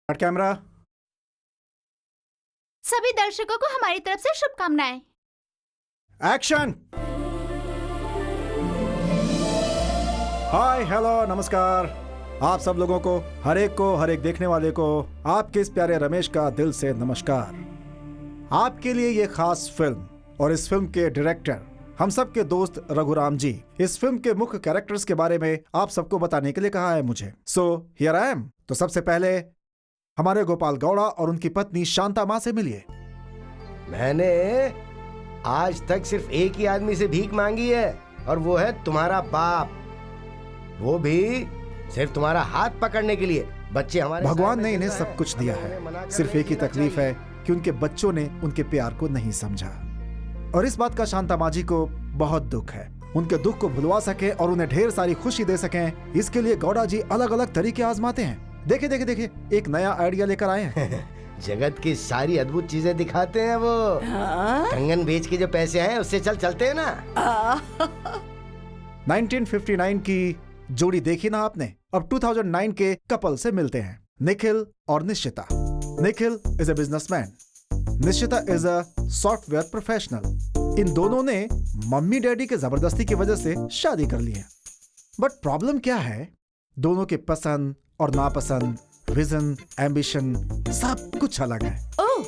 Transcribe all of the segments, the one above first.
Camera. सभी दर्शकों को हमारी तरफ से शुभकामनाएं। एक्शन। हाय, हेलो, नमस्कार आप सब लोगों को, हर एक देखने वाले को आपके इस प्यारे रमेश का दिल से नमस्कार। आपके लिए ये खास फिल्म और इस फिल्म के डायरेक्टर हम सब के दोस्त रघुराम जी इस फिल्म के मुख्य कैरेक्टर्स के बारे में आप सबको बताने के लिए कहा है मुझे। So here I am. तो सबसे पहले हमारे गोपाल गौड़ा और उनकी पत्नी शांता माँ से मिलिए। मैंने आज तक सिर्फ एक ही आदमी से भीख मांगी है और वो है तुम्हारा बाप, वो भी सिर्फ तुम्हारा हाथ पकड़ने के लिए। बच्चे हमारे भगवान ने इन्हें सब कुछ दिया है, सिर्फ एक ही तकलीफ है कि उनके बच्चों ने उनके प्यार को नहीं समझा और इस बात का शांता माँ जी को बहुत दुख है। उनके दुख को भुलवा सके और उन्हें ढेर सारी खुशी दे सकें, इसके लिए गौड़ा जी अलग अलग तरीके आजमाते हैं। देखिए देखिए देखिए, एक नया आइडिया लेकर आए हैं। जगत की सारी अद्भुत चीजें दिखाते हैं वो। कंगन बेच के जो पैसे आए उससे चलते हैं ना। 1959 की जोड़ी देखी ना आपने? अब 2009 के कपल से मिलते हैं, निखिल और Nishchita. Nikhil is a businessman, Nishchita is a software professional. इन दोनों ने मम्मी डैडी के जबरदस्ती की वजह से शादी कर ली है। बट प्रॉब्लम क्या है, दोनों के पसंद और नापसंद, विजन, एम्बिशन सब कुछ अलग है। ओह,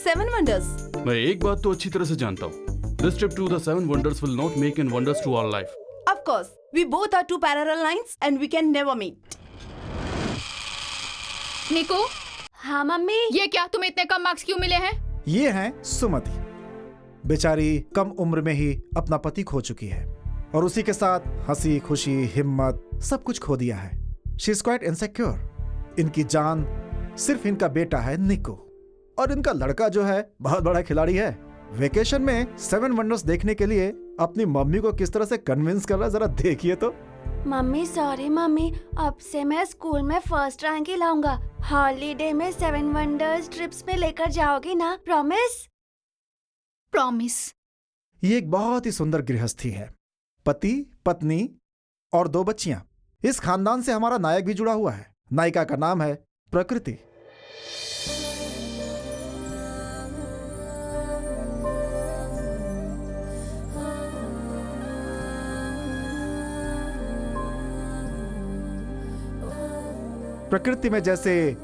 7 वंडर्स। मैं एक बात तो अच्छी तरह से जानता हूँ। This trip to the 7 wonders will not make any wonders to our life. Of course, we both are two parallel lines and we can never meet. निको, हाँ मम्मी। ये क्या, तुम्हें इतने कम मार्क्स क्यों मिले हैं? ये हैं सुमति, बेचारी कम उम्र में ही अपना पति खो चुकी है और उसी के साथ हंसी खुशी हिम्मत सब कुछ खो दिया है। She is quite insecure. इनकी जान सिर्फ इनका बेटा है निको और इनका लड़का जो है बहुत बड़ा खिलाड़ी है। वेकेशन में 7 वंडर्स देखने के लिए अपनी मम्मी को किस तरह से कन्विंस कर रहा है, जरा देखिए तो। मम्मी सॉरी मम्मी, अब से मैं स्कूल में फर्स्ट रैंक ही लाऊंगा। हॉलीडे में 7 वंडर्स ट्रिप्स में लेकर जाओगी ना, प्रॉमिस? प्रॉमिस। ये एक बहुत ही सुंदर गृहस्थी है, पति पत्नी और 2 बच्चियां। इस खानदान से हमारा नायक भी जुड़ा हुआ है। नायिका का नाम है प्रकृति। प्रकृति में जैसे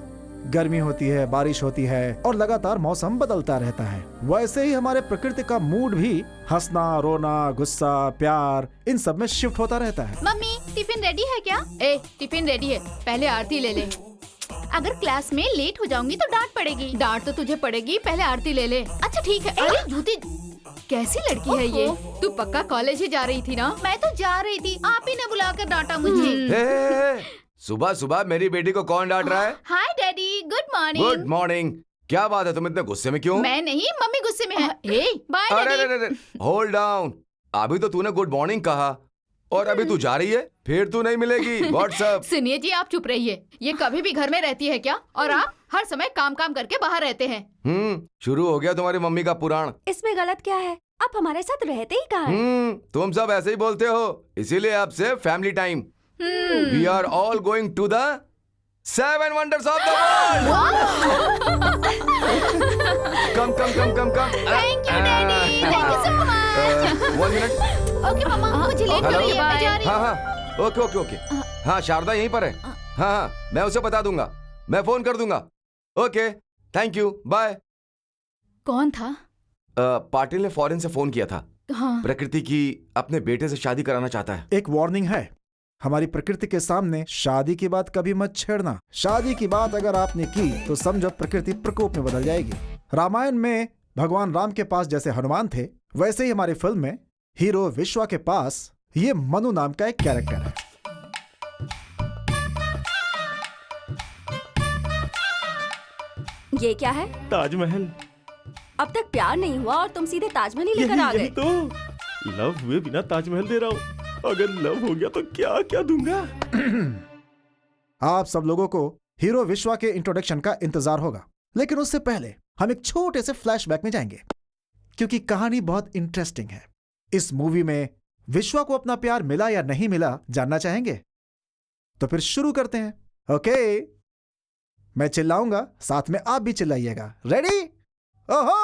गर्मी होती है, बारिश होती है और लगातार मौसम बदलता रहता है, वैसे ही हमारे प्रकृति का मूड भी हंसना, रोना, गुस्सा, प्यार इन सब में शिफ्ट होता रहता है। मम्मी, टिफिन रेडी है क्या? टिफिन रेडी है, पहले आरती ले ले। अगर क्लास में लेट हो जाऊंगी तो डांट पड़ेगी। डांट तो तुझे पड़ेगी, पहले आरती ले ले। अच्छा ठीक है। अरे झूठी, कैसी लड़की है ये? तू पक्का कॉलेज ही जा रही थी ना? मैं तो जा रही थी, आप ही ने बुलाकर डांटा मुझे। सुबह सुबह मेरी बेटी को कौन डांट रहा है? हाय daddy, good morning. Good morning. क्या बात है, तुम इतने गुस्से में क्यों? मैं नहीं, मम्मी गुस्से में है। Bye daddy. अरे होल्ड डाउन। अभी तो तूने गुड मॉर्निंग कहा और अभी तू जा रही है, फिर तू नहीं मिलेगी। व्हाट्सएप। सुनिए जी, आप चुप रहिए। ये कभी भी घर में रहती है क्या? और आप हर समय काम करके बाहर रहते हैं। शुरू हो गया तुम्हारी मम्मी का पुराण। इसमें गलत क्या है? आप हमारे साथ रहते ही कहाँ हैं? तुम सब ऐसे ही बोलते हो, इसीलिए आपसे family time. We are all going to the 7 wonders of the world. Come. Thank you daddy, thank you so much. 1 minute. Okay mama, मुझे लेट हो रही है, मैं जा रही हूँ। हाँ, ओके। हाँ, शारदा यहीं पर है। हाँ, मैं उसे बता दूंगा, मैं फोन कर दूंगा। Okay, thank you, bye. कौन था? पाटिल ने फॉरेन से फोन किया था। हाँ। प्रकृति की अपने बेटे से शादी कराना चाहता है। एक वार्निंग है, हमारी प्रकृति के सामने शादी की बात कभी मत छेड़ना। शादी की बात अगर आपने की तो समझो प्रकृति प्रकोप में बदल जाएगी। रामायण में भगवान राम के पास जैसे हनुमान थे, वैसे ही हमारी फिल्म में हीरो विश्वा के पास ये मनु नाम का एक कैरेक्टर है। ये क्या है? ताजमहल। अब तक प्यार नहीं हुआ और तुम सीधे ताजमहल ही लेकर आ गए। यही तो लव हुए बिना ताजमहल दे रहा हूँ। अगर लव हो गया तो क्या क्या दूंगा। आप सब लोगों को हीरो विश्वा के इंट्रोडक्शन का इंतजार होगा, लेकिन उससे पहले हम एक छोटे से फ्लैशबैक में जाएंगे क्योंकि कहानी बहुत इंटरेस्टिंग है। इस मूवी में विश्वा को अपना प्यार मिला या नहीं मिला जानना चाहेंगे? तो फिर शुरू करते हैं। ओके, मैं चिल्लाऊंगा, साथ में आप भी चिल्लाइएगा। रेडी? ओहो!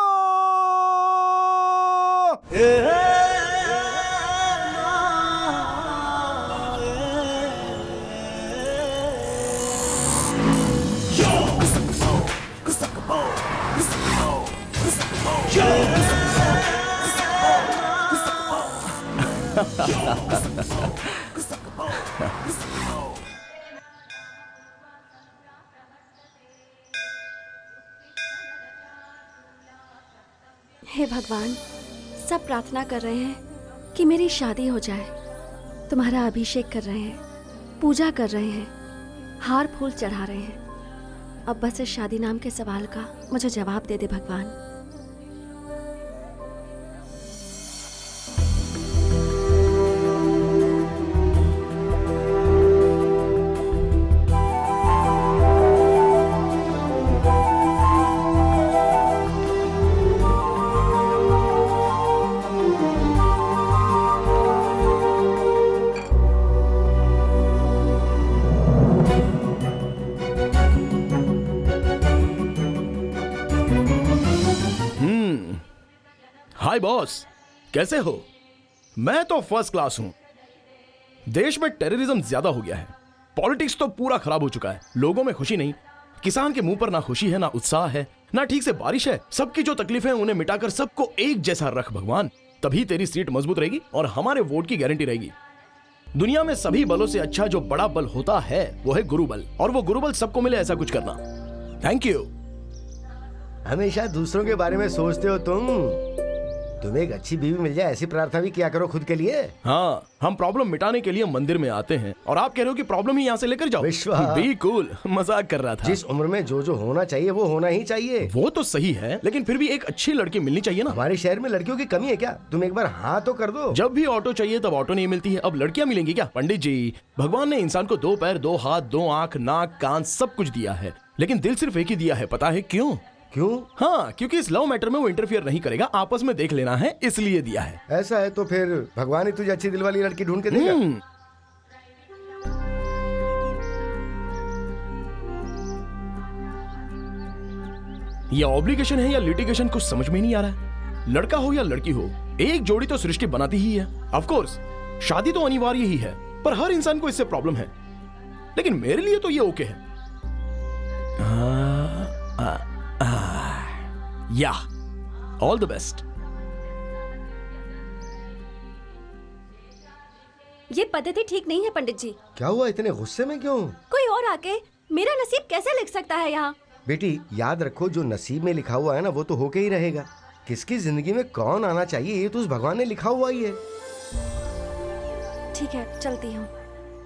हे भगवान, सब प्रार्थना कर रहे हैं कि मेरी शादी हो जाए। तुम्हारा अभिषेक कर रहे हैं, पूजा कर रहे हैं, हार फूल चढ़ा रहे हैं। अब बस इस शादी नाम के सवाल का मुझे जवाब दे दे भगवान। हाय बॉस, कैसे हो? मैं तो फर्स्ट क्लास हूं। देश में टेररिज्म ज्यादा हो गया है, पॉलिटिक्स तो पूरा खराब हो चुका है, लोगों में खुशी नहीं, किसान के मुंह पर ना खुशी है ना उत्साह है, ना ठीक से बारिश है। सबकी जो तकलीफें हैं उन्हें मिटाकर सबको एक जैसा रख भगवान, तभी तेरी सीट मजबूत रहेगी और हमारे वोट की गारंटी रहेगी। दुनिया में सभी बलों से अच्छा जो बड़ा बल होता है वो है गुरु बल, और वो गुरु बल सबको मिले ऐसा कुछ करना। Thank you. हमेशा दूसरों के बारे में सोचते हो तुम। तुम्हें एक अच्छी बीवी मिल जाए ऐसी प्रार्थना भी किया करो खुद के लिए। हाँ, हम प्रॉब्लम मिटाने के लिए मंदिर में आते हैं और आप कह रहे हो कि प्रॉब्लम ही यहाँ से लेकर जाओ। विश्वा, बी कूल, मजाक कर रहा था। जिस उम्र में जो जो होना चाहिए वो होना ही चाहिए। वो तो सही है, लेकिन फिर भी एक अच्छी लड़की मिलनी चाहिए ना। हमारे शहर में लड़कियों की कमी है क्या? तुम एक बार हाँ तो कर दो। जब भी ऑटो चाहिए तब ऑटो नहीं मिलती है, अब लड़कियां मिलेंगी क्या? पंडित जी, भगवान ने इंसान को 2 पैर, 2 हाथ, 2 आंख, नाक, कान सब कुछ दिया है, लेकिन दिल सिर्फ एक ही दिया है। पता है क्यों? क्यों? हाँ, क्योंकि इस लव मैटर में वो इंटरफियर नहीं करेगा, आपस में देख लेना है, इसलिए दिया है। ऐसा है तो फिर भगवान ही तुझे अच्छी दिल वाली लड़की ढूंढ के देगा। ये ऑब्लिगेशन है या लिटिगेशन कुछ समझ में नहीं आ रहा है। लड़का हो या लड़की हो, एक जोड़ी तो सृष्टि बनाती ही है। ऑफ कोर्स शादी तो अनिवार्य ही है, पर हर इंसान को इससे प्रॉब्लम है, लेकिन मेरे लिए तो ये ओके है। या ऑल द बेस्ट। ये पद्धति ठीक नहीं है पंडित जी। क्या हुआ, इतने गुस्से में क्यों? कोई और आके मेरा नसीब कैसे लिख सकता है यहाँ? बेटी याद रखो, जो नसीब में लिखा हुआ है ना वो तो होके ही रहेगा। किसकी जिंदगी में कौन आना चाहिए ये तो उस भगवान ने लिखा हुआ ही है। ठीक है, चलती हूँ।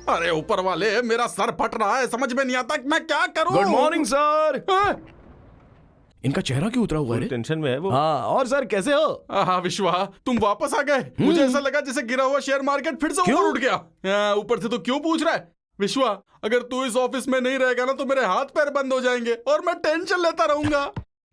अरे ऊपर वाले, मेरा सर फट रहा है, समझ में नहीं आता कि मैं क्या करूं। Good morning sir. इनका चेहरा क्यों उतरा हुआ है? टेंशन में है वो। हाँ, और सर कैसे हो? हाँ विश्वा, तुम वापस आ गए। मुझे ऐसा लगा जैसे गिरा हुआ शेयर मार्केट फिर से ऊपर उठ गया। ऊपर से तो क्यों पूछ रहा है? विश्वा, अगर तू इस ऑफिस में नहीं रहेगा ना तो मेरे हाथ पैर बंद हो जाएंगे और मैं टेंशन लेता रहूंगा।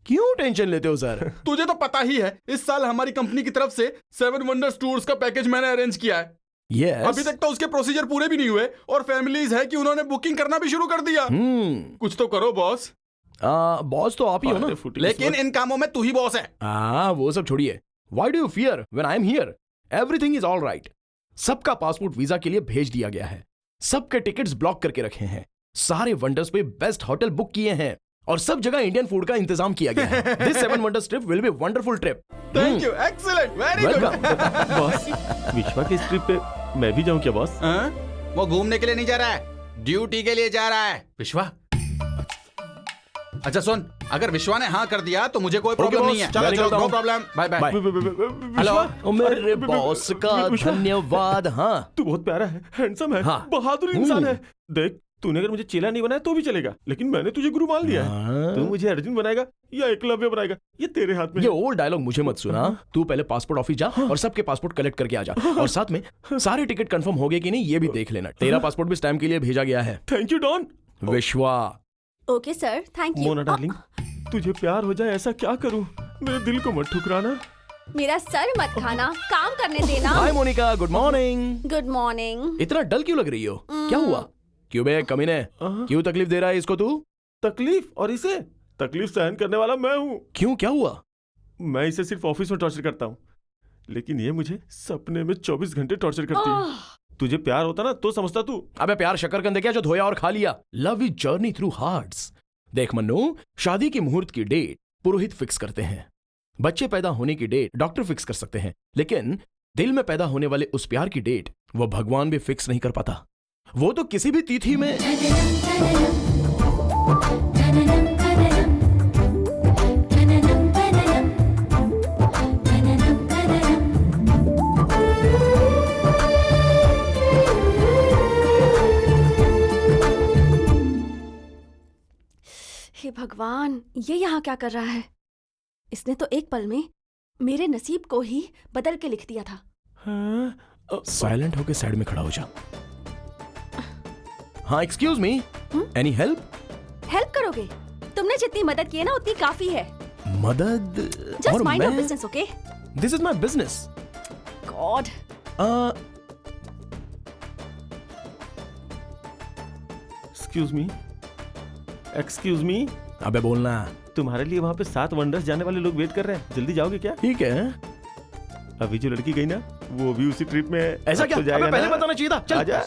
क्यों टेंशन लेते हो सर? तुझे तो पता ही है, इस साल हमारी कंपनी की तरफ से 7 वंडर्स टूर्स का पैकेज मैंने अरेंज किया है। Yes. अभी तक तो उसके प्रोसीजर पूरे भी नहीं हुए और फैमिलीज है कि उन्होंने बुकिंग करना भी शुरू कर दिया। कुछ तो करो बॉस। बॉस तो आप ही हो ना। लेकिन इन कामों में तू ही बॉस है। वो सब छोड़िए। Why do you fear when I am here? Everything is all right. सबका पासपोर्ट वीजा के लिए भेज दिया गया है, सबके टिकट्स ब्लॉक करके रखे हैं, सारे वंडर्स पे बेस्ट होटल बुक किए हैं और सब जगह इंडियन फूड का इंतजाम किया गया है। This 7 wonders trip will be a wonderful trip. Thank you, excellent, very good. Boss, विश्वा की इस ट्रिप पे मैं भी जाऊं क्या बॉस? वो घूमने के लिए नहीं जा रहा है, ड्यूटी के लिए जा रहा है। विश्वा, अच्छा सुन, अगर विश्वा ने हाँ कर दिया तो मुझे कोई प्रॉब्लम नहीं है। चलो चलो, no problem, bye bye. Hello मेरे बॉस का धन्यवाद। हाँ, तू बहुत प्यारा है, हैंडसम है, हाँ। बहादुर इंसान है। देख, तूने अगर मुझे चेला नहीं बनाया तो भी चलेगा, लेकिन मैंने तुझे गुरु मान लिया है। तू मुझे अर्जुन बनाएगा या एकलव्य बनाएगा, ये तेरे हाथ में ये ओल्ड डायलॉग मुझे मत सुना। तू पहले पासपोर्ट ऑफिस जा और सबके पासपोर्ट कलेक्ट करके आ जा, और साथ में सारे टिकट कंफर्म हो गए कि नहीं ये भी देख लेना। तेरा पासपोर्ट भी स्टैम्प के लिए भेजा गया है। Thank you Don. Vishwa. Okay sir, thank you. Mona darling, तुझे प्यार हो जाए ऐसा क्या करूं? मेरे दिल को मत ठुकराना। मेरा सर मत खाना, काम करने देना। Hi Monica, good morning. Good morning. इतना डल क्यों लग रही हो? क्या हुआ? क्यों बे कमीने, क्यों तकलीफ दे रहा है इसको तू? तकलीफ, और इसे तकलीफ सहन करने वाला मैं हूँ। क्यों, क्या हुआ? मैं इसे सिर्फ ऑफिस में टॉर्चर करता हूँ, लेकिन ये मुझे सपने में 24 घंटे टॉर्चर करती है। तुझे प्यार होता ना तो समझता तू। अबे प्यार शक्करकंद क्या जो धोया और खा लिया? Love is journey through hearts. देख मन्नू, शादी की मुहूर्त की डेट पुरोहित फिक्स करते हैं, बच्चे पैदा होने की डेट डॉक्टर फिक्स कर सकते हैं, लेकिन दिल में पैदा होने वाले उस प्यार की डेट वो भगवान भी फिक्स नहीं कर पाता। वो तो किसी भी तिथि में। हे भगवान, ये यहाँ क्या कर रहा है? इसने तो एक पल में मेरे नसीब को ही बदल के लिख दिया था। साइलेंट होके साइड में खड़ा हो जा। हाँ, excuse me, any help? Help करोगे? तुमने जितनी मदद की है ना उतनी काफी है। मदद? Just mind your business, okay? This is my business. God. Excuse me. अबे बोलना। तुम्हारे लिए वहाँ पे 7 वंडर्स जाने वाले लोग वेट कर रहे हैं, जल्दी जाओगे क्या? ठीक है। अभी जो लड़की गई ना वो भी उसी ट्रिप में है। ऐसा क्या? तो जाएगा पहले ना? बताना चाहिए था। चल आजा।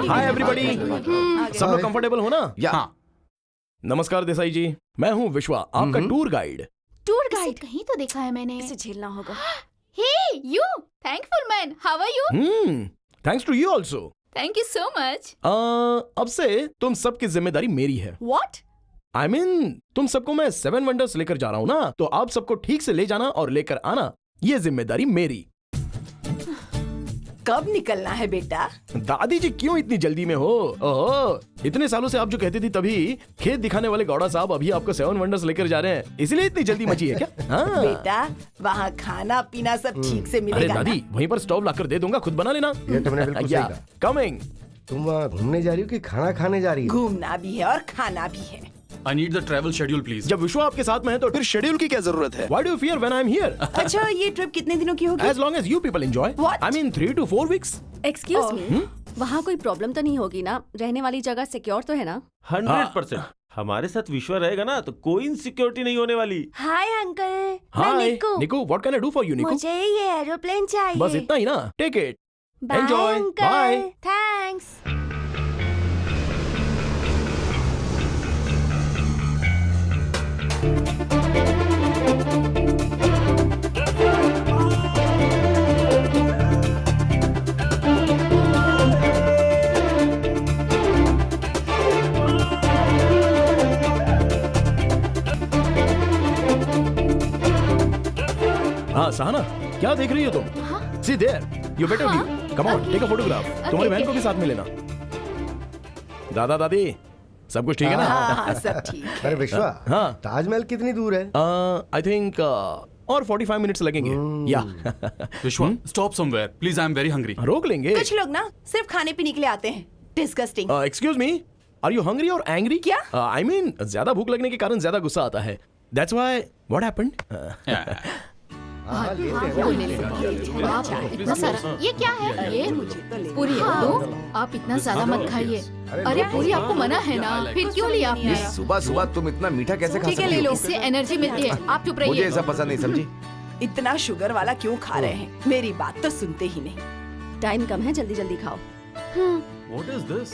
हाय एवरीबॉडी, सब लोग कंफर्टेबल हो ना? हाँ। नमस्कार देसाई जी, मैं हूँ विश्वा, आपका टूर गाइड। टूर गाइड कहीं तो देखा है मैंने। इसे झेलना होगा। Hey you, thankful man, how are you? Thanks to you also. Thank you so much. अब से तुम सबकी जिम्मेदारी मेरी है। What? I mean, तुम सबको मैं 7 वंडर्स लेकर जा रहा हूँ ना, तो आप सबको ठीक से ले जाना और लेकर आना, ये जिम्मेदारी मेरी। कब निकलना है बेटा? दादी जी क्यों इतनी जल्दी में हो? ओहो, इतने सालों से आप जो कहती थी तभी खेत दिखाने वाले गौड़ा साहब अभी आपको 7 वंडर्स लेकर जा रहे हैं, इसलिए इतनी जल्दी मची है क्या? हाँ। बेटा, वहाँ खाना पीना सब ठीक से अरे मिलेगा ना? दादी, वहीं पर स्टोव लाकर दे दूंगा, खुद बना लेना। ये तुमने बिल्कुल सही कहा। कमिंग। तुम वहाँ घूमने जा रही हो कि खाना खाने जा रही हो? घूमना भी है और खाना भी है। I need the travel schedule, please. जब विश्वा आपके साथ में है तो फिर शेड्यूल की क्या जरूरत है? Why do you fear when I'm here? अच्छा, ये ट्रिप कितने दिनों की होगी? As long as you people enjoy. What? I mean 3 to 4 weeks. Excuse me, वहाँ कोई प्रॉब्लम तो नहीं होगी ना? रहने वाली जगह सिक्योर तो है ना? 100%। हमारे साथ विश्वा रहेगा ना तो कोई इनसिक्योरिटी नहीं होने वाली। Hi uncle, Hi, Nico. What can I do for you, Nico? मुझे ये एरोप्लेन चाहिए। बस इतना ही ना? Take it. Bye, Enjoy. Uncle. Bye. Thanks. हाँ सहाना, क्या देख रही हो तुम? See there, you better view. Come on, take a photograph. तुम्हारी बहन को भी साथ में लेना। दादा दादी, सब कुछ ठीक है ना? हाँ, सब ठीक है। अरे विश्वा, हाँ। ताजमहल कितनी दूर है? I think और 45 मिनट्स लगेंगे। या Vishwa, stop somewhere. Please, I am very hungry. रोक लेंगे। कुछ लोग ना सिर्फ खाने पीने के लिए आते हैं। Disgusting. Excuse me, are you hungry और एंग्री? क्या? आई मीन ज्यादा भूख लगने के कारण ज्यादा गुस्सा आता है। That's why what happened? इतना सारा ये क्या है? ये पूरी दो, आप इतना ज्यादा मत खाइए। अरे पूरी आपको मना है ना, फिर क्यों लिया आपने? सुबह सुबह तुम इतना मीठा कैसे खा ठीक है, सकती ले लो, हो? इससे एनर्जी मिलती है। आप चुप मुझे रहिए। ऐसा पसंद नहीं, समझी? इतना शुगर वाला क्यों खा रहे हैं? मेरी बात तो सुनते ही नहीं। टाइम कम है, जल्दी जल्दी खाओ। What is this?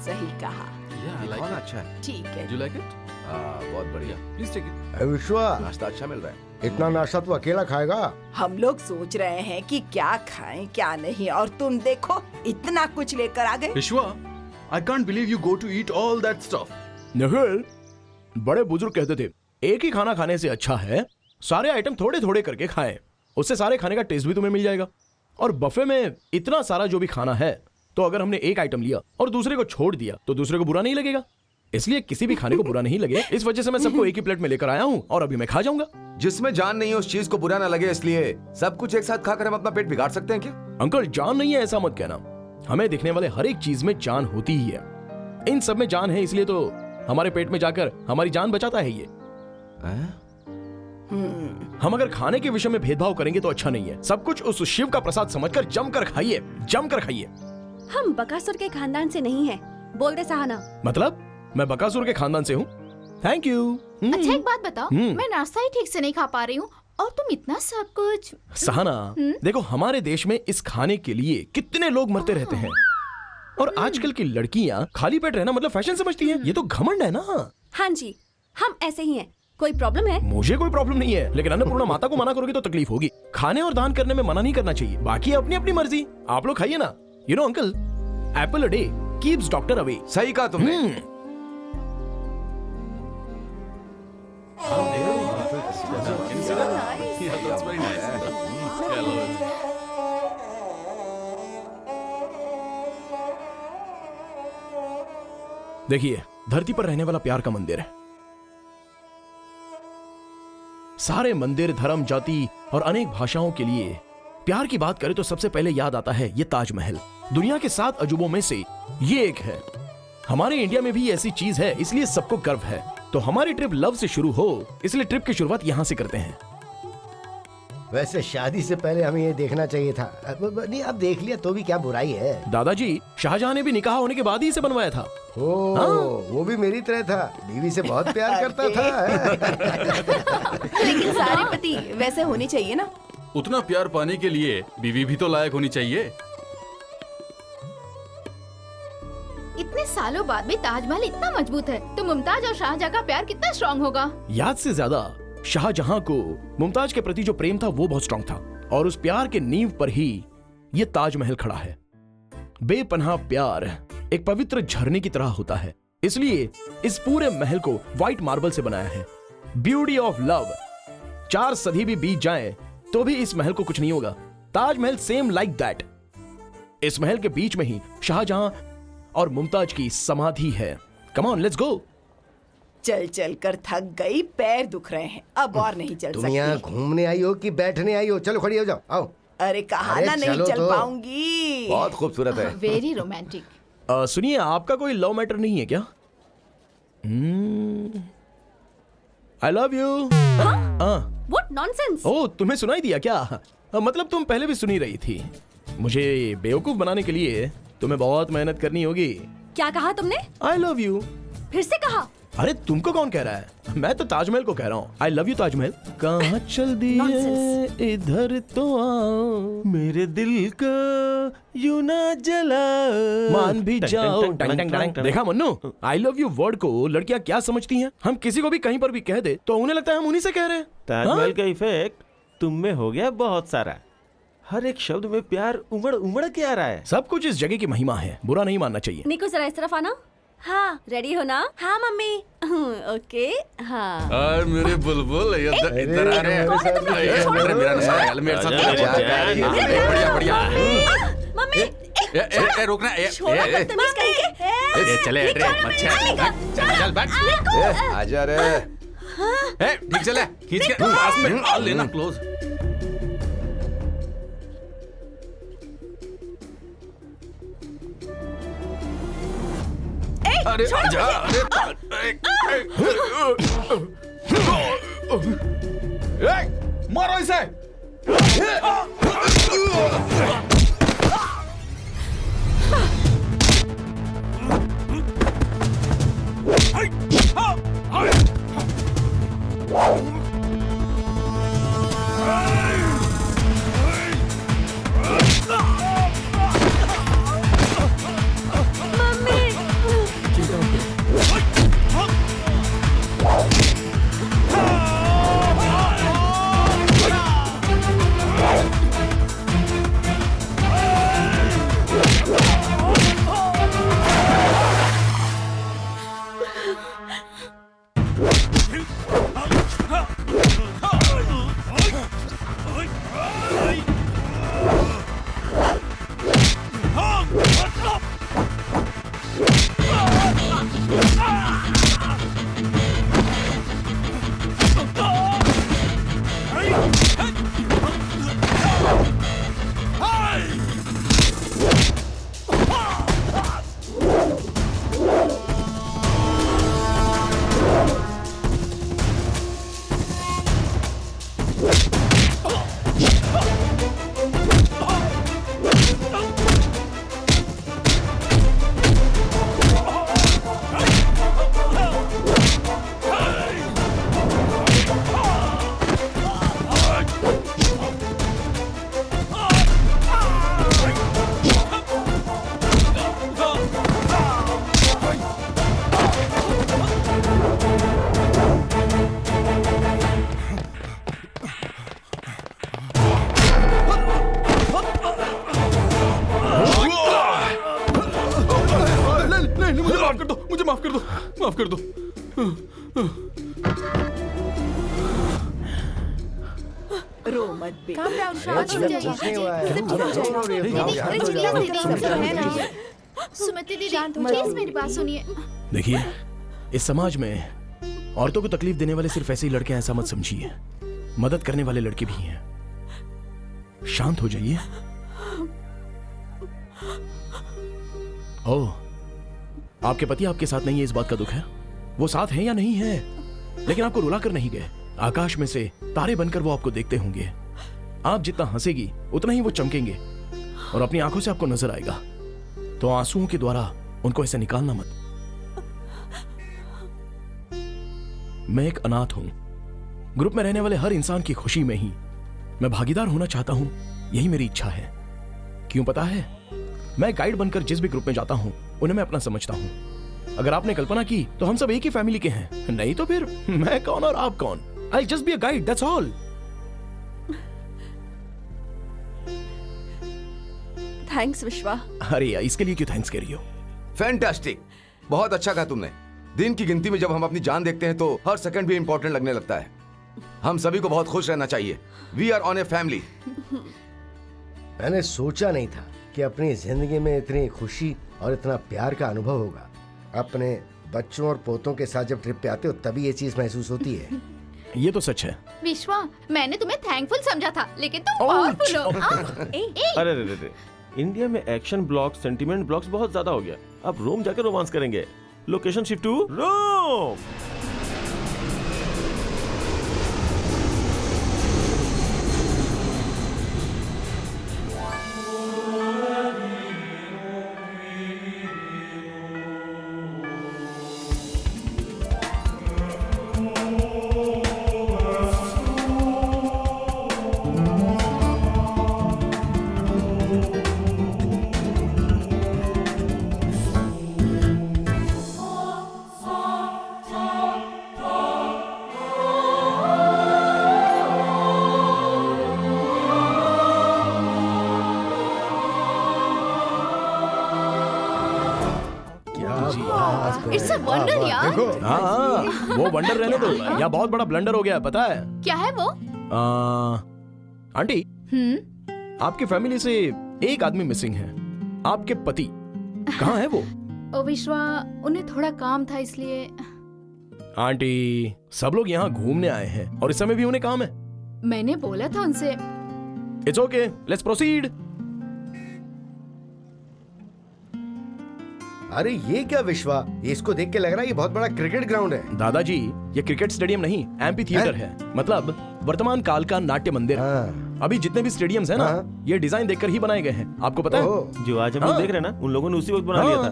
सही कहा। Yeah, I like खाना it. अच्छा है। ठीक है। Do you like it? बहुत बढ़िया। Please take it. अरे विश्वा, नाश्ता अच्छा मिल रहा है। इतना नाश्ता तू अकेला खाएगा? हम लोग सोच रहे हैं कि क्या खाएं क्या नहीं, और तुम देखो इतना कुछ लेकर आ गए। Vishwa, I can't believe you go to eat all that stuff. Nikhil, बड़े बुजुर्ग कहते थे एक ही खाना खाने से अच्छा है सारे आइटम थोड़े थोड़े करके खाएं, उससे सारे खाने का टेस्ट भी तुम्हें मिल जाएगा। और बफे में इतना सारा जो भी खाना है, तो अगर हमने एक आइटम लिया और दूसरे को छोड़ दिया तो दूसरे को बुरा नहीं लगेगा। इसलिए किसी भी खाने को बुरा नहीं लगे, इस वजह से मैं सबको एक ही प्लेट में लेकर आया हूँ और अभी मैं खा जाऊंगा। जिसमें जान नहीं है उस चीज को बुरा ना लगे, इसलिए सब कुछ एक साथ खाकर हम अपना पेट बिगाड़ सकते हैं क्या? अंकल, जान नहीं है ऐसा मत कहना। हमें दिखने वाले हर एक चीज में जान होती ही है। इन सब में जान है, इसलिए तो हमारे पेट में जाकर हमारी जान बचाता है ये। हम अगर खाने के विषय में भेदभाव करेंगे तो अच्छा नहीं है। सब कुछ उस शिव का प्रसाद समझकर जमकर खाइए, जमकर खाइए। हम बकासुर के खानदान से नहीं हैं। बोल दे सहाना। मतलब मैं बकासुर के खानदान से हूँ। Thank you. अच्छा एक बात बताओ, मैं नाश्ता ही ठीक से नहीं खा पा रही हूँ और तुम इतना सब कुछ। सहाना, देखो हमारे देश में इस खाने के लिए कितने लोग मरते रहते हैं और आजकल की लड़कियाँ खाली पेट रहना मतलब फैशन समझती हैं। ये तो घमंड है ना। हाँ जी, हम ऐसे ही हैं। कोई प्रॉब्लम है? मुझे कोई प्रॉब्लम नहीं है, लेकिन अन्नपूर्णा माता को मना करोगे तो तकलीफ होगी। खाने और दान करने में मना नहीं करना चाहिए, बाकी अपनी अपनी मर्जी। आप लोग खाइए ना। You know uncle, Apple a day keeps doctor away. सही कहा तुमने। देखिए, धरती पर रहने वाला प्यार का मंदिर है। सारे मंदिर, धर्म, जाति और अनेक भाषाओं के लिए प्यार की बात करें तो सबसे पहले याद आता है ये ताजमहल। दुनिया के 7 अजूबों में से ये एक है। हमारे इंडिया में भी ऐसी चीज है, इसलिए सबको गर्व है। तो हमारी ट्रिप लव से शुरू हो, इसलिए ट्रिप की शुरुआत यहाँ से करते हैं। वैसे शादी से पहले हमें ये देखना चाहिए था। नहीं, अब देख लिया तो भी क्या बुराई है। दादाजी, शाहजहां ने भी निकाह होने के बाद ही इसे बनवाया था। वो भी मेरी तरह था, बीवी से बहुत प्यार करता था। लेकिन सारे पति वैसे होने चाहिए ना। उतना प्यार पाने के लिए बीवी भी तो लायक होनी चाहिए। इतने सालों बाद भी ताजमहल इतना मजबूत है, तो मुमताज और शाहजहां का प्यार कितना स्ट्रॉन्ग होगा। याद से ज्यादा शाहजहां को मुमताज के प्रति जो प्रेम था वो बहुत स्ट्रॉन्ग था, और उस प्यार के नींव पर ही ये ताजमहल खड़ा है। बेपनाह प्यार एक पवित्र झरने की तरह होता है, इसलिए इस पूरे महल को व्हाइट मार्बल से बनाया है। Beauty of love. 4 सदी भी बीत जाए तो भी इस महल को कुछ नहीं होगा। Taj Mahal same like that. इस महल के बीच में ही शाहजहां और मुमताज की समाधि है। Come on, let's go. चल चल कर थक गई, पैर दुख रहे हैं, अब और नहीं चल तुम सकती। यहाँ घूमने आई हो कि बैठने आई हो? चलो खड़ी हो जाओ, आओ। अरे कहा ना नहीं चल पाऊंगी। बहुत खूबसूरत है। Very romantic. सुनिए, आपका कोई लव मैटर नहीं है क्या? आई लव यू। What nonsense? ओह, तुम्हें सुनाई दिया क्या? मतलब तुम पहले भी सुनी रही थी। मुझे बेवकूफ बनाने के लिए तुम्हें बहुत मेहनत करनी होगी। क्या कहा तुमने? आई लव यू। फिर से कहा? अरे तुमको कौन कह रहा है? मैं तो ताजमहल को कह रहा हूँ। आई लव यू ताजमहल। कहाँ चल दिए इधर तो आओ, मेरे दिल को यूं ना जलाओ, मान भी जाओ। देखा मन्नू, आई लव यू वर्ड को लड़कियां क्या समझती हैं? हम किसी को भी कहीं पर भी कह दे तो उन्हें लगता है हम उन्हीं से कह रहे हैं। ताजमहल का इफेक्ट तुम में हो गया बहुत सारा। हर एक शब्द में प्यार उमड़ उमड़ के आ रहा है। सब कुछ इस जगह की महिमा है, बुरा नहीं मानना चाहिए। निको जरा इस तरफ आना। हाँ, रेडी हो ना? हाँ मम्मी। ओके, हाँ। और मेरे बुलबुल इधर आ रहे हैं। मेरे साथ बढ़िया बढ़िया। मम्मी रोकना। बदतमीज करेंगे। चले चल बैठ। आजा रे। ठीक चले, खींच के पास में आ लेना क्लोज। अरे आजा। अरे मारो इसे। कर दो, मुझे माफ कर दो, माफ कर दो। रो मत बे। कुछ नहीं हुआ है। सुमति दीदी प्लीज मेरी बात सुनिए। देखिए, इस समाज में औरतों को तकलीफ देने वाले सिर्फ ऐसे ही लड़के हैं, ऐसा मत समझिए। मदद करने वाले लड़के भी हैं। शांत हो जाइए। ओह, आपके पति आपके साथ नहीं है, इस बात का दुख है। वो साथ हैं या नहीं है, लेकिन आपको रुला कर नहीं गए। आकाश में से तारे बनकर वो आपको देखते होंगे। आप जितना हंसेगी उतना ही वो चमकेंगे और अपनी आंखों से आपको नजर आएगा। तो आंसुओं के द्वारा उनको ऐसे निकालना मत। मैं एक अनाथ हूं। ग्रुप में रहने वाले हर इंसान की खुशी में ही मैं भागीदार होना चाहता हूं। यही मेरी इच्छा है। क्यों पता है, मैं गाइड बनकर जिस भी ग्रुप में जाता हूं उन्हें मैं अपना समझता हूं। अगर आपने कल्पना की तो हम सब एक ही फैमिली के हैं, नहीं तो फिर मैं कौन और आप कौन। I'll just be a guide, that's all. Thanks विश्वा। अरे यार, इसके लिए क्यों थैंक्स कह रही हो? फैंटास्टिक, बहुत अच्छा कहा तुमने। दिन की गिनती में जब हम अपनी जान देखते हैं तो हर सेकंड भी इंपॉर्टेंट लगने लगता है। हम सभी को बहुत खुश रहना चाहिए। We are on a family. मैंने सोचा नहीं था कि अपनी जिंदगी में इतनी खुशी और इतना प्यार का अनुभव होगा। अपने बच्चों और पोतों के साथ जब ट्रिप पे आते हो तभी ये चीज महसूस होती है। ये तो सच है। विश्वा, मैंने तुम्हें थैंकफुल समझा था, लेकिन तुम पावरफुल हो। अरे रे रे, इंडिया में एक्शन ब्लॉक, सेंटिमेंट ब्लॉक्स बहुत ज्यादा हो गया। अब रोम जाकर रोमांस करेंगे। Location shift to Rome. It's a wonder यार। हाँ, वो वंडर रहने दो। यह बहुत बड़ा ब्लंडर हो गया, पता है? क्या है वो? आंटी, आपकी फैमिली से एक आदमी मिसिंग है। आपके पति कहाँ है वो? ओ विश्वा, उन्हें थोड़ा काम था इसलिए। आंटी, सब लोग यहाँ घूमने आए हैं और इस समय भी उन्हें काम है। मैंने बोला था उनसे। It's okay, let's proceed. अरे ये क्या विश्वा, ये इसको देख के लग रहा है ये बहुत बड़ा क्रिकेट ग्राउंड है। दादाजी, ये क्रिकेट स्टेडियम नहीं, एम्पी थिएटर है। मतलब वर्तमान काल का नाट्य मंदिर। अभी जितने भी स्टेडियम्स हैं ना, ये डिजाइन देखकर ही बनाए गए हैं। आपको पता है? जो आज हम लोग देख रहे हैं ना, उन लोगों ने उसी वक्त बना लिया था।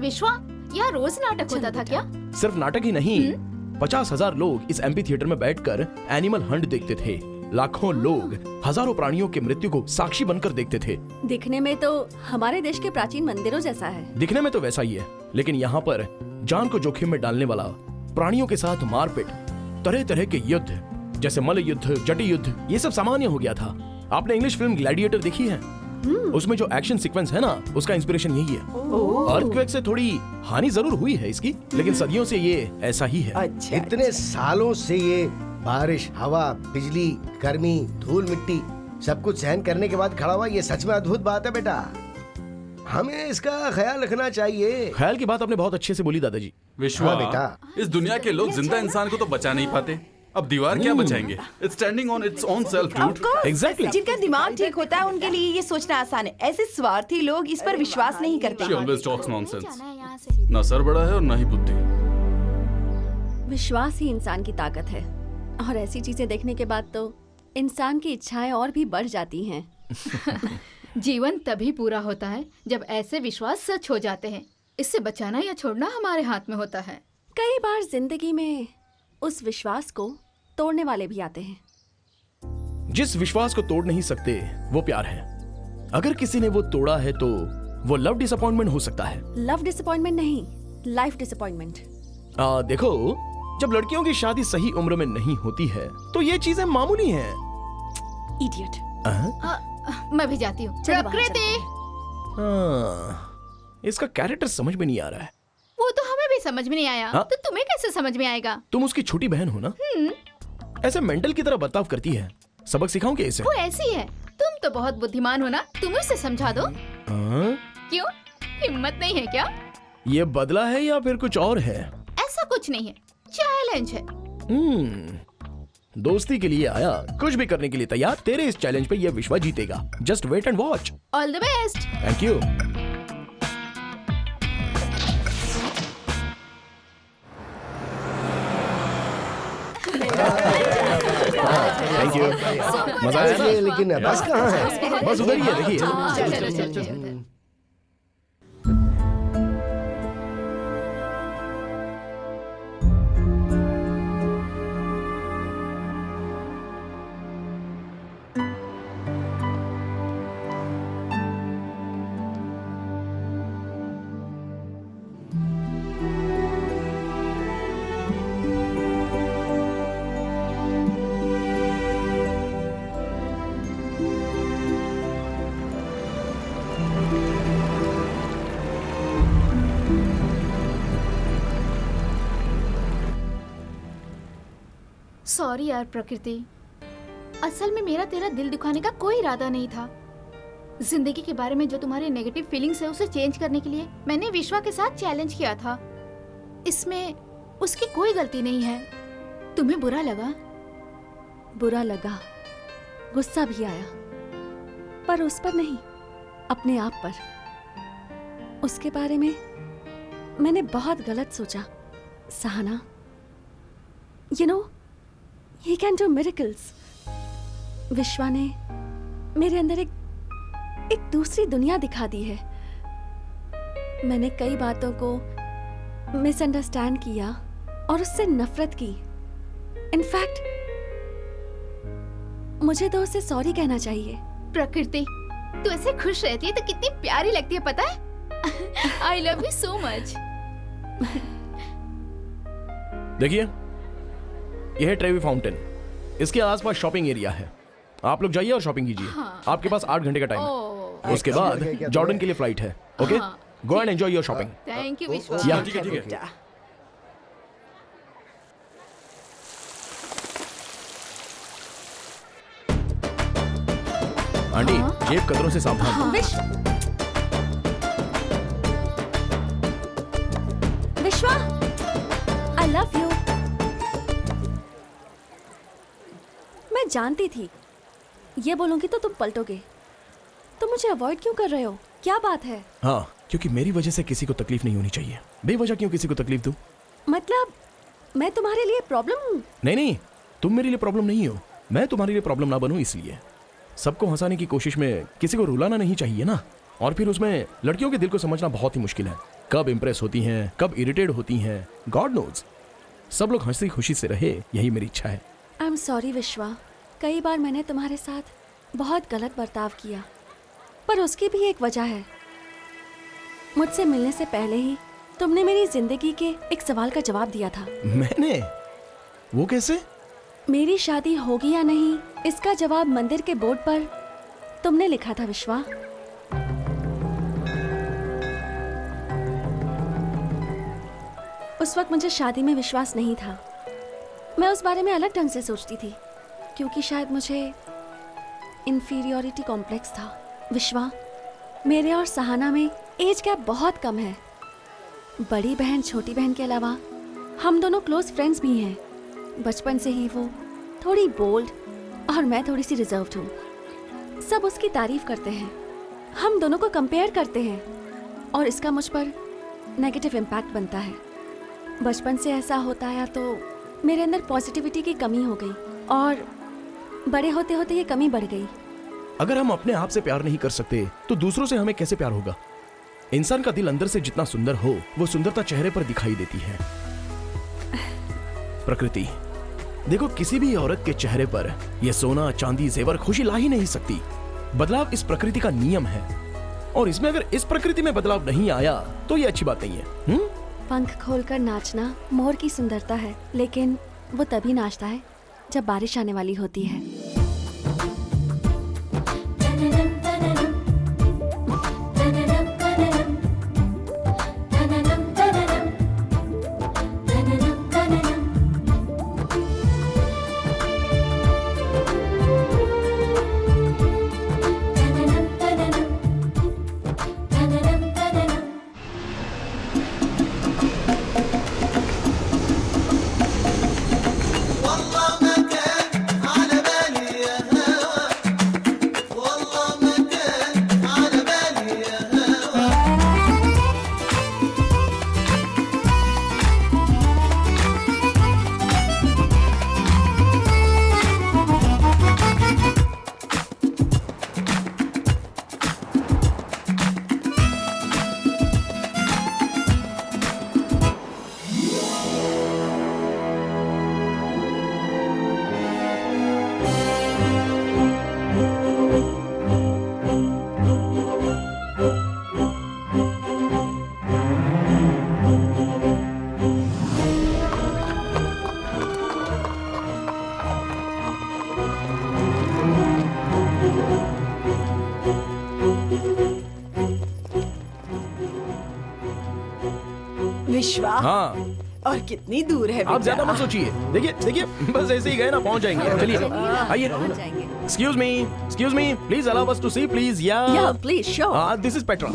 विश्वा, यहाँ रोज नाटक होता था क्या? सिर्फ नाटक ही नहीं, 50,000 लोग इस एम्पी थिएटर में बैठकर एनिमल हंट देखते थे। लाखों लोग हजारों प्राणियों की मृत्यु को साक्षी बनकर देखते थे। दिखने में तो हमारे देश के प्राचीन मंदिरों जैसा है। दिखने में तो वैसा ही है, लेकिन यहाँ पर जान को जोखिम में डालने वाला, प्राणियों के साथ मारपीट, तरह तरह के युद्ध जैसे मल्ल युद्ध, जटी युद्ध, ये सब सामान्य हो गया था। आपने इंग्लिश फिल्म ग्लैडिएटर देखी है? उसमें जो एक्शन सीक्वेंस है ना, उसका इंस्पिरेशन यही है। अर्थक्वेक से थोड़ी हानि जरूर हुई है इसकी, लेकिन सदियों से ये ऐसा ही है। अच्छा, इतने सालों से ये बारिश, हवा, बिजली, गर्मी, धूल मिट्टी सब कुछ सहन करने के बाद खड़ा हुआ, ये सच में अद्भुत बात है बेटा। हमें इसका ख्याल रखना चाहिए। ख्याल की बात आपने बहुत अच्छे से बोली दादाजी। विश्वा, बेटा, इस दुनिया के लोग जिंदा इंसान को तो बचा नहीं पाते, अब दीवार क्या बचाएंगे? It's standing on its own self, dude. Exactly. जिनका दिमाग ठीक होता है उनके लिए ये सोचना आसान है। ऐसे स्वार्थी लोग इस पर विश्वास नहीं करते। She always talks nonsense. ना सर बड़ा है और ना ही बुद्धि। विश्वास ही इंसान की ताकत है, और ऐसी चीजें देखने के बाद तो इंसान की इच्छाएं और भी बढ़ जाती हैं। जीवन तभी पूरा होता है जब ऐसे विश्वास सच हो जाते हैं। इससे बचाना या छोड़ना हमारे हाथ में होता है। कई बार जिंदगी में उस विश्वास को तोड़ने वाले भी आते हैं। जिस विश्वास को तोड़ नहीं सकते वो प्यार है। अगर किसी ने वो तोड़ा है तो वो लव डिसअपॉइंटमेंट हो सकता है। लव डिसअपॉइंटमेंट नहीं, लाइफ डिसअपॉइंटमेंट। देखो, जब लड़कियों की शादी सही उम्र में नहीं होती है तो ये चीजें मामूली हैं। इडियट। मैं भी जाती हूँ। चलो बाहर प्रकृति, इसका कैरेक्टर समझ में नहीं आ रहा है। वो तो हमें भी समझ में नहीं आया। हाँ? तो तुम्हें कैसे समझ में आएगा? तुम उसकी छोटी बहन हो ना, ऐसे मेंटल की तरह बर्ताव करती है। सबक सिखाऊं क्या इसे? वो ऐसी है। तुम तो बहुत बुद्धिमान हो ना, तुम उसे समझा दो। हाँ? क्यों, हिम्मत नहीं है क्या? ये बदला है या फिर कुछ और है? ऐसा कुछ नहीं है, चैलेंज है। दोस्ती के लिए आया, कुछ भी करने के लिए तैयार। तेरे इस चैलेंज पे ये विश्वा जीतेगा। Just wait and watch. All the best. Thank you. Thank you. मजा आया ना? लेकिन बस कहाँ है? बस उधर ही है, देखिए। चलो। सॉरी यार प्रकृति, असल में मेरा तेरा दिल दुखाने का कोई इरादा नहीं था। जिंदगी के बारे में जो तुम्हारे नेगेटिव फीलिंग्स है उसे चेंज करने के लिए मैंने विश्वा के साथ चैलेंज किया था। इसमें उसकी कोई गलती नहीं है। तुम्हें बुरा लगा? बुरा लगा, गुस्सा भी आया, पर उस पर नहीं, अपने आप पर। उसके बारे में मैंने बहुत गलत सोचा। Sahana, you know, he can do miracles. विश्वा ने मेरे अंदर एक दूसरी दुनिया दिखा दी है। मैंने कई बातों को मिसअंडरस्टैंड किया और उससे नफरत की। इनफैक्ट मुझे तो उसे सॉरी कहना चाहिए। प्रकृति, तू ऐसे खुश रहती है तो कितनी प्यारी लगती है, पता है? आई लव यू सो मच। देखिए, यह है ट्रेवी फाउंटेन। इसके आसपास शॉपिंग एरिया है। आप लोग जाइए और शॉपिंग कीजिए। हाँ। आपके पास 8 घंटे का टाइम है। उसके बाद जॉर्डन के लिए फ्लाइट है। Okay, go and enjoy your shopping. Thank you विश्वा। या ठीक है। आंटी, जेब कतरों से सावधान। विश्वा, आई लव यू। मैं जानती थी ये बोलूंगी तो तुम पलटोगे। तुम मुझे अवॉइड क्यों कर रहे हो? क्या बात है? हाँ, क्योंकि मेरी वजह से किसी को तकलीफ नहीं होनी चाहिए। बेवजह क्यों किसी को तकलीफ दूं? मतलब मैं तुम्हारे लिए प्रॉब्लम हूँ? नहीं, तुम मेरे लिए प्रॉब्लम नहीं हो। मैं तुम्हारे लिए प्रॉब्लम ना बनूं, इसलिए। सबको हंसाने की कोशिश में किसी को रुलाना नहीं चाहिए ना। और फिर उसमें लड़कियों के दिल को समझना बहुत ही मुश्किल है। कब इंप्रेस होती हैं, कब इरिटेट होती हैं, गॉड नोज। सब लोग हंसी खुशी से रहे, यही मेरी इच्छा है। आई एम सॉरी विश्वा, कई बार मैंने तुम्हारे साथ बहुत गलत बर्ताव किया, पर उसकी भी एक वजह है। मुझसे मिलने से पहले ही तुमने मेरी जिंदगी के एक सवाल का जवाब दिया था। मैंने? वो कैसे? मेरी शादी होगी या नहीं, इसका जवाब मंदिर के बोर्ड पर तुमने लिखा था विश्वा। उस वक्त मुझे शादी में विश्वास नहीं था। मैं उस बारे में अलग ढंग से सोचती थी, क्योंकि शायद मुझे इंफीरियरिटी कॉम्प्लेक्स था। विश्वा, मेरे और सहाना में एज गैप बहुत कम है। बड़ी बहन छोटी बहन के अलावा हम दोनों क्लोज फ्रेंड्स भी हैं। बचपन से ही वो थोड़ी बोल्ड और मैं थोड़ी सी रिजर्व्ड हूँ। सब उसकी तारीफ करते हैं, हम दोनों को कंपेयर करते हैं और इसका मुझ पर नेगेटिव इम्पैक्ट बनता है। बचपन से ऐसा होता आया तो मेरे अंदर पॉजिटिविटी की कमी हो गई और बड़े होते होते ये कमी बढ़ गई। अगर हम अपने आप से प्यार नहीं कर सकते तो दूसरों से हमें कैसे प्यार होगा? इंसान का दिल अंदर से जितना सुंदर हो, वो सुंदरता चेहरे पर दिखाई देती है। प्रकृति, देखो, किसी भी औरत के चेहरे पर यह सोना चांदी जेवर खुशी ला ही नहीं सकती। बदलाव इस प्रकृति का नियम है और इसमें अगर इस प्रकृति में बदलाव नहीं आया तो ये अच्छी बात नहीं है। पंख खोलकर नाचना मोर की सुंदरता है, लेकिन वो तभी नाचता है जब बारिश आने वाली होती है। विश्वा, हाँ, और कितनी दूर है आप ज्यादा बेटा? मत सोचिए। देखिए देखिए, बस ऐसे ही गए ना, पहुंच जाएंगे। चलिए आइए। Excuse me, please allow us to see, please. Yeah, please, sure. This is Petra.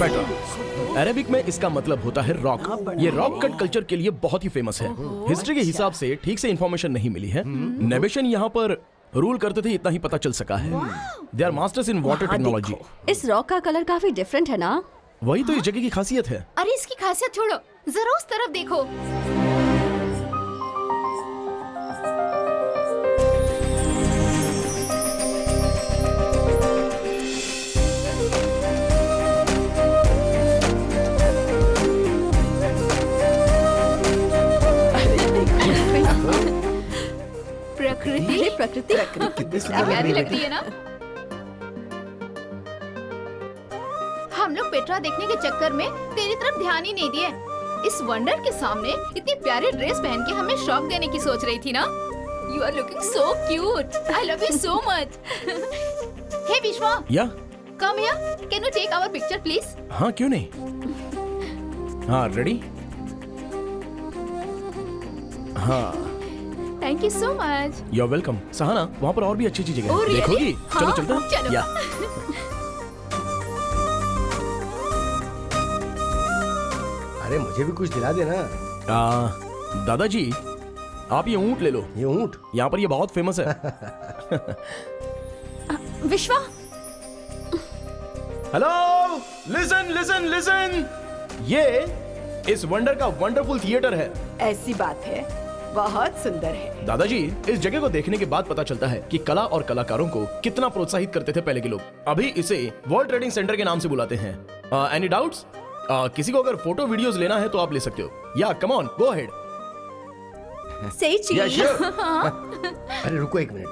Petra Arabic में इसका मतलब होता है रॉक। ये रॉक कट कल्चर के लिए बहुत ही फेमस है। हिस्ट्री के हिसाब से ठीक से इंफॉर्मेशन नहीं मिली है। नेबेशन यहाँ पर रूल करते थे, इतना ही पता चल सका है। They are masters in water technology. इस रॉक का कलर काफी डिफरेंट है ना? वही तो इस जगह की खासियत है। अरे इसकी खासियत छोड़ो, जरा उस तरफ देखो। प्रकृति प्रकृति कितनी प्यारी लग रही है ना। हम लोग पेट्रा देखने के चक्कर में तेरी तरफ ध्यान ही नहीं दिए। इस वंडर के सामने इतनी प्यारी ड्रेस पहन के हमें शॉक देने की सोच रही थी ना। You are looking so cute. I love you so much. Hey Vishwa, yeah come here, can you take our picture please? हाँ, क्यों नहीं। हाँ, रेडी? हाँ, thank you so much. You are welcome. Sahana, वहाँ पर और भी अच्छी चीजें Oh, हैं, really? देखोगी? चलो हाँ, चलते हैं। चलो। या अरे मुझे भी कुछ दिला देना। दादाजी, आप ये ऊंट ले लो। ये ऊंट? यहाँ पर ये बहुत फेमस है। विश्वा, हेलो, लिसन लिसन लिसन। ये इस वंडर का वंडरफुल थिएटर है। ऐसी बात है, बहुत सुंदर है। दादाजी, इस जगह को देखने के बाद पता चलता है कि कला और कलाकारों को कितना प्रोत्साहित करते थे पहले के लोग। अभी इसे वर्ल्ड ट्रेडिंग सेंटर के नाम से बुलाते हैं। Any doubts? किसी को अगर फोटो वीडियोस लेना है तो आप ले सकते हो। या कम ऑन, गो अहेड। सही चीज। या श्योर। अरे रुको एक मिनट।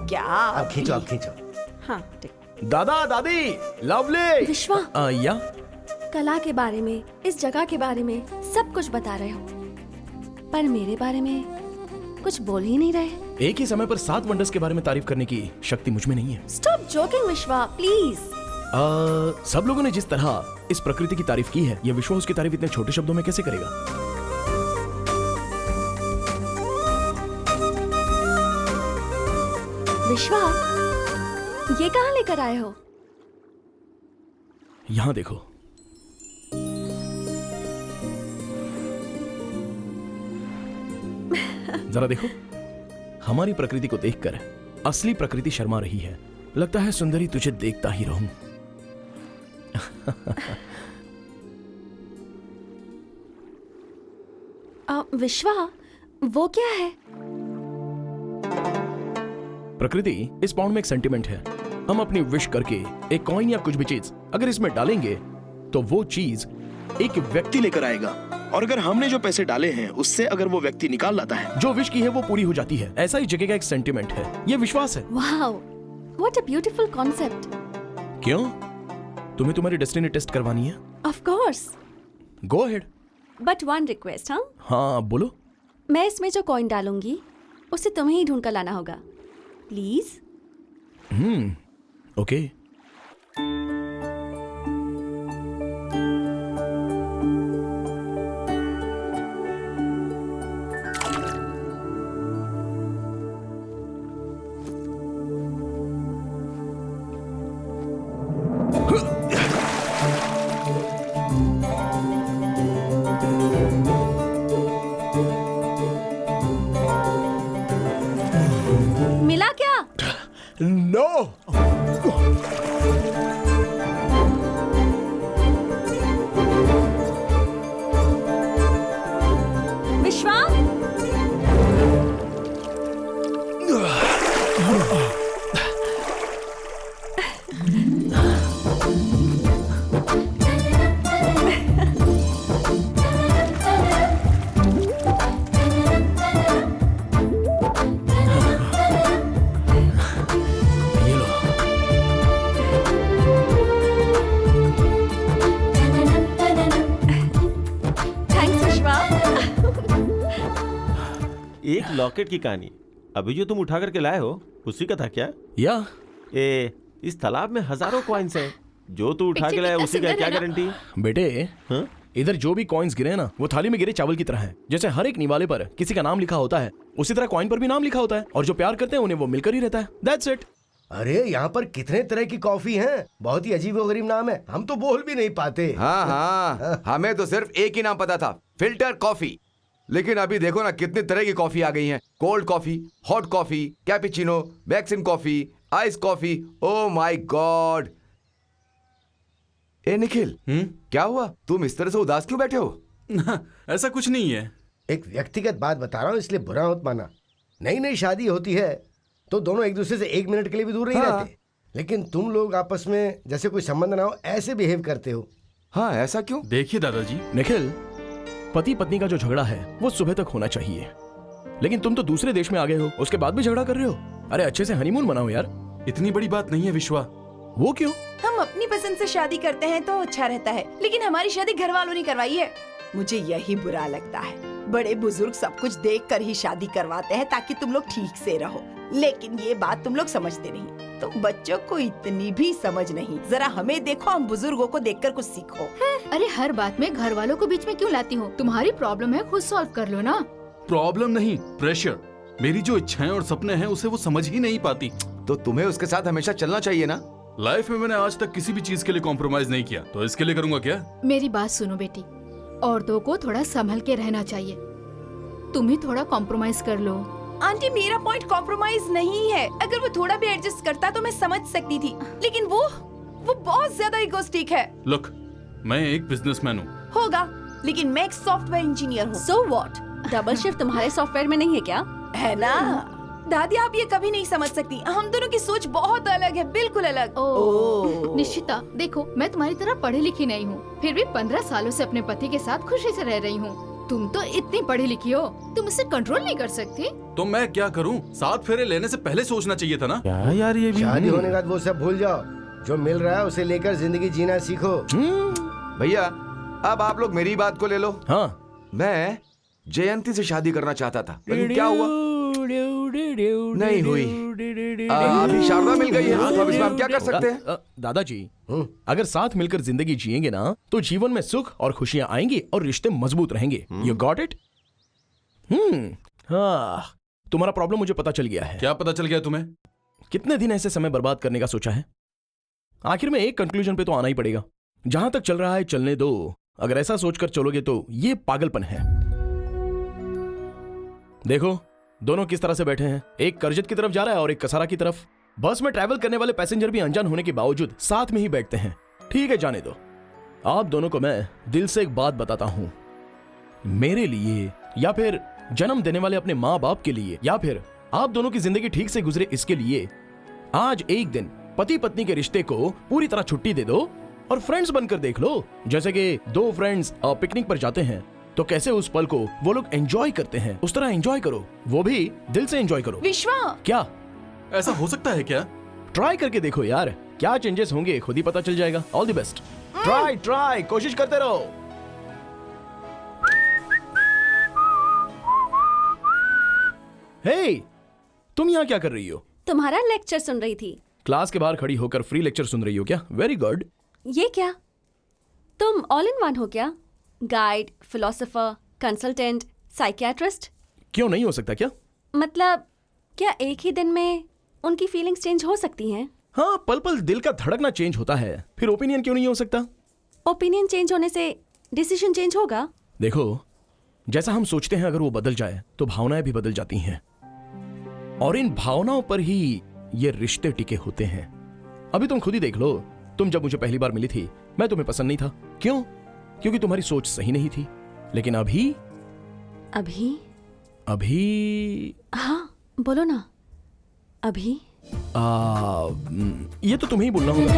क्या? अब खींचो, अब खींचो। हाँ, ठीक। दादा दादी, लवली। विश्वा, या कला के बारे में, इस जगह के बारे में सब कुछ बता रहे हो, पर मेरे बारे में कुछ बोल ही नहीं रहे। एक ही समय पर 7 वंडर्स के बारे में तारीफ करने की शक्ति मुझ में नहीं है। स्टॉप जोकिंग विश्वा, प्लीज। सब लोगों ने जिस तरह इस प्रकृति की तारीफ की है, ये विश्व उसकी तारीफ इतने छोटे शब्दों में कैसे करेगा? विश्वा, ये कहाँ लेकर आए हो? यहाँ देखो। जरा देखो, हमारी प्रकृति को देखकर असली प्रकृति शर्मा रही है। लगता है सुंदरी तुझे देखता ही रहूं। विश्वा, वो क्या है? प्रकृति इस पाउंड में एक सेंटिमेंट है। हम अपनी विश करके एक कॉइन या कुछ भी चीज अगर इसमें डालेंगे तो वो चीज एक व्यक्ति लेकर आएगा, और अगर हमने जो पैसे डाले हैं उससे अगर वो व्यक्ति निकाल लाता है, जो विश की है वो पूरी हो जाती है। ऐसा ही जगह का एक सेंटिमेंट है, ये विश्वास है। Wow, what a beautiful concept. क्यों, तुम्हें तुम्हारी डेस्टिनी टेस्ट करवानी है? Of course, go ahead. But one request. हाँ बोलो। मैं इसमें जो कॉइन डालूंगी उसे तुम्हें ही ढूंढ कर लाना होगा, प्लीज। ओके। मिला क्या? नो। एक लॉकेट की कहानी, अभी जो तुम उठा करके लाए हो उसी का था क्या? या इस तालाब में हजारों कॉइन्स हैं, जो तू उठा के लाया उसी का क्या गारंटी? बेटे हाँ? इधर जो भी कॉइन्स गिरे ना वो थाली में गिरे चावल की तरह है। जैसे हर एक निवाले पर किसी का नाम लिखा होता है, उसी तरह कॉइन पर भी नाम लिखा होता है, और जो प्यार करते हैं उन्हें वो मिलकर ही रहता है। That's it. अरे यहाँ पर कितने तरह की कॉफी हैं, बहुत ही अजीबोगरीब नाम है, हम तो बोल भी नहीं पाते। हाँ हाँ, हमें तो सिर्फ एक ही नाम पता था, फिल्टर कॉफी। लेकिन अभी देखो ना कितनी तरह की कॉफी आ गई हैं। Cold coffee, hot coffee, cappuccino, vaccine coffee, ice coffee. Oh my god. ए निखिल, क्या हुआ? तुम इस तरह से उदास क्यों बैठे हो? ऐसा कुछ नहीं है। एक व्यक्तिगत बात बता रहा हूँ, इसलिए बुरा मत माना। नई नई शादी होती है तो दोनों एक दूसरे से एक मिनट के लिए भी दूर नहीं रहते, लेकिन तुम लोग आपस में जैसे कोई संबंध ना हो ऐसे बिहेव करते हो। हाँ, ऐसा क्यों? देखिए दादाजी, निखिल, पति पत्नी का जो झगड़ा है वो सुबह तक होना चाहिए, लेकिन तुम तो दूसरे देश में आ गए हो, उसके बाद भी झगड़ा कर रहे हो। अरे अच्छे से हनीमून मनाओ यार। इतनी बड़ी बात नहीं है विश्वा। वो क्यों? हम अपनी पसंद से शादी करते हैं तो अच्छा रहता है, लेकिन हमारी शादी घर वालों ने करवाई है। मुझे यही बुरा लगता है। बड़े बुजुर्ग सब कुछ देख कर ही शादी करवाते हैं ताकि तुम लोग ठीक से रहो, लेकिन ये बात तुम लोग समझते नहीं। तुम बच्चों को इतनी भी समझ नहीं। जरा हमें देखो, हम बुजुर्गों को देखकर कुछ सीखो। अरे हर बात में घर वालों को बीच में क्यों लाती हो? तुम्हारी प्रॉब्लम है, खुद सॉल्व कर लो ना। प्रॉब्लम नहीं, प्रेशर। मेरी जो इच्छाएं और सपने हैं उसे वो समझ ही नहीं पाती। तो तुम्हें उसके साथ हमेशा चलना चाहिए ना। लाइफ में मैंने आज तक किसी भी चीज के लिए कॉम्प्रोमाइज नहीं किया, तो इसके लिए करूंगा क्या? मेरी बात सुनो बेटी, औरतों को थोड़ा संभल के रहना चाहिए। तुम ही थोड़ा कॉम्प्रोमाइज कर लो। आंटी, मेरा पॉइंट कॉम्प्रोमाइज नहीं है। अगर वो थोड़ा भी एडजस्ट करता तो मैं समझ सकती थी, लेकिन वो बहुत ज्यादा इगोइस्टिक है। लुक, मैं एक बिजनेसमैन हूँ। होगा, लेकिन मैं एक सॉफ्टवेयर इंजीनियर हूँ। So what? डबल शिफ्ट तुम्हारे सॉफ्टवेयर में नहीं है क्या? है ना दादी, आप ये कभी नहीं समझ सकती। हम दोनों की सोच बहुत अलग है, बिल्कुल अलग। ओह निश्चिता, देखो मैं तुम्हारी तरह पढ़ी लिखी नहीं हूँ, फिर भी 15 सालों से अपने पति के साथ खुशी से रह रही हूँ। तुम तो इतनी पढ़ी लिखी हो, तुम इसे कंट्रोल नहीं कर सकती? तो मैं क्या करूँ? 7 फेरे लेने से पहले सोचना चाहिए था ना। क्या यार ये भी? शादी होने के बाद वो सब भूल जाओ। जो मिल रहा है उसे लेकर जिंदगी जीना सीखो। भैया, अब आप लोग मेरी बात को ले लो। हाँ, मैं जयंती से शादी करना चाहता था, लेकिन क्या हुआ? नहीं हुई। अभी शारदा मिल गई है, तो अब इसमें हम क्या कर सकते हैं? दादाजी, अगर साथ मिलकर जिंदगी जिएंगे ना तो जीवन में सुख और खुशियां आएंगी और रिश्ते मजबूत रहेंगे। You got it? हाँ, तुम्हारा प्रॉब्लम मुझे पता चल गया है। क्या पता चल गया तुम्हें? कितने दिन ऐसे समय बर्बाद करने का सोचा है? आखिर में एक कंक्लूजन पे तो आना ही पड़ेगा। जहां तक चल रहा है चलने दो। अगर ऐसा सोचकर चलोगे तो ये पागलपन है। देखो, दोनों किस तरह से बैठे हैं। एक करजत की तरफ जा रहा है और एक कसारा की तरफ। बस में ट्रैवल करने वाले पैसेंजर भी अनजान होने के बावजूद साथ में ही बैठते हैं। ठीक है, जाने दो। आप दोनों को मैं दिल से एक बात बताता हूं। मेरे लिए या फिर जन्म देने वाले अपने माँ बाप के लिए या फिर आप दोनों की जिंदगी ठीक से गुजरे इसके लिए आज एक दिन पति पत्नी के रिश्ते को पूरी तरह छुट्टी दे दो और फ्रेंड्स बनकर देख लो। जैसे कि दो फ्रेंड्स पिकनिक पर जाते हैं तो कैसे उस पल को वो लोग एंजॉय करते हैं, उस तरह एंजॉय करो। वो भी दिल से एंजॉय करो। विश्वा, क्या ऐसा हो सकता है क्या? ट्राई करके देखो यार, क्या चेंजेस होंगे खुद ही पता चल जाएगा। All the best. ट्राई कोशिश करते रहो। हे, तुम यहाँ क्या कर रही हो? तुम्हारा लेक्चर सुन रही थी। क्लास के बाहर खड़ी होकर फ्री लेक्चर सुन रही हो क्या? Very good. ये क्या, तुम ऑल इन वन हो क्या? Guide, philosopher, consultant, psychiatrist? क्यों नहीं हो सकता क्या? मतलब क्या एक ही दिन में उनकी फीलिंग्स चेंज हो सकती हैं? हाँ, पल पल दिल का धड़कना चेंज होता है, फिर ओपिनियन क्यों नहीं हो सकता? ओपिनियन चेंज होने से डिसीजन चेंज होगा? देखो, जैसा हम सोचते हैं अगर वो बदल जाए तो भावनाएं भी बदल जाती हैं, और इन भावनाओं पर ही ये रिश्ते टिके होते हैं। अभी तुम खुद ही देख लो, तुम जब मुझे पहली बार मिली थी मैं तुम्हें पसंद नहीं था। क्यों? क्योंकि तुम्हारी सोच सही नहीं थी। लेकिन अभी हाँ बोलो ना। अभी ये तो तुम्हें ही बोलना होगा।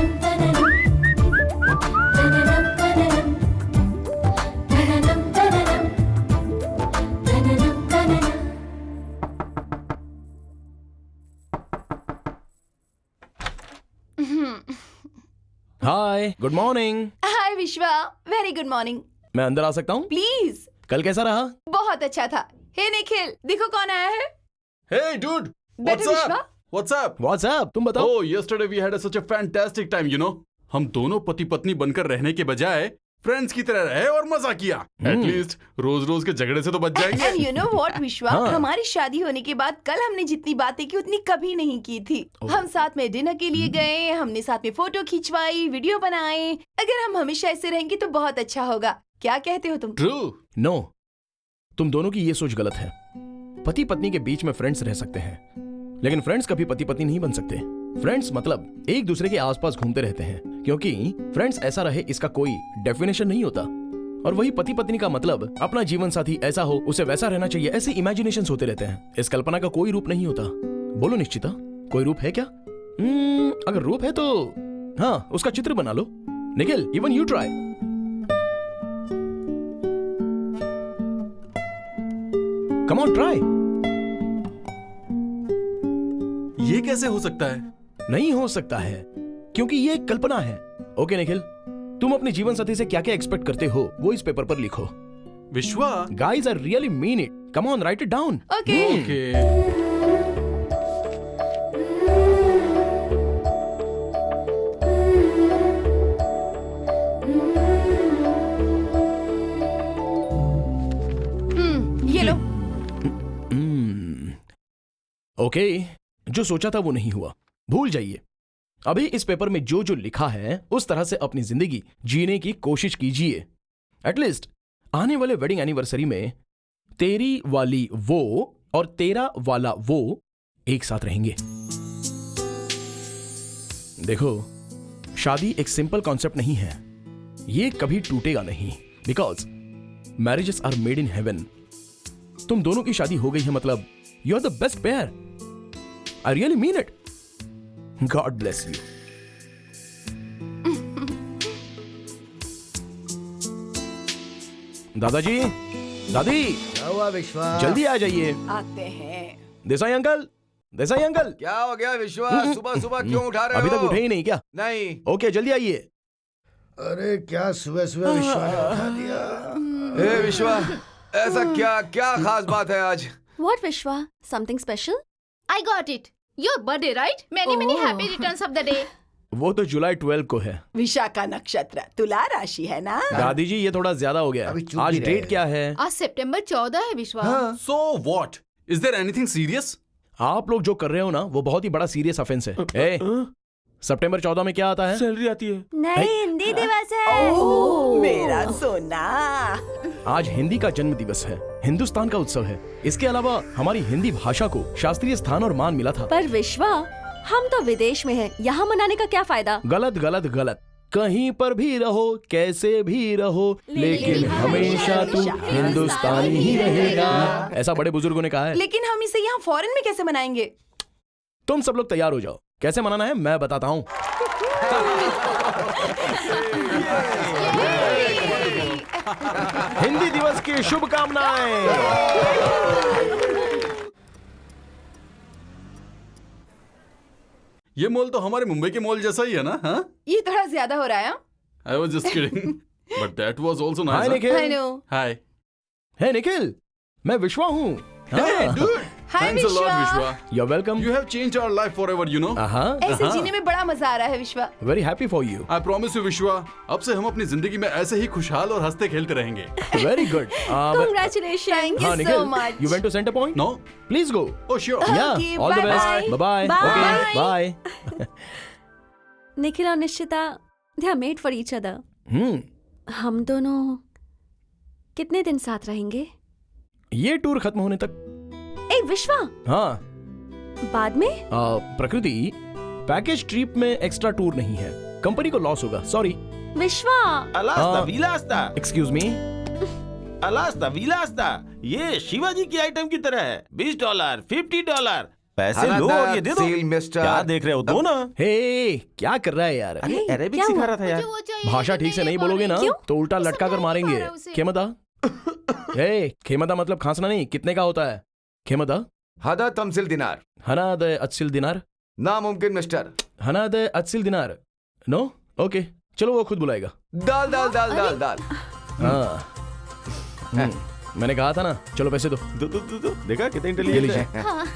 हाय, गुड मॉर्निंग। हाय विश्वा, वेरी गुड मॉर्निंग। मैं अंदर आ सकता हूँ? प्लीज। कल कैसा रहा? बहुत अच्छा था। हे निखिल, देखो कौन आया है। Hey dude, बैठो what's विश्वा। up? What's up? व्हाट्सएप तुम बताओ। Oh, yesterday we had such a fantastic time, you know. हम दोनों पति पत्नी बनकर रहने के बजाय फ्रेंड्स की तरह रहे और मजा किया। एटलीस्ट रोज रोज के झगड़े से तो बच एंड जाएंगे। यू नो व्हाट विश्वा, हाँ। हमारी शादी होने के बाद कल हमने जितनी बातें की उतनी कभी नहीं की थी। हम साथ में डिनर के लिए गए, हमने साथ में फोटो खिंचवाई, वीडियो बनाए। अगर हम हमेशा ऐसे रहेंगे तो बहुत अच्छा होगा। क्या कहते हो तुम? True. नो, तुम दोनों की ये सोच गलत है। पति पत्नी के बीच में फ्रेंड्स रह सकते हैं, लेकिन फ्रेंड्स कभी पति पत्नी नहीं बन सकते। फ्रेंड्स मतलब एक दूसरे के आसपास घूमते रहते हैं, क्योंकि फ्रेंड्स ऐसा रहे इसका कोई डेफिनेशन नहीं होता। और वही पति पत्नी का मतलब अपना जीवन साथी ऐसा हो, उसे वैसा रहना चाहिए, ऐसे इमेजिनेशंस होते रहते हैं। इस कल्पना का कोई रूप नहीं होता। बोलो निश्चिता, कोई रूप है क्या? अगर रूप है तो हाँ, उसका चित्र बना लो। Nikhil, even you try. Come on, try. ये कैसे हो सकता है? नहीं हो सकता है, क्योंकि ये एक कल्पना है। ओके निखिल, तुम अपने जीवन साथी से क्या क्या एक्सपेक्ट करते हो वो इस पेपर पर लिखो। विश्वा। Guys, I really mean it. Come on, right it down. Okay. Okay. ये लो। ओके, जो सोचा था वो नहीं हुआ, भूल जाइए। अभी इस पेपर में जो जो लिखा है उस तरह से अपनी जिंदगी जीने की कोशिश कीजिए। एटलीस्ट आने वाले वेडिंग एनिवर्सरी में तेरी वाली वो और तेरा वाला वो एक साथ रहेंगे। देखो, शादी एक सिंपल कॉन्सेप्ट नहीं है, ये कभी टूटेगा नहीं, because marriages are made in heaven. तुम दोनों की शादी हो गई है मतलब you are the best pair. I really mean it. God bless you. दादाजी, दादी, क्या हुआ विश्वा? जल्दी आ जाइए। आते हैं। Desai uncle, Desai uncle. क्या हो गया विश्वास? सुबह सुबह क्यों उठा रहे हो? अभी तक उठे ही नहीं क्या? नहीं। ओके, जल्दी आइए। अरे क्या सुबह सुबह विश्वा ने उठा दिया। ए विश्वा, ऐसा क्या क्या खास बात है आज? What, Vishwa? Something special? I got it. Your birthday, right? Many Oh. happy returns of the day. वो तो जुलाई 12 को है। विशाखा नक्षत्र, तुला राशि है ना? दादी जी, ये थोड़ा ज्यादा हो गया। अभी चुप आज ही रहे। डेट क्या है? आज सितंबर 14 है विश्वा। So what? Is there anything serious? आप लोग जो कर रहे हो ना वो बहुत ही बड़ा सीरियस ऑफेंस है। ए, सितंबर 14 में क्या आता है? सैलरी आती है। नहीं, हिंदी दिवस है। ओह, मेरा सोना। आज हिंदी का जन्म दिवस है, हिंदुस्तान का उत्सव है। इसके अलावा हमारी हिंदी भाषा को शास्त्रीय स्थान और मान मिला था। पर विश्वा, हम तो विदेश में हैं, यहाँ मनाने का क्या फायदा? गलत गलत गलत। कहीं पर भी रहो, कैसे भी रहो, लेकिन हमेशा तू हिंदुस्तानी ही रहेगा, ऐसा बड़े बुजुर्गों ने कहा है। लेकिन हम इसे यहाँ फॉरेन में कैसे मनाएंगे? तुम सब लोग तैयार हो जाओ, कैसे मनाना है मैं बताता हूँ। हिंदी दिवस की शुभकामनाएं। ये मॉल तो हमारे मुंबई के मॉल जैसा ही है ना? हाँ? ये थोड़ा ज्यादा हो रहा है। I was just kidding. But that was also nice. Hi huh? Nikhil. I know. Hi. हे निखिल, मैं विश्वा हूँ। Hey, dude. Hi, Thanks a lot, Vishwa. Vishwa. You are welcome. You have changed our life forever, you know. ऐसे जीने में बड़ा मजा आ रहा है विश्वा। Very happy for you. I promise you, Vishwa. अब से हम अपनी जिंदगी में ऐसे ही खुशहाल और हंसते खेलते रहेंगे. Very good. Congratulations. Thank you हाँ so Nikhil, much. You went to Centre Point? No? Please go. Oh, sure. Yeah, Okay, all the bye-bye. Best. Bye bye. Bye. Okay, bye. Nikhil और Nishchita, they are made for each other. हम दोनों कितने दिन साथ रहेंगे? ये tour खत्म होने तक। ए विश्वा, हाँ, बाद में? प्रकृति, पैकेज ट्रिप में एक्स्ट्रा टूर नहीं है, कंपनी को लॉस होगा, सॉरी। विश्वा, अलास्ता विलास्ता, एक्सक्यूज मी। अलास्ता विलास्ता, ये शिवाजी की आइटम की तरह है। $20, $50, पैसे लो और ये दे दो। Seal mister. क्या देख रहे हो? दो ना। हे, क्या कर रहा है यार? अरे हे, अरेबिक क्या सिखा हुआ? रहा था यार। मुझे वो चाहिए, भाषा लेकिन ठीक से मैं नहीं बोल बोलोगे रही ना हूँ। तो उल्टा लटका कर मारेंगे। रहा उसे। खेमदा। हे, खेमदा मतलब खांसना नहीं, कितने का होता है? खेमदा। हदा तमसिल दिनार। हनाद अत्सिल दिनार। नामुमकिन मिस्टर। हनाद अत्सिल दिनार। नो, ओके, चलो वो खुद बुलाएगा। दाल दाल दाल दाल दाल। हाँ, मैंने कहा था ना, चलो पैसे दो। दो देखा कितने इंटेलिजेंट है। हाँ।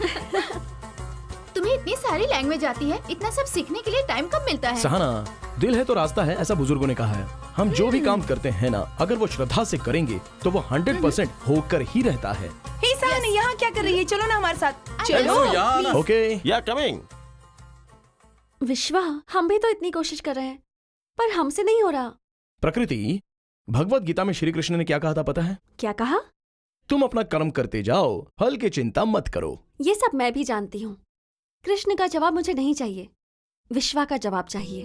तुम्हें इतनी सारी लैंग्वेज आती है, इतना सब सीखने के लिए टाइम कब मिलता है? सहाना, दिल है तो रास्ता है, ऐसा बुजुर्गों ने कहा है। हम जो भी काम करते हैं ना, अगर वो श्रद्धा से करेंगे तो वो 100% होकर ही रहता है। हे सहाना, यहाँ क्या कर रही है? चलो ना हमारे साथ। चलो यार ओके, या कमिंग। विश्वा, हम भी तो इतनी कोशिश कर रहे हैं पर हमसे नहीं हो रहा। प्रकृति, भगवत गीता में श्री कृष्ण ने क्या कहा था पता है? क्या कहा? तुम अपना कर्म करते जाओ, फल की चिंता मत करो। ये सब मैं भी जानती हूँ। कृष्ण का जवाब मुझे नहीं चाहिए, विश्वा का जवाब चाहिए।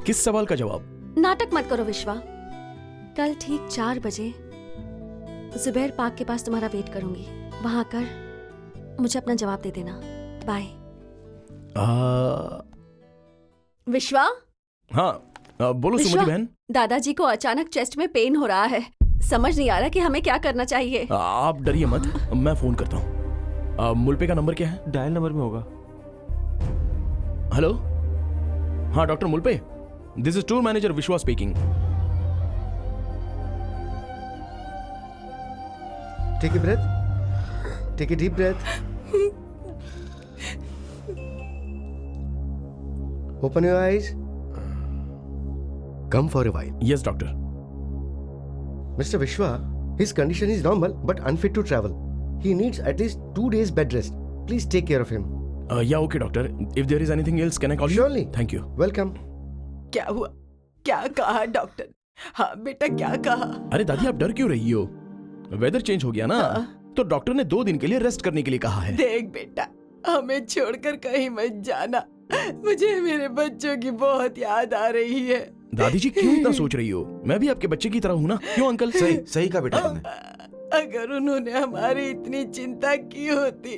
किस सवाल का जवाब? नाटक मत करो विश्वा। कल ठीक 4 बजे जुबैर पार्क के पास तुम्हारा वेट करूंगी। वहां कर मुझे अपना जवाब दे देना। बाय। विश्वा। हाँ, बोलो सुमति विश्वा, बहन। दादाजी को अचानक चेस्ट में पेन हो रहा है। समझ नहीं आ रहा कि हमें क्या करना चाहिए। आप डरिए मत, मैं फोन करता हूँ। मुल्पे का नंबर क्या है? डायल नंबर में होगा। हेलो, हाँ doctor Mulpe, this is tour manager Vishwa speaking. Take a breath, take a deep breath, open your eyes, come for a while. Yes doctor. Mr. Vishwa, his condition is normal but unfit to travel. He needs at least 2 days bed rest. Please take care of him. Yeah, okay doctor. If there is anything else, can I call you? Surely. Thank you. Welcome. क्या हुआ? क्या कहा doctor? हाँ बेटा, क्या कहा? अरे दादी, आप डर क्यों रही हो? वेदर चेंज हो गया ना, तो डॉक्टर ने 2 दिन के लिए रेस्ट करने के लिए कहा है। देख बेटा, हमें छोड़कर कहीं मत जाना। मुझे मेरे बच्चों की बहुत याद आ रही है। दादी जी क्यों इतना सोच रही हो? मैं भी आपके बच्चे की तरह हूँ ना। क्यों अंकल? सही सही कहा बेटा तुमने। अगर उन्होंने हमारी इतनी चिंता की होती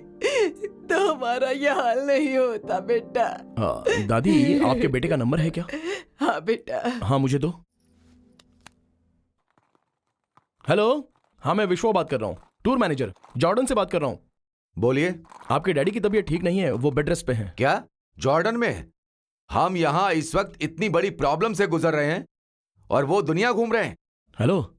तो हमारा यह हाल नहीं होता बेटा। दादी, आपके बेटे का नंबर है क्या? हाँ बेटा। हाँ मुझे दो। हेलो, हाँ मैं विश्वा बात कर रहा हूँ, टूर मैनेजर जॉर्डन से बात कर रहा हूँ। बोलिए। आपके डैडी की तबीयत ठीक नहीं है, वो बेड रेस्ट पे हैं। क्या जॉर्डन में? हम यहाँ इस वक्त इतनी बड़ी प्रॉब्लम से गुजर रहे हैं और वो दुनिया घूम रहे हैं। हेलो,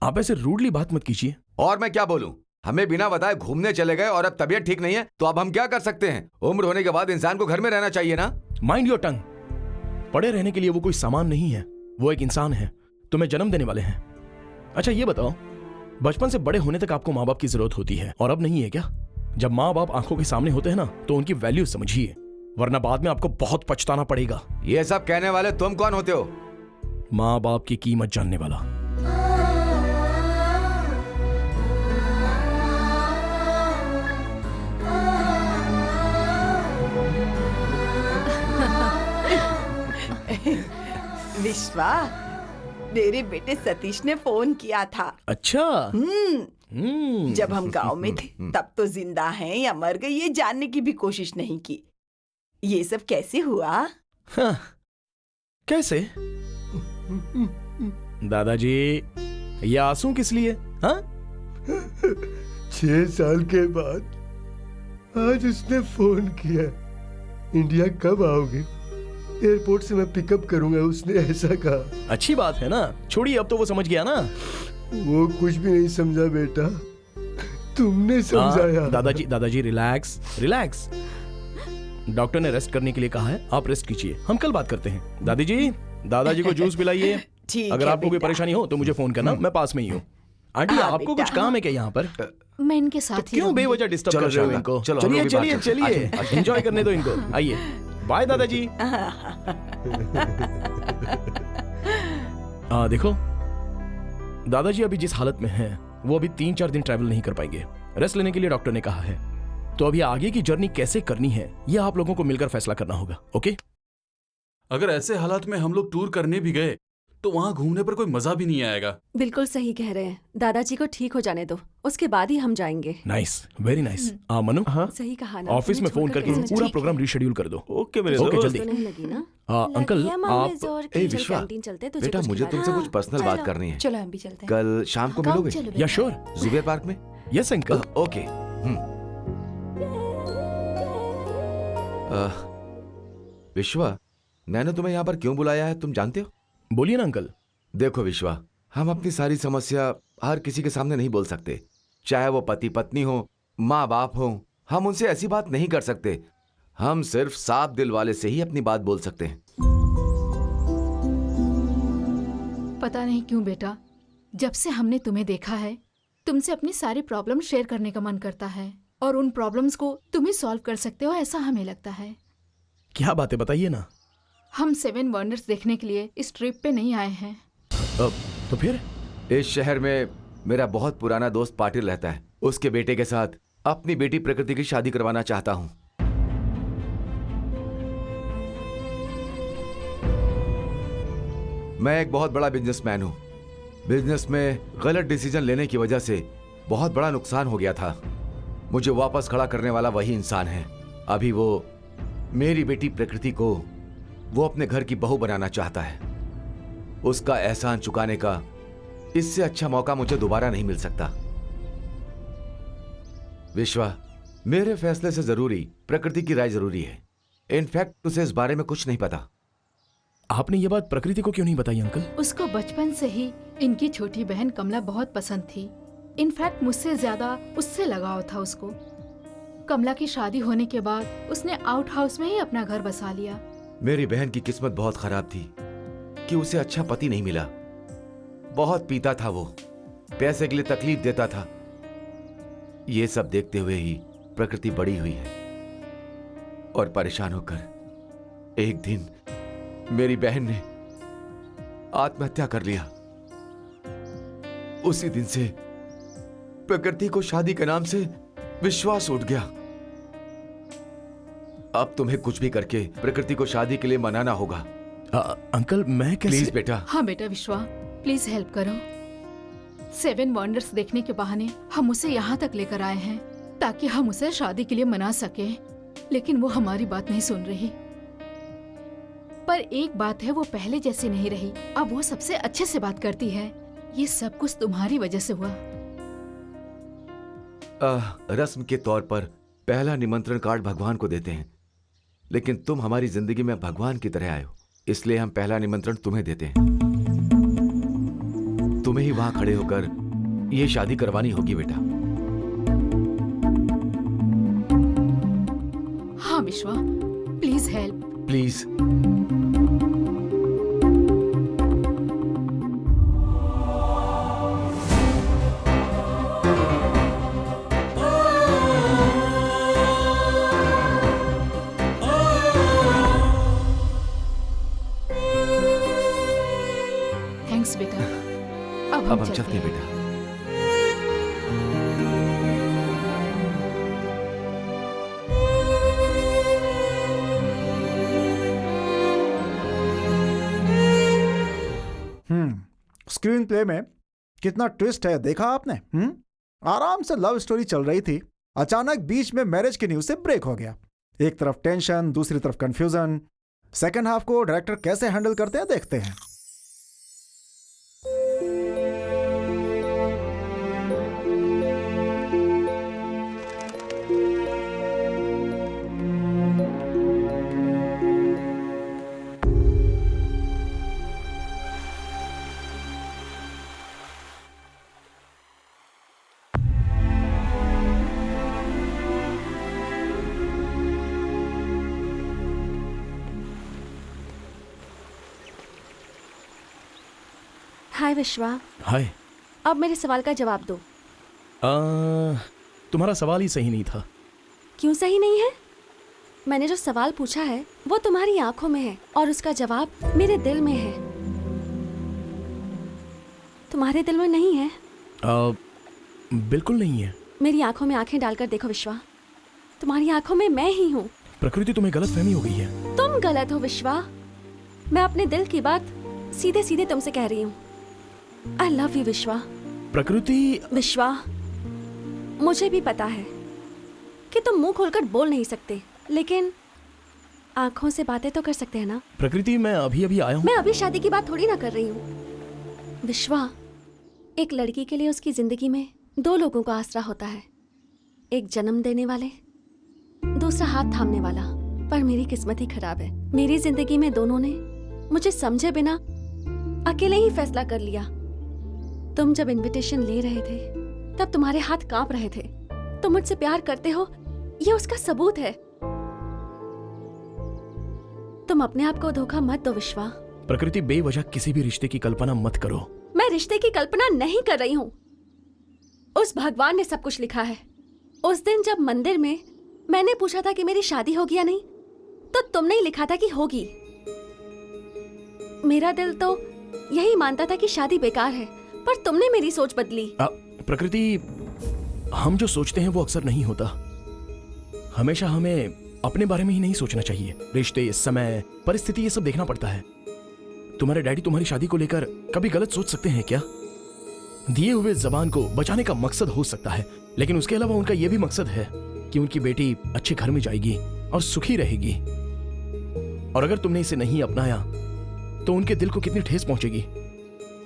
आप ऐसे रूडली बात मत कीजिए। और मैं क्या बोलूं? हमें बिना बताए घूमने चले गए और अब तबीयत ठीक नहीं है, तो अब हम क्या कर सकते हैं? उम्र होने के बाद इंसान को घर में रहना चाहिए ना। Mind your tongue. पड़े रहने के लिए वो कोई सामान नहीं है, वो एक इंसान है, तुम्हें जन्म देने वाले हैं। अच्छा ये बताओ, बचपन से बड़े होने तक आपको माँ बाप की जरूरत होती है और अब नहीं है क्या? जब माँ बाप आंखों के सामने होते हैं ना, तो उनकी वैल्यू समझिए, वरना बाद में आपको बहुत पछताना पड़ेगा। ये सब कहने वाले तुम कौन होते हो? माँ बाप की कीमत जानने वाला। विश्वा, मेरे बेटे सतीश ने फोन किया था। अच्छा। जब हम गांव में थे तब तो जिंदा हैं या मर गए ये जानने की भी कोशिश नहीं की। ये सब कैसे हुआ? हाँ, कैसे? दादाजी, ये आंसू किस लिए? हाँ? 6 साल के बाद आज उसने फोन किया, इंडिया कब आओगे? एयरपोर्ट से मैं पिकअप करूंगा, उसने ऐसा कहा। अच्छी बात है ना, छोड़िए, अब तो वो समझ गया ना। वो कुछ भी नहीं समझा बेटा, तुमने समझाया। दादाजी रिलैक्स रिलैक्स। डॉक्टर ने रेस्ट करने के लिए कहा है, आप रेस्ट कीजिए, हम कल बात करते हैं। दादाजी को जूस पिलाइए। अगर आपको कोई परेशानी हो तो मुझे फोन करना, मैं पास में ही हूँ। आंटी, आपको कुछ काम है क्या यहाँ पर? मैं इनके साथ ही क्यों बेवजह डिस्टर्ब कर रहे हो इनको? चलिए एंजॉय करने दो इनको। आइए, बाय दादाजी। देखो, दादाजी अभी जिस हालत में हैं, वो अभी 3-4 दिन ट्रैवल नहीं कर पाएंगे। रेस्ट लेने के लिए डॉक्टर ने कहा है, तो अभी आगे की जर्नी कैसे करनी है ये आप लोगों को मिलकर फैसला करना होगा। ओके? अगर ऐसे हालात में हम लोग टूर करने भी गए तो वहाँ घूमने पर कोई मजा भी नहीं आएगा। बिल्कुल सही कह रहे हैं। दादाजी को ठीक हो जाने दो, उसके बाद ही हम जाएंगे। Nice, very nice. मनु, सही कहा ना। ऑफिस में फोन करके पूरा प्रोग्राम रीशेड्यूल कर दो। ओके मेरे ओके, दोस्त। जल्दी। नहीं लगी ना? अंकल, आप ए विश्वा, बेटा मुझे तुमसे कुछ पर्सनल बात करनी है। चलो हम भी चलते हैं। कल शाम को मिलोगे? या श्योर। जुबैर पार्क में? Yes uncle. ओके। विश्वा, मैंने तुम्हें यहाँ पर क्यों बुलाया है तुम जानते हो? बोलिए ना अंकल। देखो विश्वा, हम अपनी सारी समस्या हर किसी के सामने नहीं बोल सकते, चाहे वो पति पत्नी हो, माँ बाप हो। हम उनसे ऐसी बात नहीं कर सकते। हम सिर्फ साफ दिल वाले से ही अपनी बात बोल सकते हैं। पता नहीं क्यों बेटा, जब से हमने तुम्हें देखा है, तुमसे अपनी सारी प्रॉब्लम शेयर करने का मन करता है और उन प्रॉब्लम्स को तुम ही सॉल्व कर सकते हो, ऐसा हमें लगता है। क्या बात है, बताइए ना। हम 7 वंडर्स देखने के लिए इस ट्रिप पे नहीं आए हैं। तो फिर? इस शहर में मेरा बहुत पुराना दोस्त पाटिल रहता है। उसके बेटे के साथ अपनी बेटी प्रकृति की शादी करवाना चाहता हूं। मैं एक बहुत बड़ा बिजनेसमैन हूं। बिजनेस में गलत डिसीजन लेने की वजह से बहुत बड़ा नुकसान हो गया था। मुझे वापस खड़ा करने वाला वही इंसान है। अभी वो मेरी बेटी प्रकृति को वो अपने घर की बहू बनाना चाहता है। उसका एहसान चुकाने का इससे अच्छा मौका मुझे दोबारा नहीं मिल सकता। विश्वा, मेरे फैसले से जरूरी प्रकृति की राय जरूरी है। इनफैक्ट उसे इस बारे में कुछ नहीं पता। आपने ये बात प्रकृति को क्यों नहीं बताई अंकल? उसको बचपन से ही इनकी छोटी बहन कमला बहुत पसंद थी। इनफैक्ट मुझसे ज्यादा उससे लगाव था उसको। कमला की शादी होने के बाद उसने आउट हाउस में ही अपना घर बसा लिया। मेरी बहन की किस्मत बहुत खराब थी कि उसे अच्छा पति नहीं मिला। बहुत पीता था वो, पैसे के लिए तकलीफ देता था। ये सब देखते हुए ही प्रकृति बड़ी हुई है और परेशान होकर एक दिन मेरी बहन ने आत्महत्या कर लिया। उसी दिन से प्रकृति को शादी के नाम से विश्वास उठ गया। अब तुम्हें कुछ भी करके प्रकृति को शादी के लिए मनाना होगा। अंकल मैं कैसे? प्लीज बेटा। हाँ बेटा विश्वा, प्लीज हेल्प करो। 7 वंडर्स देखने के बहाने हम उसे यहाँ तक लेकर आए हैं ताकि हम उसे शादी के लिए मना सके, लेकिन वो हमारी बात नहीं सुन रही। पर एक बात है, वो पहले जैसी नहीं रही। अब वो सबसे अच्छे से बात करती है। ये सब कुछ तुम्हारी वजह से हुआ। रस्म के तौर पर पहला निमंत्रण कार्ड भगवान को देते हैं, लेकिन तुम हमारी जिंदगी में भगवान की तरह आए हो, इसलिए हम पहला निमंत्रण तुम्हें देते हैं। तुम्हें ही वहां खड़े होकर ये शादी करवानी होगी बेटा। हाँ विश्वा, प्लीज हेल्प। प्लीज। थैंक्स बेटा। अब हम चलते हैं बेटा। स्क्रीन प्ले में कितना ट्विस्ट है, देखा आपने? आराम से लव स्टोरी चल रही थी, अचानक बीच में मैरिज की न्यूज से ब्रेक हो गया। एक तरफ टेंशन, दूसरी तरफ कंफ्यूजन। सेकंड हाफ को डायरेक्टर कैसे हैंडल करते हैं, देखते हैं। हाय विश्वा। हाय। अब मेरे सवाल का जवाब दो। तुम्हारा सवाल ही सही नहीं था। क्यों सही नहीं है? मैंने जो सवाल पूछा है वो तुम्हारी आंखों में है और उसका जवाब मेरे दिल में है। तुम्हारे दिल में नहीं है? बिल्कुल नहीं है। मेरी आंखों में आंखें डालकर देखो विश्वा, तुम्हारी आंखों में मैं ही हूँ। प्रकृति, तुम्हें गलतफहमी हो गई है। तुम गलत हो विश्वा। मैं अपने दिल की बात सीधे सीधे तुमसे कह रही हूँ। I love you विश्वा। प्रकृति। विश्वा, मुझे भी पता है कि तुम मुंह खोलकर बोल नहीं सकते, लेकिन आंखों से बातें तो कर सकते हैं ना। प्रकृति, मैं अभी अभी आया हूँ। मैं अभी शादी की बात थोड़ी ना कर रही हूँ विश्वा। एक लड़की के लिए उसकी जिंदगी में 2 लोगों का आसरा होता है, एक जन्म देने वाले, दूसरा हाथ थामने वाला। पर मेरी किस्मत ही खराब है। मेरी जिंदगी में दोनों ने मुझे समझे बिना अकेले ही फैसला कर लिया। तुम जब इनविटेशन ले रहे थे तब तुम्हारे हाथ कांप रहे थे। तुम मुझसे प्यार करते हो, ये उसका सबूत है। तुम अपने आप को धोखा मत दो विश्वा। प्रकृति, बेवजह किसी भी रिश्ते की कल्पना मत करो। मैं रिश्ते की कल्पना नहीं कर रही हूँ। उस भगवान ने सब कुछ लिखा है। उस दिन जब मंदिर में मैंने पूछा था कि मेरी शादी होगी या नहीं, तो तुमने ही लिखा था कि होगी। मेरा दिल तो यही मानता था कि शादी बेकार है, पर तुमने मेरी सोच बदली। प्रकृति, हम जो सोचते हैं वो अक्सर नहीं होता। हमेशा हमें अपने बारे में ही नहीं सोचना चाहिए। रिश्ते, समय, परिस्थिति, ये सब देखना पड़ता है। तुम्हारे डैडी तुम्हारी शादी को लेकर कभी गलत सोच सकते हैं क्या? दिए हुए जबान को बचाने का मकसद हो सकता है, लेकिन उसके अलावा उनका यह भी मकसद है कि उनकी बेटी अच्छे घर में जाएगी और सुखी रहेगी। और अगर तुमने इसे नहीं अपनाया तो उनके दिल को कितनी ठेस पहुंचेगी।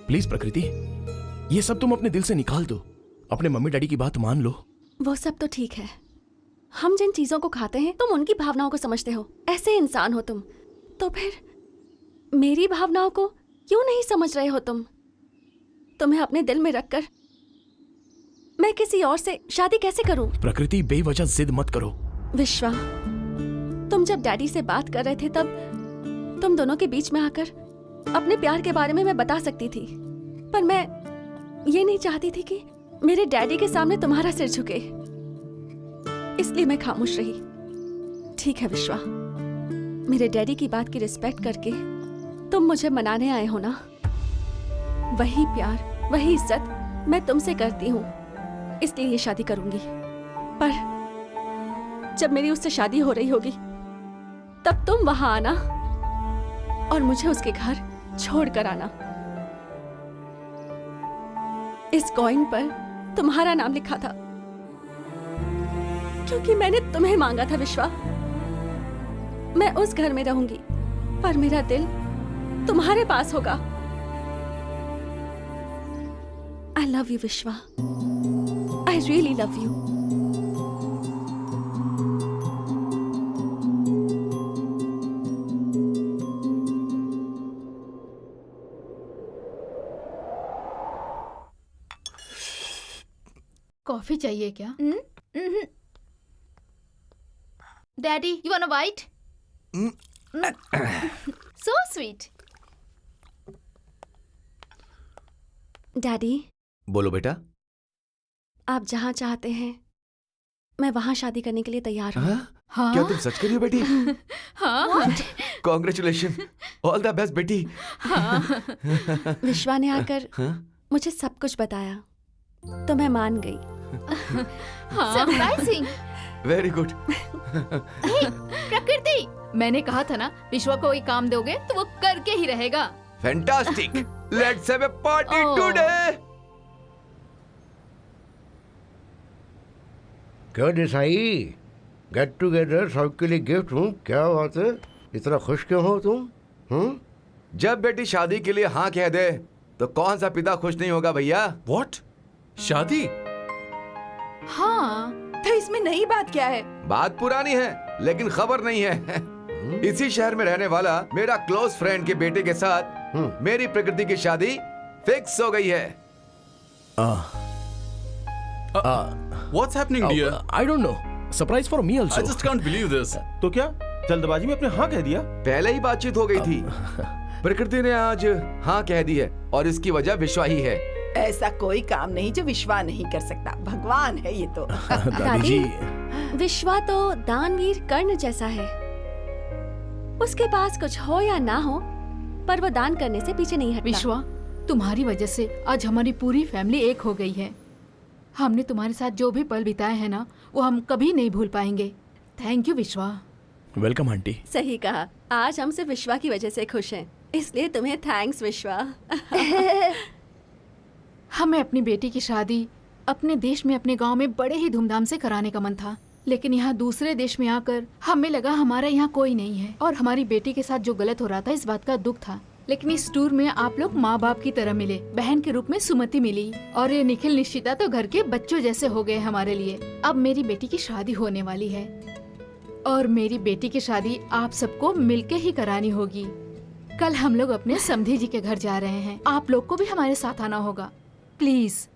प्लीज प्रकृति, ये सब तुम अपने दिल से निकाल दो। अपने मम्मी डैडी की बात मान लो। वो सब तो ठीक है। हम जिन चीजों को खाते हैं तुम उनकी भावनाओं को समझते हो। ऐसे इंसान हो तुम, तो फिर मेरी भावनाओं को क्यों नहीं समझ रहे हो तुम? तुम्हें अपने दिल में रखकर मैं किसी और से शादी कैसे करूं? प्रकृति, बेवजह जिद मत करो। विश्वा, तुम जब डैडी से बात कर रहे थे तब तुम दोनों के बीच में आकर अपने प्यार के बारे में मैं बता सकती थी, पर मैं ये नहीं चाहती थी कि मेरे डैडी के सामने तुम्हारा सिर झुके, इसलिए मैं खामोश रही। ठीक है विश्वा, मेरे डैडी की बात की रिस्पेक्ट करके तुम मुझे मनाने आए हो ना? वही प्यार, वही इज्जत मैं तुमसे करती हूँ, इसलिए ये शादी करूंगी। पर जब मेरी उससे शादी हो रही होगी तब तुम वहां आना और मुझे उसके घर छोड़ कर आना। इस कॉइन पर तुम्हारा नाम लिखा था क्योंकि मैंने तुम्हें मांगा था विश्वा। मैं उस घर में रहूंगी पर मेरा दिल तुम्हारे पास होगा। आई लव यू विश्वा, I really love you. Coffee चाहिए क्या? Daddy, you want a white? So sweet. Daddy, बोलो बेटा। आप जहाँ चाहते हैं मैं वहाँ शादी करने के लिए तैयार हूँ। हाँ? क्या तुम सच कर रही हो बेटी? हाँ। कॉन्ग्रेचुलेशन, ऑल द बेस्ट बेटी। विश्वा ने आकर मुझे सब कुछ बताया तो मैं मान गई। सरप्राइजिंग। Very good. प्रकृति, मैंने कहा था ना, विश्वा को कोई काम दोगे तो वो करके ही रहेगा। Fantastic, let's have a party Oh. Today. क्या देसाई, गेट टुगेदर सबके लिए गिफ्ट हूँ। क्या बात है, इतना खुश क्यों हो तुम? जब बेटी शादी के लिए हाँ कह दे तो कौन सा पिता खुश नहीं होगा भैया? व्हाट? शादी? हाँ, तो इसमें नई बात क्या है? बात पुरानी है लेकिन खबर नहीं है। इसी शहर में रहने वाला मेरा क्लोज फ्रेंड के बेटे के साथ मेरी प्रकृति की शादी फिक्स हो गई है। What's happening, dear? I don't know. Surprise for me also. I just can't believe this. तो क्या जल्दबाजी में अपने हाँ कह दिया? पहले ही बातचीत हो गई थी। प्रकृति ने आज हाँ कह दी है और इसकी वजह विश्वा ही है। ऐसा कोई काम नहीं जो विश्वा नहीं कर सकता। भगवान है ये तो। दादी जी, विश्वा तो दानवीर कर्ण जैसा है। उसके पास कुछ हो या ना हो, पर वो दान करने से पीछे नहीं हटता। विश्वा, तुम्हारी वजह से आज हमारी पूरी फैमिली एक हो गई है। हमने तुम्हारे साथ जो भी पल बिताए हैं ना, वो हम कभी नहीं भूल पाएंगे। थैंक यू विश्वा। Welcome aunty. सही कहा, आज हम सिर्फ विश्वा की वजह से खुश हैं, इसलिए तुम्हें थैंक्स विश्वा। हमें अपनी बेटी की शादी अपने देश में, अपने गांव में बड़े ही धूमधाम से कराने का मन था, लेकिन यहाँ दूसरे देश में आकर हमें लगा हमारा यहाँ कोई नहीं है और हमारी बेटी के साथ जो गलत हो रहा था इस बात का दुख था। लेकिन इस टूर में आप लोग माँ बाप की तरह मिले, बहन के रूप में सुमति मिली और ये निखिल निश्चिता तो घर के बच्चों जैसे हो गए हमारे लिए। अब मेरी बेटी की शादी होने वाली है और मेरी बेटी की शादी आप सबको मिलके ही करानी होगी। कल हम लोग अपने समधी जी के घर जा रहे हैं, आप लोग को भी हमारे साथ आना होगा। प्लीज।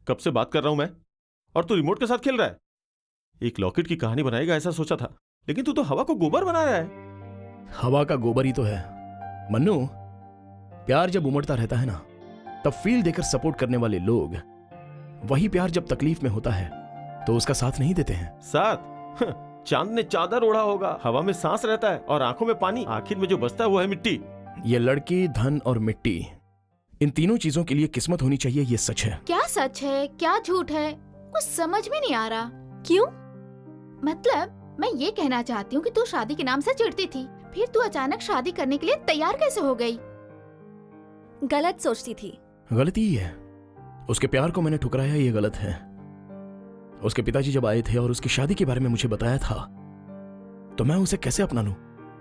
कब से बात कर रहा हूं मैं और तू रिमोट के साथ खेल रहा है। एक लॉकेट की कहानी बनाएगा ऐसा सोचा था, लेकिन तू तो हवा को गोबर बना रहा है। हवा का गोबर ही तो है मन्नू। प्यार जब उमड़ता रहता है ना, तब फील देकर सपोर्ट करने वाले लोग, वही प्यार जब तकलीफ में होता है तो उसका साथ नहीं देते हैं। साथ? चांद ने चादर ओढ़ा होगा, हवा में सांस रहता है और आंखों में पानी, आखिर में जो बचता है वो है मिट्टी। ये लड़की, धन और मिट्टी, इन तीनों चीजों के लिए किस्मत होनी चाहिए, ये सच है। क्या सच है क्या झूठ है, कुछ समझ में नहीं आ रहा। क्यों? मतलब मैं ये कहना चाहती हूँ कि तू शादी के नाम से चिढ़ती थी, फिर तू अचानक शादी करने के लिए तैयार कैसे हो गई? गलत सोचती थी। गलती ही है, उसके प्यार को मैंने ठुकराया, ये गलत है। उसके पिताजी जब आए थे और उसकी शादी के बारे में मुझे बताया था, तो मैं उसे कैसे अपना लूं?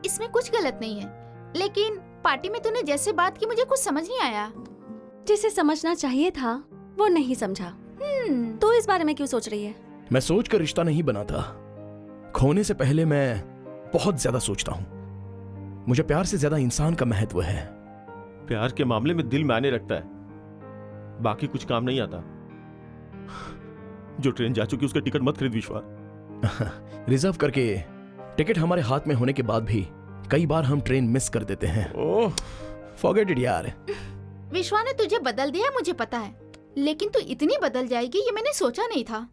इसमें कुछ गलत नहीं है, लेकिन पार्टी में तूने जैसे बात की मुझे कुछ समझ नहीं आया। जिसे समझना चाहिए था वो नहीं समझा। तो इस बारे में क्यों सोच रही है? मैं सोच कर रिश्ता नहीं बनाता, खोने से पहले मैं बहुत ज्यादा सोचता हूं। मुझे प्यार से ज्यादा इंसान का महत्व है। प्यार के मामले में दिल मायने रखता है, बाकी कुछ काम नहीं आता। जो ट्रेन जा चुकी उसका टिकट मत खरीद विश्वा। रिजर्व करके टिकट हमारे हाथ में होने के बाद भी कई बार हम ट्रेन मिस कर देते हैं। ओह, फॉरगेट इट यार। विश्वा ने तुझे बदल दिया मुझे पता है, लेकिन तू इतनी बदल जाएगी ये मैंने सोचा नहीं था।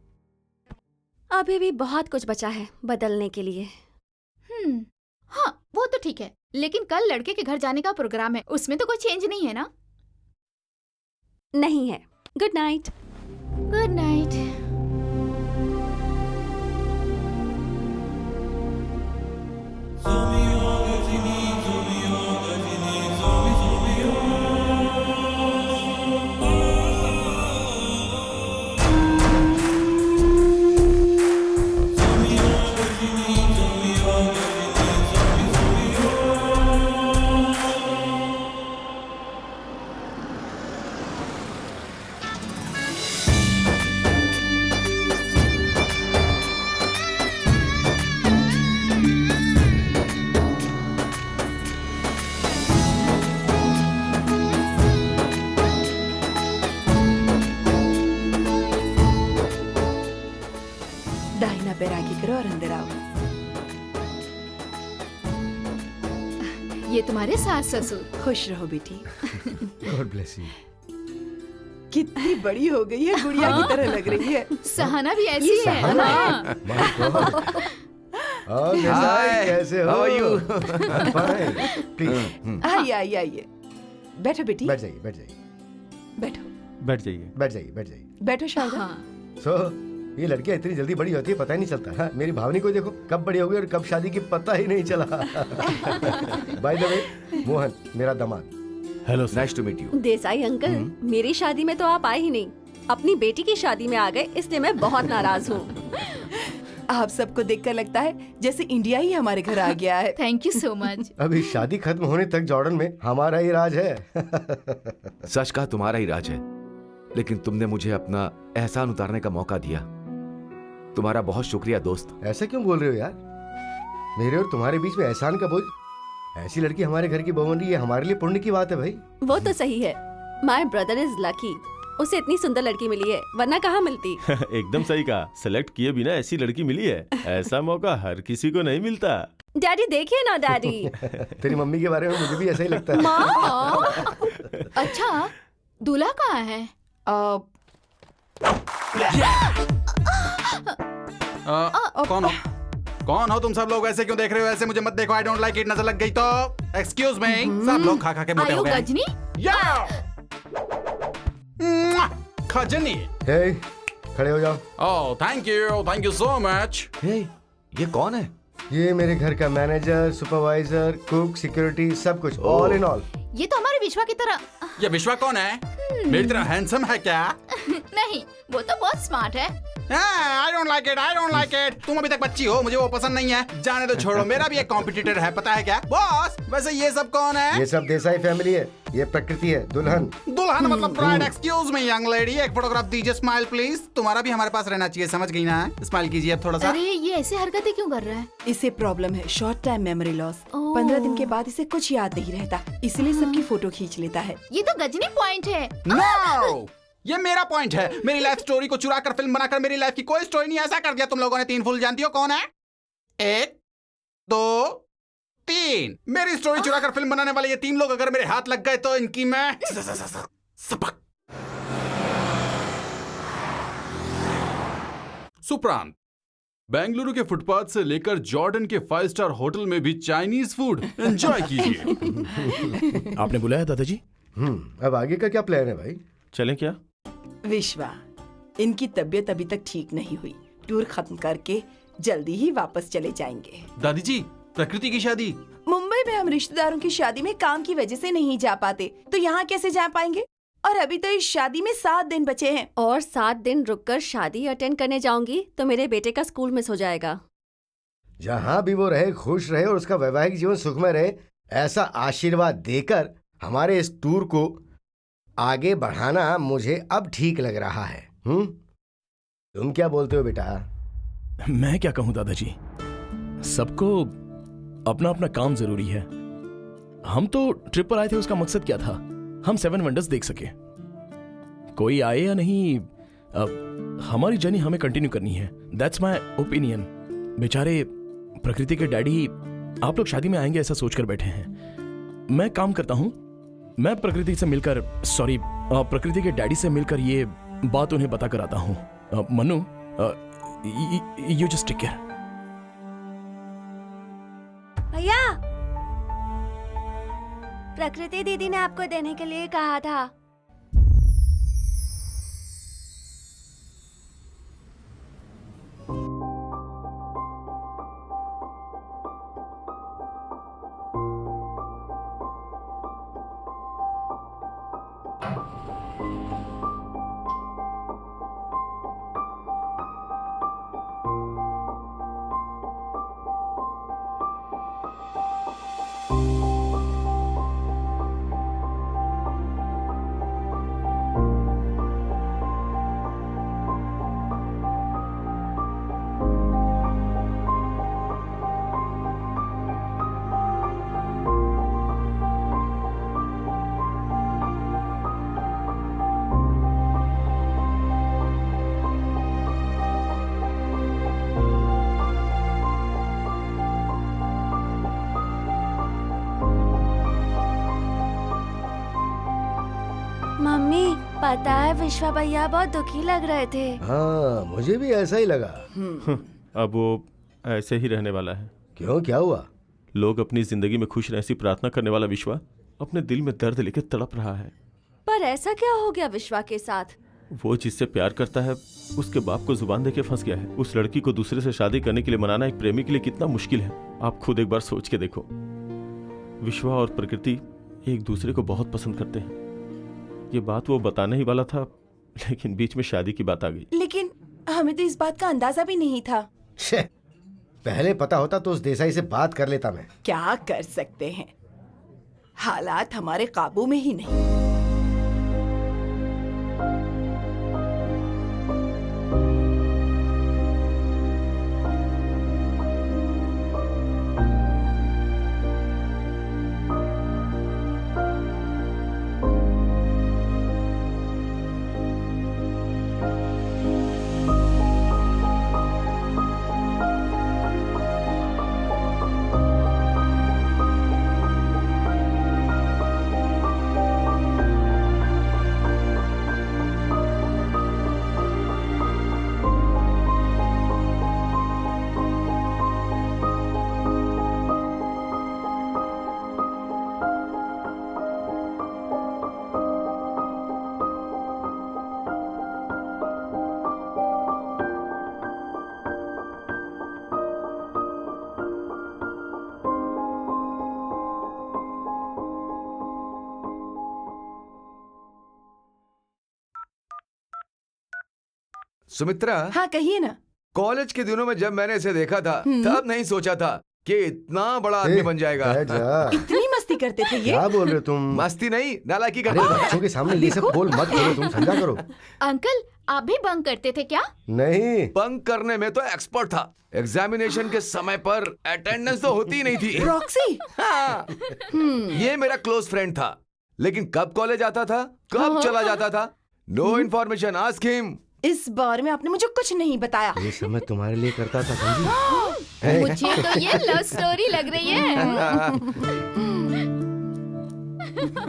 अभी भी बहुत कुछ बचा है बदलने के लिए। हाँ वो तो ठीक है, लेकिन कल लड़के के घर जाने का प्रोग्राम है, उसमें तो कोई चेंज नहीं है ना? नहीं है। Good night. Good night. दाहिना पैर आगे करो और अंदर आओ। ये तुम्हारे सास ससुर। खुश रहो बेटी। God bless you. कितनी बड़ी हो गई है, गुड़िया की तरह लग रही है। सहाना भी ऐसी है। सहाना हाँ। Hi, कैसे हो? how are you? प्लीज आइए आइए आइए, बैठो बेटी। बैठ जाइए, बैठ जाइए, बैठो बैठ जाइए। बैठ जाइए, बैठ जाइए। बैठो शारदा। हाँ। सो ये लड़कियां इतनी जल्दी बड़ी होती है, पता ही नहीं चलता। हाँ, मेरी भावनी को देखो, कब बड़ी हो गई और कब शादी की पता ही नहीं चला। बाय द वे, मोहन मेरा दामाद। Hello, Nice to meet you. Desai uncle, मेरी शादी में तो आप आए ही नहीं, अपनी बेटी की शादी में आ गए, इसलिए मैं बहुत नाराज हूँ। आप सबको देखकर लगता है जैसे इंडिया ही हमारे घर आ गया है। Thank you so much. अभी शादी खत्म होने तक जॉर्डन में हमारा ही राज है। सच कहा, तुम्हारा ही राज है, लेकिन तुमने मुझे अपना एहसान उतारने का मौका दिया। तुम्हारा बहुत शुक्रिया दोस्त। ऐसा क्यों बोल रहे हो यार? मेरे और तुम्हारे बीच में एहसान का बोझ? ऐसी लड़की हमारे घर की बहू बन रही है, हमारे लिए पुण्य की बात है भाई। वो तो सही है। माय ब्रदर इज लकी, उसे इतनी सुंदर लड़की मिली है, वरना कहाँ मिलती। एकदम सही कहा, सेलेक्ट किए बिना ऐसी लड़की मिली है। ऐसा मौका हर किसी को नहीं मिलता। डैडी देखिए ना डैडी। तेरी मम्मी के बारे में मुझे भी ऐसा ही लगता है। माँ। अच्छा, दूल्हा कहाँ है? कौन हो? कौन हो तुम सब लोग? ऐसे क्यों देख रहे हो? ऐसे मुझे मत देखो। I don't like it. नजर लग गई तो एक्सक्यूज मी। सब लोग खा खा के मोटे हो गए। गजनी? खजनी। हे, खड़े हो जाओ। Oh thank you so much. Hey, ये कौन है? ये मेरे घर का मैनेजर, सुपरवाइजर, कुक, सिक्योरिटी, सब कुछ, ऑल इन ऑल। ये तो हमारे विश्वा की तरह। ये विश्वा कौन है? मेरी तरह हैंडसम है क्या? नहीं, वो तो बहुत स्मार्ट है। I don't like it, I don't like it. तुम अभी तक बच्ची हो, मुझे वो पसंद नहीं है। जाने दो, छोड़ो। मेरा भी एक कॉम्पिटिटर है, पता है क्या? बॉस, वैसे ये सब कौन है? ये सब देसाई फैमिली है। ये प्रकृति है, दुल्हन। दुल्हन मतलब bride. Excuse me young lady, एक फोटोग्राफ दीजिए। Smile please. तुम्हारा भी हमारे पास रहना चाहिए, समझ गई ना? स्माइल कीजिए अब थोड़ा सा। अरे ये ऐसे हरकतें क्यों कर रहा है? इसे प्रॉब्लम है, शॉर्ट टाइम मेमोरी लॉस। ओह। 15 दिन के बाद इसे कुछ याद नहीं रहता, इसलिए सबकी फोटो खींच लेता है। ये तो गजनी पॉइंट है। No! ये मेरा पॉइंट है। मेरी लाइफ स्टोरी को चुरा कर फिल्म बनाकर मेरी लाइफ की कोई स्टोरी नहीं ऐसा कर दिया तुम लोगों ने। 3 फूल जानती हो कौन है? 1 2 3। मेरी स्टोरी चुरा कर फिल्म बनाने वाले ये 3 लोग अगर मेरे हाथ लग गए तो इनकी मैं सबक। सुप्रांत, बेंगलुरु के फुटपाथ से लेकर जॉर्डन के 5 स्टार होटल में भी चाइनीज फूड एंजॉय कीजिए। आपने बुलाया दादाजी? अब आगे का क्या प्लान है भाई? चलें क्या? विश्वा, इनकी तबीयत अभी तक ठीक नहीं हुई। टूर खत्म करके जल्दी ही वापस चले जाएंगे। दादी जी, प्रकृति की शादी मुंबई में हम रिश्तेदारों की शादी में काम की वजह से नहीं जा पाते, तो यहाँ कैसे जा पाएंगे? और अभी तो इस शादी में 7 दिन बचे हैं। और 7 दिन रुककर शादी अटेंड करने जाऊंगी तो मेरे बेटे का स्कूल मिस हो जाएगा। जहाँ भी वो रहे खुश रहे और उसका वैवाहिक जीवन सुखमय रहे, ऐसा आशीर्वाद देकर हमारे इस टूर को आगे बढ़ाना मुझे अब ठीक लग रहा है। तुम क्या बोलते हो बेटा? मैं क्या कहूं दादाजी, सबको अपना अपना काम जरूरी है। हम तो ट्रिप पर आए थे, उसका मकसद क्या था? हम 7 वंडर्स देख सके। कोई आए या नहीं, हमारी जर्नी हमें कंटिन्यू करनी है। That's my opinion. बेचारे प्रकृति के डैडी आप लोग शादी में आएंगे ऐसा सोचकर बैठे हैं। मैं काम करता हूं, मैं प्रकृति से मिलकर प्रकृति के डैडी से मिलकर ये बात उन्हें बता कर आता हूं। Manu, you just take care. भैया, प्रकृति दीदी ने आपको देने के लिए कहा था। मम्मी, पता है विश्वा भैया बहुत दुखी लग रहे थे। हाँ, मुझे भी ऐसा ही लगा। अब वो ऐसे ही रहने वाला है। क्यों, क्या हुआ? लोग अपनी जिंदगी में खुश रहे ऐसी प्रार्थना करने वाला विश्वा अपने दिल में दर्द लेके तड़प रहा है। पर ऐसा क्या हो गया विश्वा के साथ? वो जिससे प्यार करता है उसके बाप को जुबान देके फंस गया है। उस लड़की को दूसरे से शादी करने के लिए मनाना एक प्रेमी के लिए कितना मुश्किल है, आप खुद एक बार सोच के देखो। विश्वा और प्रकृति एक दूसरे को बहुत पसंद करते हैं। ये बात वो बताने ही वाला था, लेकिन बीच में शादी की बात आ गई। लेकिन हमें तो इस बात का अंदाजा भी नहीं था। पहले पता होता तो उस देसाई से बात कर लेता मैं। क्या कर सकते हैं, हालात हमारे काबू में ही नहीं। सुमित्रा, हाँ कहिए ना। कॉलेज के दिनों में जब मैंने इसे देखा था तब नहीं सोचा था कि इतना बड़ा आदमी बन जाएगा। इतनी मस्ती करते थे ये। क्या बोल रहे हो तुम? मस्ती नहीं, नालायकी अरे करता था। बच्चों के सामने ये सब बोल मत करो, तुम समझा करो। अंकल आप भी बंक करते थे क्या? नहीं, बंक करने में तो एक्सपर्ट था। एग्जामिनेशन के समय पर अटेंडेंस तो होती ही नहीं थी। प्रॉक्सी। हाँ। ये मेरा क्लोज फ्रेंड था, लेकिन कब कॉलेज आता था, कब चला जाता था, नो इन्फॉर्मेशन, आस्क हिम। इस बार में आपने मुझे कुछ नहीं बताया। ये सब मैं तुम्हारे लिए करता था, समझी? मुझे तो ये लव स्टोरी लग रही है।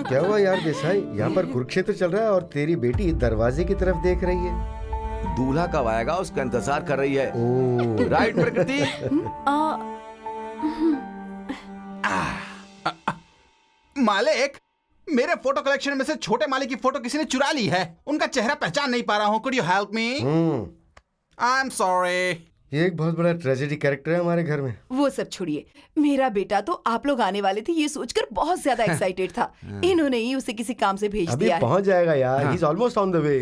क्या हुआ यार देसाई, यहाँ पर कुरुक्षेत्र चल रहा है और तेरी बेटी दरवाजे की तरफ देख रही है। दूल्हा कब आएगा उसका इंतजार कर रही है। ओह, राइट प्रकृति? मालिक, मेरे फोटो कलेक्शन में से छोटे मालिक की फोटो किसी ने चुरा ली है। उनका चेहरा पहचान नहीं पा रहा हूँ। Could you help me? I am sorry. ये एक बहुत बड़ा ट्रेजेडी कैरेक्टर है हमारे घर में। वो सब छोड़िए, मेरा बेटा तो आप लोग आने वाले थे ये सोचकर बहुत ज्यादा एक्साइटेड था। इन्होंने ही उसे किसी काम से भेज अभी दिया है। पहुंच जाएगा यार, he is almost on the way.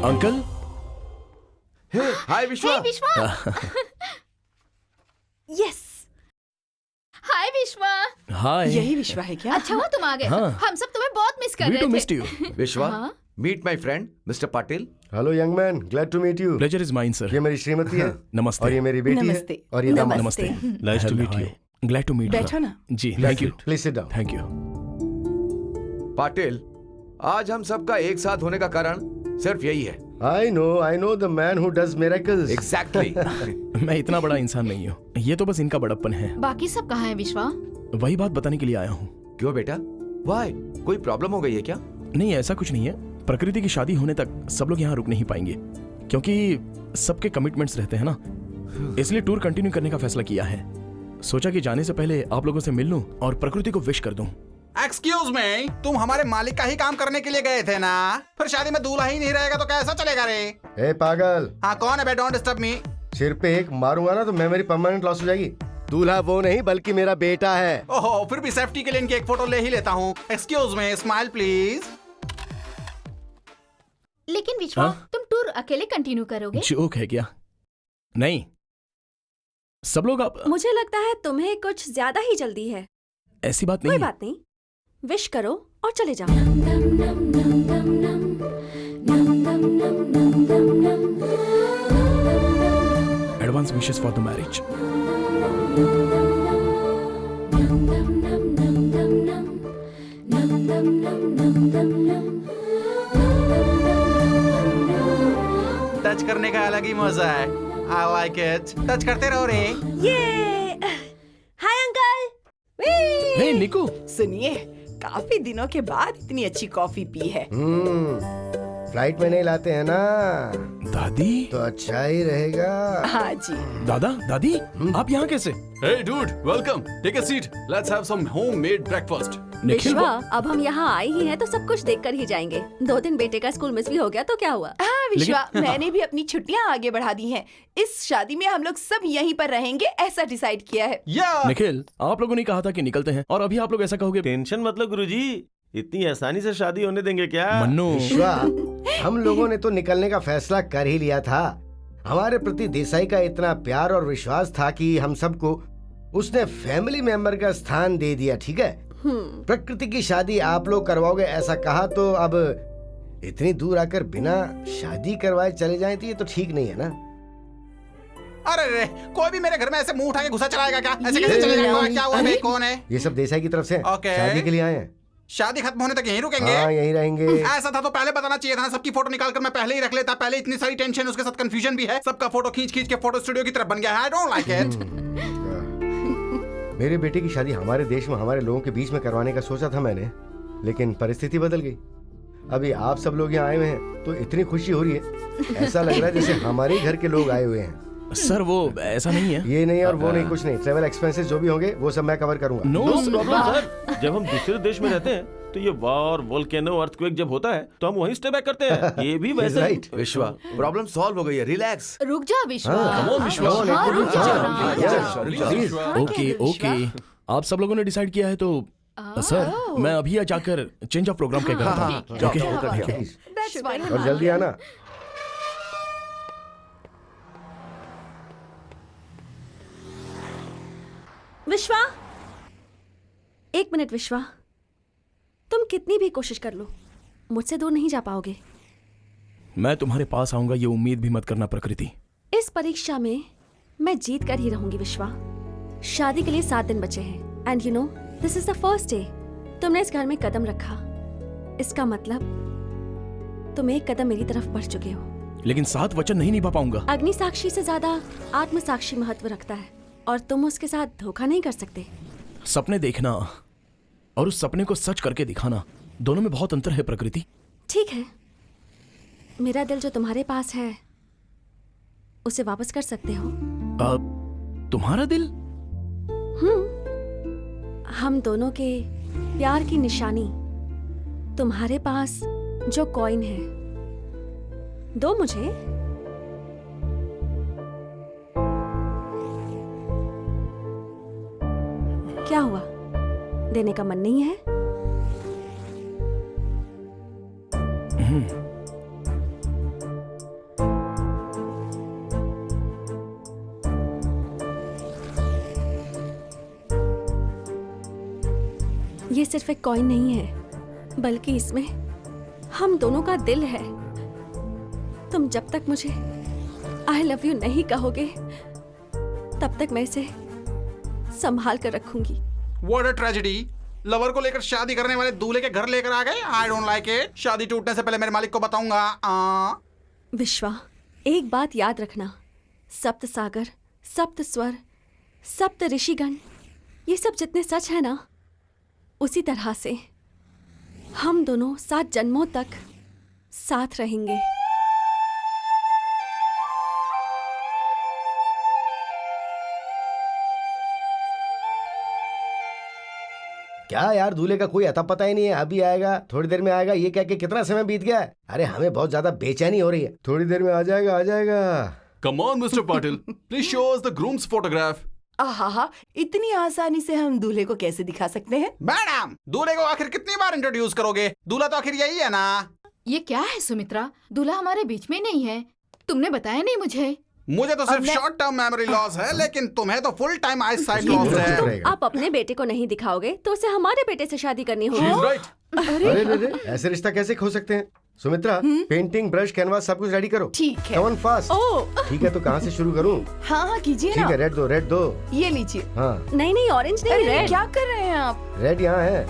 Uncle. Hi Vishwa. Vishwa. Yes, हाय विश्वा। हाय। यही विश्वा है क्या? अच्छा हुआ तुम आ गए। हाँ। हम सब तुम्हें बहुत मिस कर We too रहे missed थे। you. विश्वा, हाँ? Meet my friend mister Patil. Hello young man, glad to meet you. Pleasure is mine, sir. ये मेरी श्रीमती है नमस्ते। और ये मेरी बेटी नमस्ते। है और ये दामाद। नमस्ते। Nice to meet you. Glad to meet you. बैठो ना। जी, thank you. Please sit down. Thank you. Patil, आज हम सबका एक साथ होने का कारण सिर्फ यही है। I know the man who does miracles. Exactly. मैं इतना बड़ा इंसान नहीं हूँ, ये तो बस इनका बड़प्पन है। बाकी सब कहाँ है विश्वा? वही बात बताने के लिए आया हूँ। क्यों बेटा, वाई, कोई प्रॉब्लम हो गई है क्या? नहीं, ऐसा कुछ नहीं है। प्रकृति की शादी होने तक सब लोग यहाँ रुक नहीं पाएंगे, क्योंकि सबके कमिटमेंट्स रहते हैं ना, इसलिए टूर कंटिन्यू करने का फैसला किया है। सोचा कि जाने से पहले आप लोगों से मिल लूं और प्रकृति को विश कर दूं। एक्सक्यूज मी, तुम हमारे मालिक का ही काम करने के लिए गए थे ना? फिर शादी में दूल्हा ही नहीं रहेगा तो कैसा चलेगा रे? ए पागल, हाँ कौन है बे? Don't disturb me. सिर पे एक मारूंगा ना तो मैं मेरी परमानेंट लॉस हो जाएगी। दूल्हा वो नहीं बल्कि मेरा बेटा है। ओहो, फिर भी सेफ्टी के लिए इनकी एक फोटो ले ही लेता हूँ। Excuse me, smile please. लेकिन विश्वा, हाँ? तुम टूर अकेले कंटिन्यू करोगे? जोक है क्या? नहीं, सब लोग आप। मुझे लगता है तुम्हें कुछ ज्यादा ही जल्दी है। ऐसी बात कोई नहीं है। बात नहीं, विश करो और चले जाओ। Advance wishes for the marriage. Touch करने का अलग ही मजा है। I like it. टच करते रहो रे। ये हाय अंकल। हे निकू। सुनिए, काफी दिनों के बाद इतनी अच्छी कॉफी पी है। फ्लाइट में नहीं लाते हैं ना, दादी। तो अच्छा ही रहेगा। हाँ जी। दादा, दादी, आप यहाँ कैसे? Hey dude, welcome. Take a seat. Let's have some homemade breakfast. Nikhil, विश्वा, अब हम यहाँ आए ही हैं तो सब कुछ देख कर ही जाएंगे। 2 दिन बेटे का स्कूल मिस भी हो गया तो क्या हुआ? हाँ विश्वा, मैंने भी अपनी छुट्टियाँ आगे बढ़ा दी हैं। इस शादी में हम लोग सब यहीं पर रहेंगे, ऐसा डिसाइड किया है। निखिल, आप लोगों ने कहा था कि निकलते हैं और अभी आप लोग ऐसा कहोगे? टेंशन मतलब गुरुजी, इतनी आसानी से शादी होने देंगे क्या? मन्नू। विश्वा, हम लोगों ने तो निकलने का फैसला कर ही लिया था। हमारे प्रति देसाई का इतना प्यार और विश्वास था कि हम सबको उसने फैमिली मेंबर का स्थान दे दिया। ठीक है, प्रकृति की शादी आप लोग करवाओगे ऐसा कहा, तो अब इतनी दूर आकर बिना शादी करवाए चले जाएं तो ये तो ठीक नहीं है ना। अरे रे, कोई भी मेरे घर में ऐसे मुंह उठा के घुसा चलाएगा क्या? ऐसे कैसे चलेगा? क्या हुआ बे? कौन है? ये सब देसाई की तरफ से Okay. शादी के लिए आए हैं। शादी खत्म होने तक यहीं रुकेंगे? हाँ, यहीं रहेंगे। ऐसा था तो पहले बताना चाहिए था ना। सबकी फोटो निकाल कर मैं पहले ही रख लेता। पहले इतनी सारी टेंशन, उसके साथ कंफ्यूजन भी है। सबका फोटो खींच खींच के फोटो स्टूडियो की तरफ बन गया है। I don't like it. मेरे बेटे की शादी हमारे देश में हमारे लोगों के बीच में करवाने का सोचा था मैंने, लेकिन परिस्थिति बदल गई। अभी आप सब लोग यहाँ आए हुए हैं तो इतनी खुशी हो रही है, ऐसा लग रहा है जैसे हमारे ही घर के लोग आए हुए हैं। सर, वो ऐसा नहीं है। ये नहीं और वो नहीं, कुछ नहीं। ट्रेवल एक्सपेंसेस जो भी होंगे वो सब मैं कवर करूंगा। नो प्रॉब्लम सर, जब हम दूसरे देश में रहते हैं तो ये वॉर, वोल्केनो, अर्थक्वेक जब होता है तो हम वहीं स्टे बैक करते हैं। ये भी वैसे ही। राइट विश्वा, प्रॉब्लम सॉल्व हो गई है, रिलैक्स। रुक जा विश्वा। हाँ, Come on, विश्वा। हाँ, रुक जा। प्लीज ओके ओके, आप सब लोगों ने डिसाइड किया है तो सर मैं अभी जाकर चेंज ऑफ प्रोग्राम कह करता हूँ। जाओ, ओके होकर के आओ। That's fine. और जल्दी आना। विश्वा, एक मिनट विश्वा, तुम कितनी भी कोशिश कर लो मुझसे दूर नहीं जा पाओगे। मैं तुम्हारे पास आऊंगा ये उम्मीद भी मत करना प्रकृति। इस परीक्षा में मैं जीत कर ही रहूंगी विश्वा। शादी के लिए 7 दिन बचे हैं and you no this is the first day तुमने इस घर में कदम रखा। इसका मतलब तुम एक कदम मेरी तरफ बढ़ चुके हो। लेकिन 7 वचन नहीं निभा पाऊंगा। अग्नि साक्षी से ज्यादा आत्म साक्षी महत्व रखता है और तुम उसके साथ धोखा नहीं कर सकते। सपने देखना और उस सपने को सच करके दिखाना, दोनों में बहुत अंतर है प्रकृति। ठीक है, मेरा दिल जो तुम्हारे पास है उसे वापस कर सकते हो। तुम्हारा दिल? हम दोनों के प्यार की निशानी तुम्हारे पास जो कॉइन है, दो मुझे। क्या हुआ, देने का मन नहीं है? ये सिर्फ एक कॉइन नहीं है, बल्कि इसमें हम दोनों का दिल है। तुम जब तक मुझे आई लव यू नहीं कहोगे तब तक मैं इसे संभाल कर रखूंगी। What a tragedy. लवर को लेकर शादी करने वाले दूल्हे के घर लेकर आ गए। I don't like it. शादी टूटने से पहले मेरे मालिक को बताऊंगा। विश्वा, एक बात याद रखना, सप्त सागर, सप्त स्वर, सप्त ऋषिगण, ये सब जितने सच है ना, उसी तरह से हम दोनों 7 जन्मों तक साथ रहेंगे। क्या यार, दूल्हे का कोई अता पता ही नहीं है। अभी आएगा, थोड़ी देर में आएगा, ये कह के कितना समय बीत गया है। अरे हमें बहुत ज्यादा बेचैनी हो रही है। थोड़ी देर में आ जाएगा, आ जाएगा। Come on mister Patil, please show us the grooms photograph. आहा, इतनी आसानी से हम दूल्हे को कैसे दिखा सकते हैं? मैडम, दूल्हे को आखिर कितनी बार इंट्रोड्यूस करोगे? दूल्हा तो आखिर यही है ना। ये क्या है सुमित्रा, दूल्हा हमारे बीच में नहीं है। तुमने बताया नहीं मुझे। मुझे तो सिर्फ शॉर्ट टर्म मेमोरी लॉस है, लेकिन तुम्हें तो full time I site loss है। आप अपने बेटे को नहीं दिखाओगे तो उसे हमारे बेटे से शादी करनी होगी। राइट। अरे ऐसे रिश्ता कैसे खो सकते हैं? सुमित्रा, पेंटिंग, ब्रश, कैनवास सब कुछ रेडी करो। ठीक है। Come on fast. ठीक है, तो कहाँ से शुरू करूँ? हाँ कीजिए ठीक ना। है, रेड दो, रेड दो। ये लीजिए। हाँ, नहीं ऑरेंज नहीं, अरे रेड। क्या कर रहे हैं आप? रेड यहाँ है।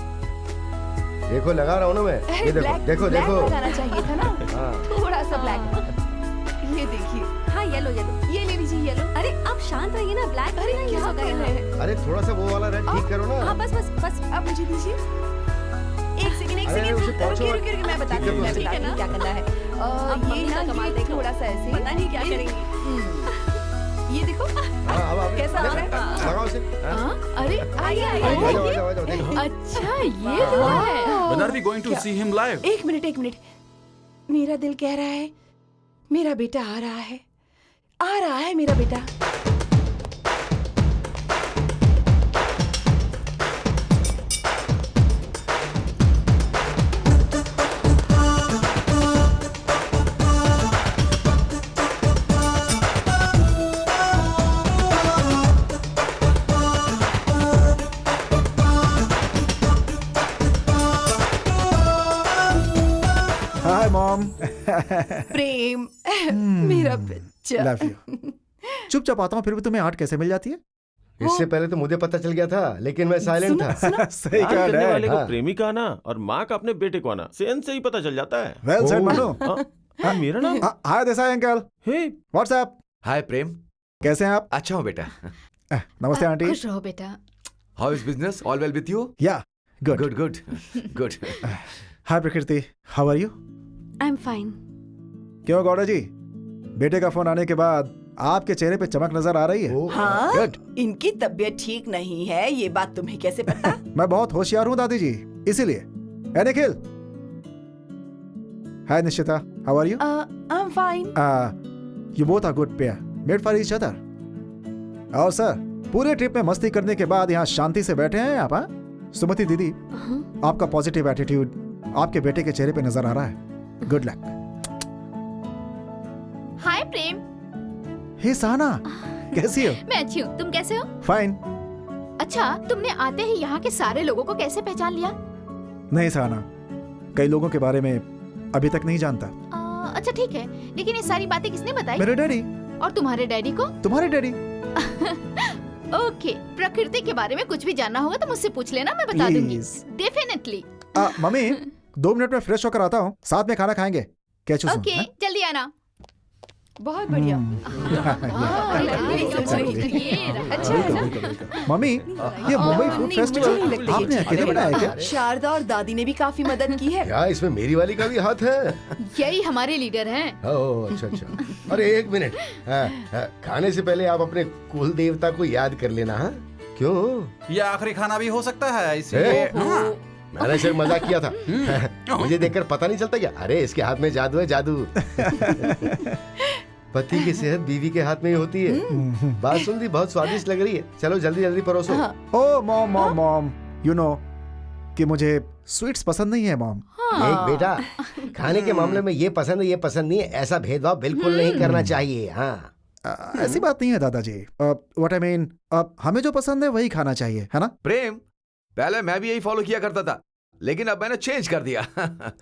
देखो, लगा रहा हूँ ना मैं। ये देखो, ब्लैक, देखो, ब्लैक देखो। लगाना चाहिए था ना। हाँ, थोड़ा सा ब्लैक। ये देखिए। हाँ येलो, ये ले लीजिए येलो। अरे आप शांत रहिए ना, ब्लैक। अरे क्या कर रहे हैं? अरे थोड़ा सा वो वाला रेड ठीक करो ना। हाँ बस अब मुझे दीजिए। एक सेकंड, अरे, उसे पहुंचो। रुकिए, मैं बताती हूँ, ठीक है ना? क्या करना है। अब ये ना, कमाल ये देखो। थोड़ा सा ऐसे। पता नहीं क्या करेंगी। ये देखो। हाँ, अब कैसा आ रहा है? लगाओ उसे। हाँ। हाँ, अरे आइए आ जाओ, आ जाओ, आ जाओ, देखो। अच्छा ये वो है। When are we going to see him live? एक मिनट। मेरा दिल कह रहा है मेरा बेटा आ रहा है, आ रहा है मेरा बेटा। Hi mom. प्रेम, मेरा बच्चा। Love you. चुपचाप आता हूँ, फिर भी तुम्हें आर्ट कैसे मिल जाती है? इससे पहले तो मुझे पता चल गया था, लेकिन मैं साइलेंट था। सही प्यार कहा करने वाले डैड। को प्रेमी का आना और माँ का अपने बेटे को आना सेंस से ही पता चल जाता है। Well said Manu. हाँ, मेरा नाम? हाय देसाई अंकल। हे, व्हाट्स अप? हाय प्रेम, कैसे हैं आप? अच्छा हूँ बेटा। नमस्ते आंटी। खुश रहो बेटा। How is business? All well with you? Yeah good good good good. Hi Prakriti, how are you? I am fine. क्यों गौड़ा जी, बेटे का फोन आने के बाद आपके चेहरे पे चमक नजर आ रही है। हाँ, Good. इनकी तबीयत ठीक नहीं है, ये बात तुम्हें कैसे पता? मैं बहुत होशियार हूँ दादी जी, इसीलिए Hey Nikhil. Hi Nishita. How are you? I'm fine. You both are good pair. Made for each other. और सर, पूरे ट्रिप में मस्ती करने के बाद यहाँ शांति से बैठे हैं आप, हाँ? सुमति दीदी, आपका पॉजिटिव एटीट्यूड आपके बेटे के चेहरे पे नजर आ रहा है. Good luck. हाय प्रेम। हे सहना, कैसी हो? मैं अच्छी हूँ, तुम कैसे हो? फाइन. अच्छा, तुमने आते ही यहाँ के सारे लोगों को कैसे पहचान लिया? नहीं सहना, कई लोगों के बारे में अभी तक नहीं जानता. अच्छा ठीक है, लेकिन ये सारी बातें किसने बताई? मेरे डैडी. और तुम्हारे डैडी को? तुम्हारे डैडी. ओके, प्रकृति के बारे में कुछ भी जानना होगा तो मुझसे पूछ लेना, मैं बता दूंगी. डेफिनेटली. मम्मी, 2 मिनट में फ्रेश होकर आता हूँ, साथ में खाना खाएंगे. क्या चूज़? ओके, जल्दी आना. बहुत बढ़िया. अच्छा है ना? मम्मी, ये मुंबई फूड फेस्टिवल आपने अकेले बनाया क्या? शारदा और दादी ने भी काफी मदद की है. क्या इसमें मेरी वाली का भी हाथ है? यही हमारे लीडर हैं. ओह अच्छा अच्छा. अरे एक मिनट, खाने से पहले आप अपने कुल देवता को याद कर लेना. हाँ क्यों? ये आखिरी खाना भी हो सकता है, इसलिए मैंने सिर्फ मजाक किया था. मुझे देखकर पता नहीं चलता क्या? अरे इसके हाथ में जादू है, जादू. पति की सेहत बीवी के हाथ में ही होती है. बासुंदी बहुत स्वादिष्ट लग रही है. चलो जल्दी जल्दी परोसो. Oh mom mom mom, you know कि मुझे स्वीट्स पसंद नहीं है मॉम. एक बेटा, खाने के मामले में ये पसंद है ये पसंद नहीं है, ऐसा भेदभाव बिल्कुल नहीं करना चाहिए. हाँ ऐसी बात नहीं है दादाजी. व्हाट आई मीन, हमें जो पसंद है वही खाना चाहिए, है ना? प्रेम, पहले मैं भी यही फॉलो किया करता था, लेकिन अब मैंने चेंज कर दिया.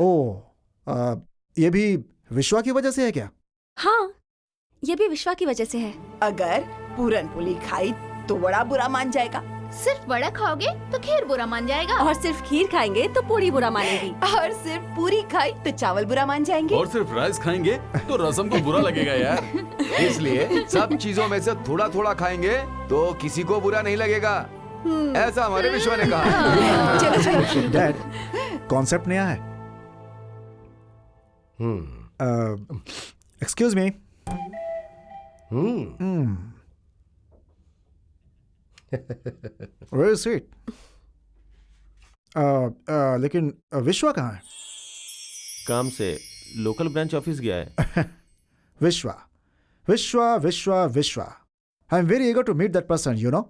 ओह, ये भी विश्वा की वजह से है क्या? हाँ, ये भी विश्वा की वजह से है. अगर पूरन पुली खाई तो बड़ा बुरा मान जाएगा. सिर्फ वड़ा खाओगे तो खीर बुरा मान जाएगा. और सिर्फ खीर खाएंगे तो पूरी बुरा मानेगी. और सिर्फ पूरी खाई तो चावल बुरा मान जाएंगे. और सिर्फ राइस खाएंगे तो रसम को बुरा लगेगा यार. इसलिए सब चीजों में से थोड़ा थोड़ा खाएंगे तो किसी को बुरा नहीं लगेगा. ऐसा हमारे विश्वा ने कहा. चलो चलो. डैड, कॉन्सेप्ट नया है. Excuse me. Very sweet. लेकिन विश्वा कहाँ है? काम से लोकल ब्रांच ऑफिस गया है. विश्वा विश्वा विश्वा विश्वा. I am very eager to meet that person, you know.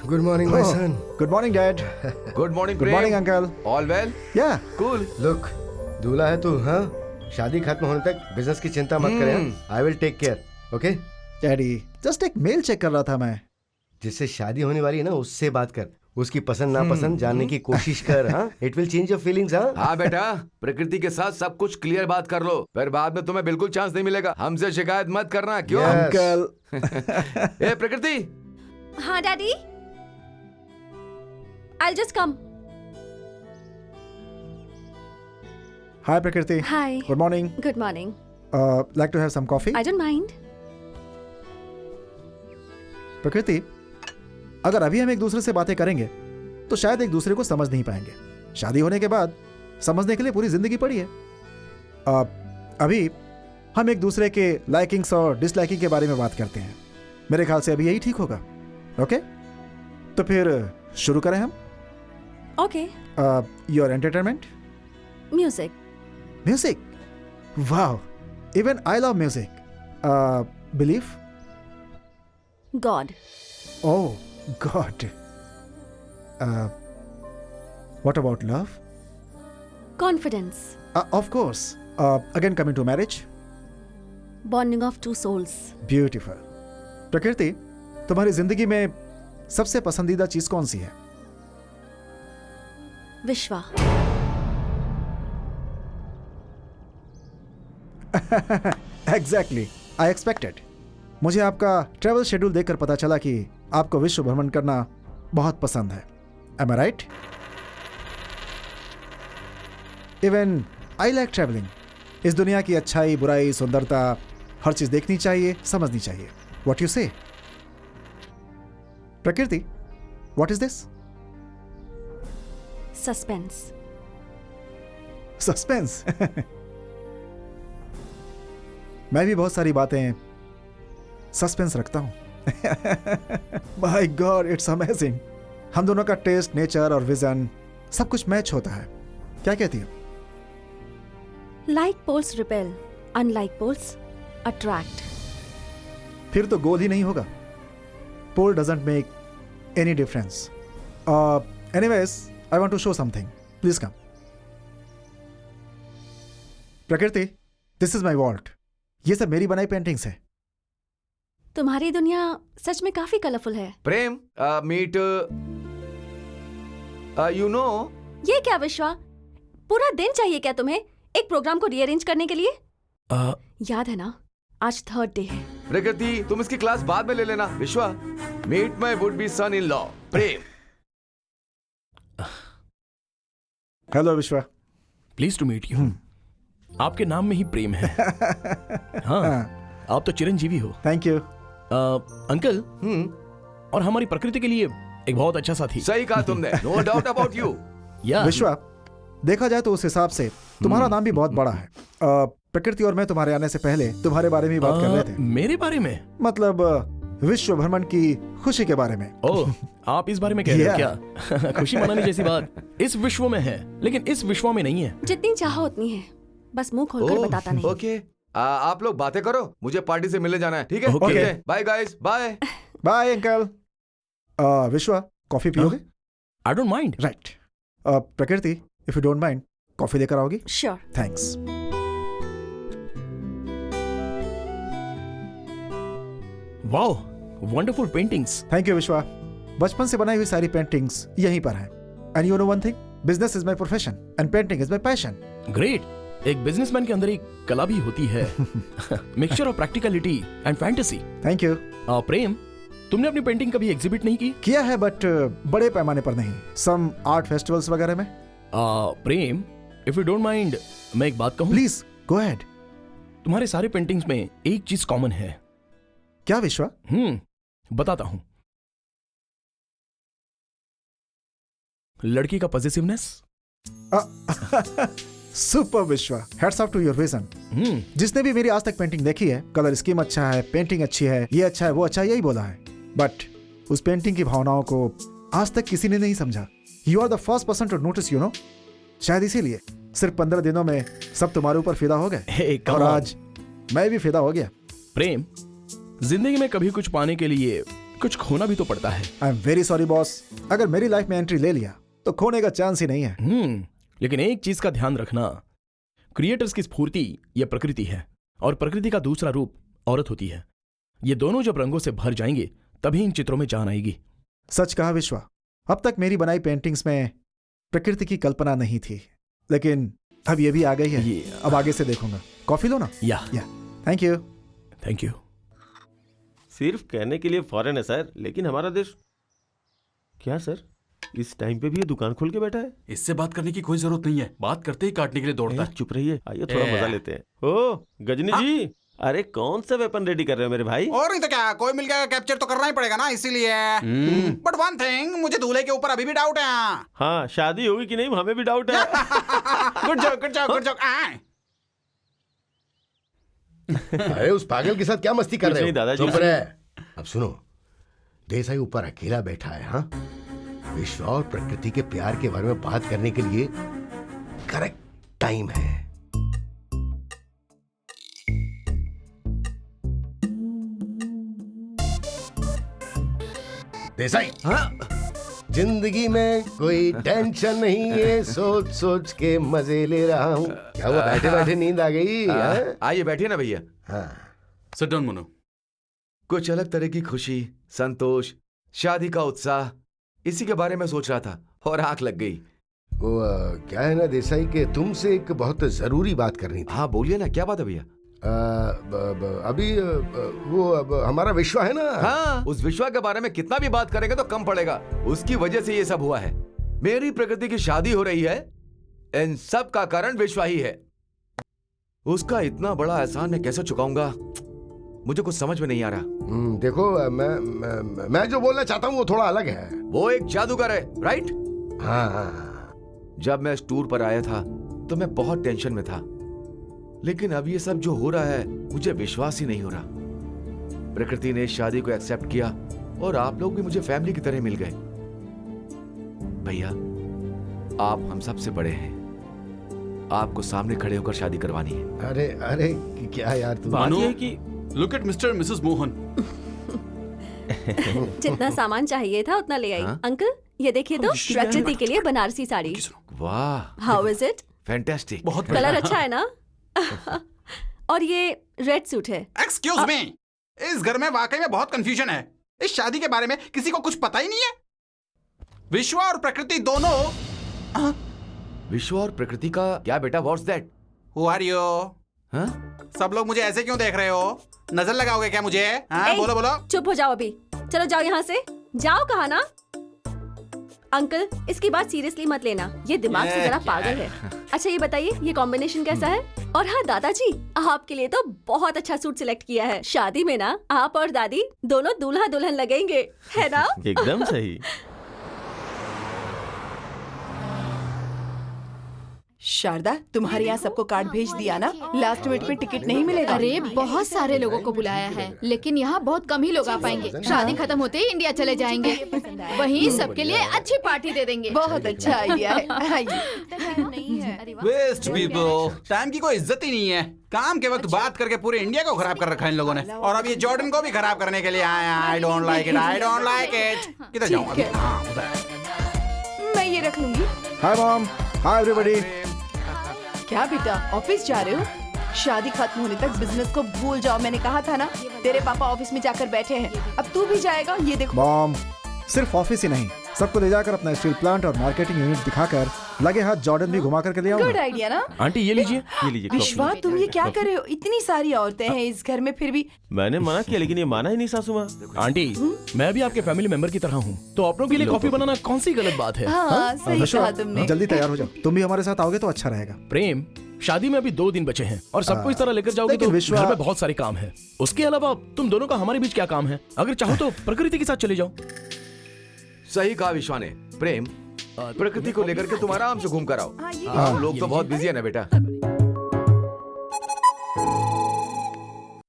Good morning my son. Good morning, Dad. Good morning Good morning, Uncle. All well. Yeah. Cool. Look, दूल्हा है तू. हाँ, शादी खत्म होने तक बिजनेस की चिंता मत करें. I will take care. Okay Daddy, just एक मेल चेक कर रहा था मैं. जिससे शादी होने वाली है ना, उससे बात कर. उसकी पसंद नापसंद जानने की कोशिश कर. हाँ, it will change your feelings. हाँ बेटा, प्रकृति के साथ सब कुछ क्लियर बात कर लो, फिर बाद में तुम्हें बिल्कुल चांस नहीं मिलेगा. हमसे शिकायत मत करना. क्यों? Uncle. ए प्रकृति. हाँ daddy, I'll just come. Hi, Prakriti. Hi. Good morning. Good morning. Like to have some coffee? I don't mind. प्रकृति, अगर अभी हम एक दूसरे से बातें करेंगे तो शायद एक दूसरे को समझ नहीं पाएंगे. शादी होने के बाद समझने के लिए पूरी जिंदगी पड़ी है. अभी हम एक दूसरे के लाइकिंग्स और डिसलाइकिंग के बारे में बात करते हैं. मेरे ख्याल से अभी यही ठीक होगा. ओके, तो फिर शुरू करें हम. Okay. Your entertainment. Music. Music. Wow, even I love music. Belief. God. Oh, God. What about love? Confidence. Of course. Again, coming to marriage. Bonding of two souls. Beautiful. प्रकृति, तुम्हारी जिंदगी में सबसे पसंदीदा चीज कौन सी है? Vishwa. Exactly. I expected. मुझे आपका ट्रैवल शेड्यूल देखकर पता चला कि आपको विश्व भ्रमण करना बहुत पसंद है. Am I right? Even I like traveling. इस दुनिया की अच्छाई, बुराई, सुंदरता, हर चीज देखनी चाहिए, समझनी चाहिए. What you say? प्रकृति, what is this? Suspense. Suspense. मैं भी बहुत सारी बातें सस्पेंस रखता हूं. My God, it's amazing. हम दोनों का टेस्ट, नेचर और विजन सब कुछ मैच होता है। क्या कहती हो? Like poles repel, unlike poles attract. फिर तो गोल ही नहीं होगा। Pole doesn't make any difference. Anyways, I want to show something. Please come. Prakriti, this is my vault. ये सब मेरी बनाई पेंटिंग्स है। तुम्हारी दुनिया सच में काफी कलरफुल है। प्रेम, मीट यू नो। ये क्या विश्वा, पूरा दिन चाहिए क्या तुम्हें एक प्रोग्राम को रीअरेंज करने के लिए? याद है ना, आज 3rd डे है। प्रकृति, तुम इसकी क्लास बाद में ले लेना। Vishwa, meet my would be son in law Prem. Hello Vishwa. Please to meet you. आपके नाम में ही प्रेम है। हाँ, आप तो चिरंजीवी हो। Thank you uncle. और हमारी प्रकृति के लिए एक बहुत अच्छा साथी। सही कहा तुमने, नो डाउट अबाउट यू। विश्वा, देखा जाए तो उस हिसाब से तुम्हारा नाम भी बहुत बड़ा है। प्रकृति और मैं तुम्हारे आने से पहले तुम्हारे बारे में ही बात कर रहे थे। मेरे बारे में? मतलब विश्व भ्रमण की खुशी के बारे में। ओह, आप इस बारे में कह रहे हो क्या? खुशी मनाने जैसी बात इस विश्व में है, लेकिन इस विश्व में नहीं है। जितनी चाहो उतनी है, बस मुंह खोलकर बताता नहीं। ओके, आप लोग बातें करो, मुझे पार्टी से मिलने जाना है। ठीक है? Okay. Bye guys, bye. Bye uncle. Vishwa, coffee पियोगे? I don't mind. Right. Prakriti, if you don't mind, coffee लेकर आओगी? Sure. Thanks. Wow, wonderful paintings. Thank you Vishwa. बचपन से बनाई हुई सारी पेंटिंग्स यहीं पर हैं। And you know one thing, business is my profession and painting is my passion. Great. एक बिजनेसमैन के अंदर एक कला भी होती है। Mixture of practicality and fantasy. Thank you. Prem, तुमने अपनी पेंटिंग कभी एग्जिबिट नहीं की? किया है, बट बड़े पैमाने पर नहीं। सम आर्ट फेस्टिवल्स वगैरह में। प्रेम, इफ यू डोंट माइंड, मैं एक बात कहूं? Please go ahead. तुम्हारे सारे पेंटिंग्स में एक चीज कॉमन है। क्या विश्वा? बताता हूं। लड़की का positiveness. Super Vishwa, hats off to your vision. जिसने भी मेरी आज तक पेंटिंग देखी है, कलर स्कीम अच्छा है, पेंटिंग अच्छी है, ये अच्छा है, वो अच्छा है, यही बोला है। बट उस पेंटिंग की भावनाओं को आज तक किसी ने नहीं समझा। You are the first person to notice, you know. शायद इसीलिए सिर्फ 15 दिनों में सब तुम्हारे ऊपर फिदा हो गए। और आज मैं भी फिदा हो गया। प्रेम, जिंदगी में कभी कुछ पाने के लिए कुछ खोना भी तो पड़ता है। I am very sorry boss, अगर मेरी लाइफ में एंट्री ले लिया तो खोने का चांस ही नहीं है। लेकिन एक चीज का ध्यान रखना, क्रिएटर्स की स्फूर्ति यह प्रकृति है और प्रकृति का दूसरा रूप औरत होती है। ये दोनों जब रंगों से भर जाएंगे तभी इन चित्रों में जान आएगी। सच कहा विश्वा, अब तक मेरी बनाई पेंटिंग्स में प्रकृति की कल्पना नहीं थी, लेकिन अब ये भी आ गई है। अब आगे से देखूंगा। कॉफी लो ना? या थैंक यू। Thank you. सिर्फ कहने के लिए फॉरेन है सर, लेकिन हमारा देश। क्या सर, इस टाइम पे भी ये दुकान खोल के बैठा है? इससे बात करने की कोई जरूरत नहीं है, बात करते ही काटने के लिए दौड़ता है। चुप रहिए, आइए थोड़ा मजा लेते हैं। ओ गजनी जी, अरे कौन सा वेपन रेडी कर रहे हो मेरे भाई? और नहीं तो क्या, कोई मिल गया कैप्चर तो करना ही पड़ेगा ना, इसीलिए। बट वन थिंग, मुझे दूल्हे के ऊपर अभी भी डाउट है। हाँ, शादी होगी कि नहीं हमें भी डाउट है। Good joke, good joke, good joke. अरे उस पागल के साथ क्या मस्ती कर रहे हो? दादाजी। चुप रहे। अब सुनो, देसाई ऊपर अकेला बैठा है। हाँ, विश्व और प्रकृति के प्यार के बारे में बात करने के लिए करेक्ट टाइम है। देसाई, हाँ? जिंदगी में कोई टेंशन नहीं है, सोच सोच के मजे ले रहा हूँ। क्या हुआ, बैठे बैठे नींद आ गई? आइए बैठिए ना भैया। हाँ, सिट डाउन मनु। कुछ अलग तरह की खुशी, संतोष, शादी का उत्साह, इसी के बारे में सोच रहा था और आंख लग गई। वो क्या है ना देसाई के तुमसे एक बहुत जरूरी बात करनी थी। हाँ बोलिए ना, क्या बात है भैया? अभी वो हमारा विश्व है ना। हाँ, उस विश्व के बारे में कितना भी बात करेंगे तो कम पड़ेगा। उसकी वजह से ये सब हुआ है। मेरी प्रकृति की शादी हो रही है, इन सब का कारण विश्व ही है। उसका इतना बड़ा एहसान मैं कैसे चुकाऊंगा, मुझे कुछ समझ में नहीं आ रहा। देखो, मैं जो बोलना चाहता हूँ वो थोड़ा अलग है। वो एक जादूगर है, राइट? हाँ। जब मैं इस टूर पर आया था तो मैं बहुत टेंशन में था, लेकिन अब ये सब जो हो रहा है मुझे विश्वास ही नहीं हो रहा। प्रकृति ने इस शादी को एक्सेप्ट किया और आप लोग भी मुझे फैमिली की तरह मिल गए। भैया, आप हम सबसे बड़े हैं, आपको सामने खड़े होकर शादी करवानी है। अरे अरे क्या यार तू। बात ये है कि look at mister Mrs Mohan. जितना सामान चाहिए था उतना ले आई। हाँ? अंकल ये देखिए तो प्रकृति के लिए बनारसी साड़ी। वाह, हाउ इज इट? फैंटास्टिक। बहुत कलर अच्छा है ना? और ये रेड सूट है। एक्सक्यूज मी, इस घर में वाकई में बहुत कंफ्यूजन है। इस शादी के बारे में किसी को कुछ पता ही नहीं है। विश्वा और प्रकृति दोनों। विश्व और प्रकृति का क्या बेटा? What's that? Who are you? हाँ? सब लोग मुझे ऐसे क्यों देख रहे हो? नजर लगाओगे क्या मुझे? हाँ, ए, बोलो बोलो। चुप हो जाओ अभी। चलो जाओ यहाँ से। जाओ कहा ना? अंकल इसकी बात सीरियसली मत लेना, ये दिमाग से जरा पागल है। अच्छा ये बताइए ये कॉम्बिनेशन कैसा है? और हाँ दादाजी, आपके लिए तो बहुत अच्छा सूट सिलेक्ट किया है। शादी में ना आप और दादी दोनों दूल्हा दुल्हन लगेंगे, है ना? एकदम सही। शारदा, तुम्हारे यहाँ सबको कार्ड भेज दिया ना? लास्ट मिनट में टिकट नहीं मिलेगा। अरे बहुत सारे लोगों को बुलाया है, लेकिन यहाँ बहुत कम ही लोग आ पाएंगे। शादी खत्म होते ही इंडिया चले जाएंगे, वहीं सबके लिए अच्छी पार्टी दे देंगे। बहुत अच्छा आइडिया है। आइए। वेस्ट पीपल, टाइम की कोई इज्जत ही नहीं है। काम के वक्त बात करके पूरे इंडिया को खराब कर रखा है इन लोगों ने, और अब ये जॉर्डन को भी खराब करने के लिए आए। I don't like it, I don't like it. किधर जाऊँ अभी? मैं ये रख लूंगी। Hi mom, hi everybody. क्या बेटा ऑफिस जा रहे हो? शादी खत्म होने तक बिजनेस को भूल जाओ, मैंने कहा था ना। तेरे पापा ऑफिस में जाकर बैठे हैं, अब तू भी जाएगा। ये देखो मॉम, सिर्फ ऑफिस ही नहीं, सबको ले जाकर अपना स्टील प्लांट और मार्केटिंग यूनिट दिखाकर लगे हाथ जॉर्डन भी घुमा करके ले गुड आऊंगा। आइडिया ना? आंटी ये लीजिए। ये लीजिए विश्वा, कॉफी। तुम ये क्या कर रहे हो? इतनी सारी औरतें हैं इस घर में, फिर भी मैंने मना किया लेकिन ये माना ही नहीं सासू माँ। आंटी मैं भी आपके फैमिली मेंबर की तरह हूँ, तो अपनों के लिए कॉफी बनाना कौन सी गलत बात है? हाँ सही विश्वा, कहा तुमने। जल्दी तैयार हो जाओ, तुम भी हमारे साथ आओगे तो अच्छा रहेगा। प्रेम, शादी में अभी 2 दिन बचे हैं और सबको इस तरह लेकर जाओगे लेकिन तो विश्वा- घर में बहुत सारे काम है। उसके अलावा तुम दोनों का हमारे बीच क्या काम है? अगर चाहो तो प्रकृति के साथ चले जाओ। सही कहा विश्वा ने। प्रेम, प्रकृति को लेकर के तुम आराम से घूम कर आओ। हाँ, ये हम लोग तो बहुत बिजी है ना बेटा।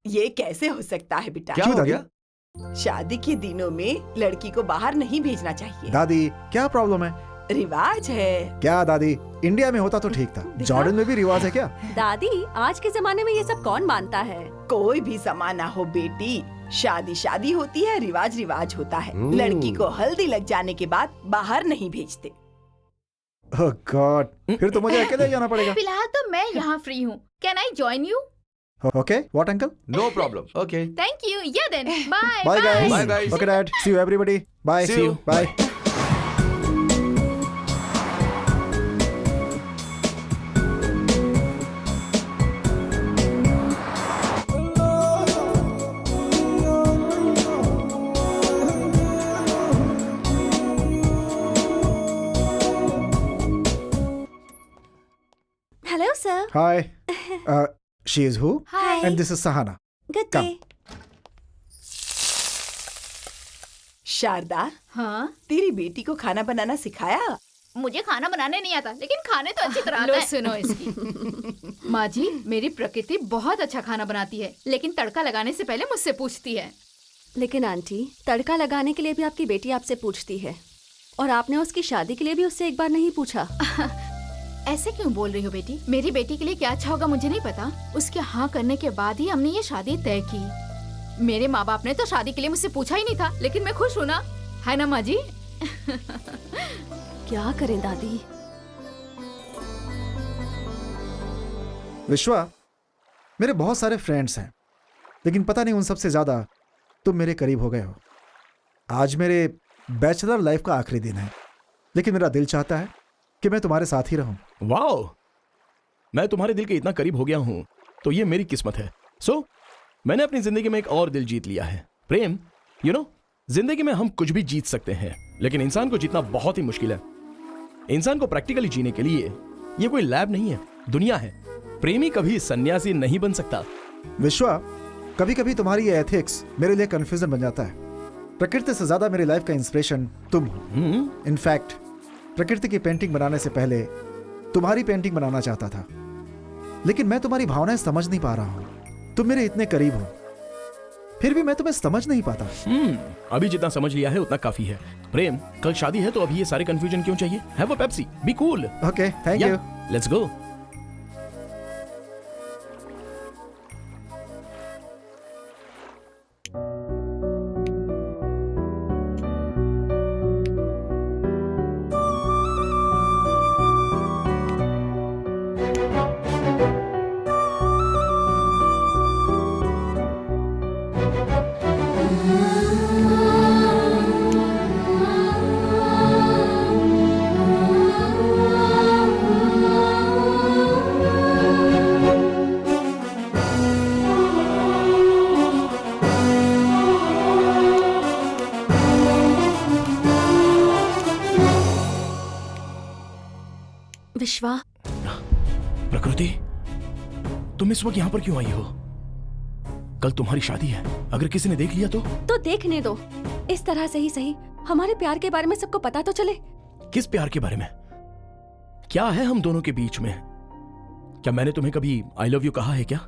ये कैसे हो सकता है बेटा? क्या क्यों हो दादी? गया? शादी के दिनों में लड़की को बाहर नहीं भेजना चाहिए, दादी क्या प्रॉब्लम है? रिवाज है। क्या दादी, इंडिया में होता तो ठीक था, जॉर्डन में भी रिवाज है क्या? दादी आज के जमाने में ये सब कौन मानता है? कोई भी जमाना हो बेटी, शादी शादी होती है, रिवाज रिवाज होता है। लड़की को हल्दी लग जाने के बाद बाहर नहीं भेजते। ओह गॉड, फिर तो मुझे अकेले जाना पड़ेगा। फिलहाल तो मैं यहाँ फ्री हूँ। Can I join you? Okay, what uncle? No problem. Okay, thank you. Yeah then bye bye guys. Bye, guys. Okay dad, see you everybody. Bye. See you. Bye. Hello sir. Hi, she is who? Hi. And this is Sahana. Good Come. Day. Sharda, हाँ, तेरी बेटी को खाना बनाना सिखाया? मुझे खाना बनाने नहीं आता, लेकिन खाने तो अच्छी तरह आता है। सुनो इसकी। माँ जी, मेरी प्रकृति बहुत अच्छा खाना बनाती है, लेकिन तड़का लगाने से पहले मुझसे पूछती है। लेकिन आंटी तड़का लगाने के लिए भी आपकी बेटी आपसे पूछती है, और आपने उसकी शादी के लिए भी उससे एक बार नहीं पूछा। ऐसे क्यों बोल रही हो बेटी? मेरी बेटी के लिए क्या अच्छा होगा मुझे नहीं पता। उसके हाँ करने के बाद ही हमने ये शादी तय की। मेरे माँ बाप ने तो शादी के लिए मुझसे पूछा ही नहीं था, लेकिन मैं खुश हूँ ना, है ना माँ जी? क्या करें दादी? विश्वा, मेरे बहुत सारे फ्रेंड्स हैं, लेकिन पता नहीं उन सबसे ज्यादा तुम मेरे करीब हो गए हो। आज मेरे बैचलर लाइफ का आखिरी दिन है, लेकिन मेरा दिल चाहता है कि मैं तुम्हारे साथ ही रहूं। वाओ, मैं तुम्हारे दिल के इतना करीब हो गया हूँ तो ये मेरी किस्मत है। सो मैंने अपनी जिंदगी में एक और दिल जीत लिया है। प्रेम, यू नो, जिंदगी में हम कुछ भी जीत सकते हैं, लेकिन इंसान को जीतना बहुत ही मुश्किल है। इंसान को प्रैक्टिकली जीने के लिए ये कोई लैब नहीं है, दुनिया है। प्रेमी कभी सन्यासी नहीं बन सकता। विश्वा, कभी कभी तुम्हारी ये एथिक्स मेरे लिए कंफ्यूजन बन जाता है। प्रकृति से ज्यादा मेरी लाइफ का इंस्पिरेशन तुम हो। इनफैक्ट प्रकृति की पेंटिंग बनाने से पहले तुम्हारी पेंटिंग बनाना चाहता था, लेकिन मैं तुम्हारी भावनाएं समझ नहीं पा रहा हूं। तुम मेरे इतने करीब हो, फिर भी मैं तुम्हें समझ नहीं पाता। अभी जितना समझ लिया है उतना काफी है। प्रेम, कल शादी है तो अभी ये सारे कंफ्यूजन क्यों चाहिए? Have a Pepsi, be cool. Okay, thank you. Let's go. विश्वा, प्रकृति, तुम इस वक्त यहाँ पर क्यों आई हो? कल तुम्हारी शादी है, अगर किसी ने देख लिया तो देखने दो। इस तरह से ही सही हमारे प्यार के बारे में सबको पता तो चले। किस प्यार के बारे में? क्या है हम दोनों के बीच में? क्या मैंने तुम्हें कभी आई लव यू कहा है क्या?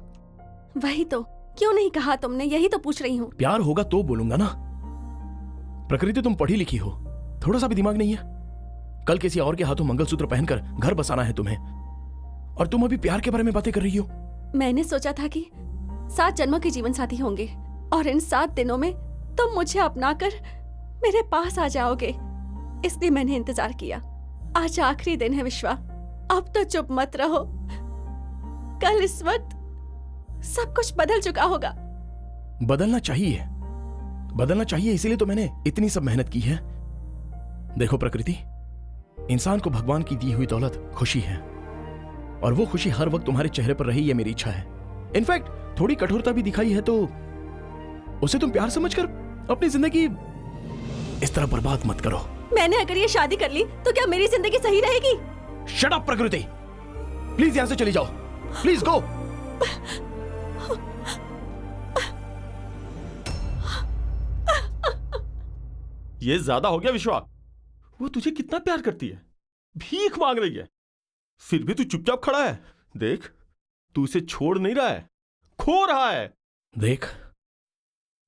वही तो, क्यों नहीं कहा तुमने, यही तो पूछ रही हूँ। प्यार होगा तो बोलूंगा ना। प्रकृति, तुम पढ़ी लिखी हो, थोड़ा सा भी दिमाग नहीं है? कल किसी और के हाथों मंगलसूत्र पहनकर घर बसाना है तुम्हें, और तुम अभी प्यार के बारे में बातें कर रही हो। मैंने सोचा था कि 7 जन्मों के जीवन साथी होंगे और इन 7 दिनों में तुम मुझे अपनाकर मेरे पास आ जाओगे, इसलिए मैंने इंतजार किया। आज आखिरी दिन है विश्वा, अब तो चुप मत रहो। कल इस वक्त सब कुछ बदल चुका होगा। बदलना चाहिए, इसीलिए तो मैंने इतनी सब मेहनत की है। देखो प्रकृति, इंसान को भगवान की दी हुई दौलत खुशी है, और वो खुशी हर वक्त तुम्हारे चेहरे पर रही, ये मेरी इच्छा है। इनफैक्ट थोड़ी कठोरता भी दिखाई है तो उसे तुम प्यार समझकर अपनी जिंदगी इस तरह बर्बाद मत करो। मैंने अगर ये शादी कर ली तो क्या मेरी जिंदगी सही रहेगी? शट अप प्रकृति, प्लीज यहां से चली जाओ, प्लीज गो। ये ज्यादा हो गया विश्वा। वो तुझे कितना प्यार करती है, भीख मांग रही है, फिर भी तू चुपचाप खड़ा है। देख, तू इसे छोड़ नहीं रहा है, खो रहा है। देख,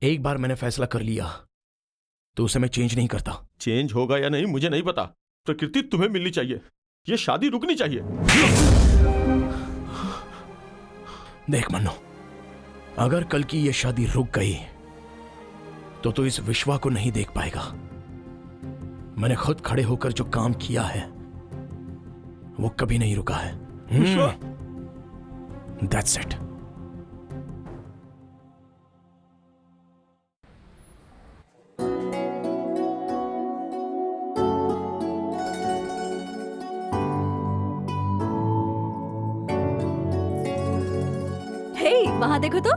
एक बार मैंने फैसला कर लिया तो उसे मैं चेंज नहीं करता। चेंज होगा या नहीं मुझे नहीं पता। प्रकृति तुम्हें मिलनी चाहिए, ये शादी रुकनी चाहिए। देख मन्नू, अगर कल की ये शादी रुक गई तो तू इस विश्वा को नहीं देख पाएगा। मैंने खुद खड़े होकर जो काम किया है वो कभी नहीं रुका है। That's it. हे, वहां देखो तो।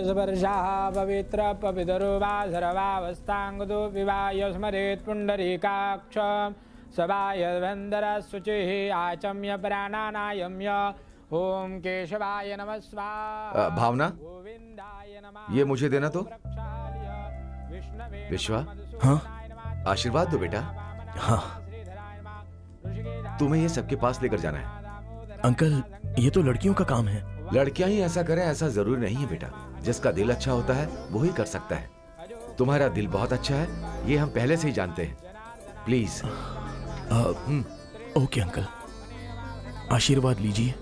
स्पर्शाः पवित्र पवितरुवासरवावस्ताङ्गदो विवाय स्मरेत् पुण्डरीकाक्षं सवाय वन्दरशुचिः आचम्य प्राणानायम्य ओम केशवाय नमः स्वाहा। भावना, गोविंदाय नमः। ये मुझे देना तो। विश्वा, हाँ आशीर्वाद दो बेटा। हाँ तुम्हें ये सबके पास लेकर जाना है। अंकल, ये तो लड़कियों का काम है। लड़कियां ही ऐसा करें ऐसा जरूरी नहीं है बेटा। जिसका दिल अच्छा होता है वो ही कर सकता है। तुम्हारा दिल बहुत अच्छा है, ये हम पहले से ही जानते हैं। प्लीज। ओके अंकल, आशीर्वाद लीजिए।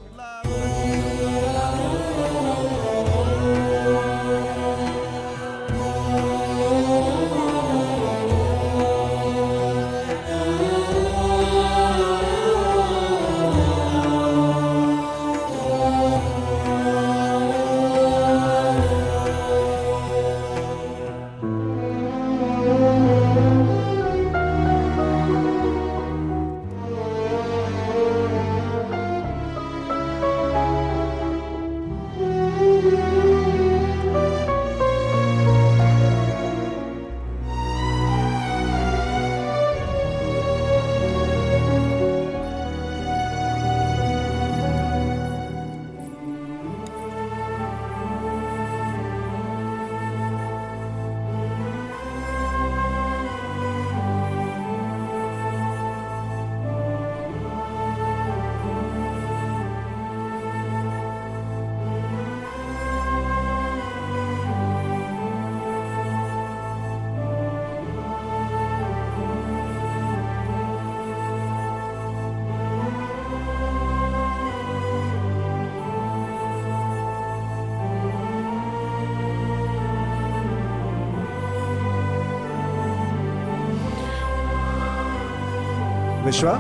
विश्वा,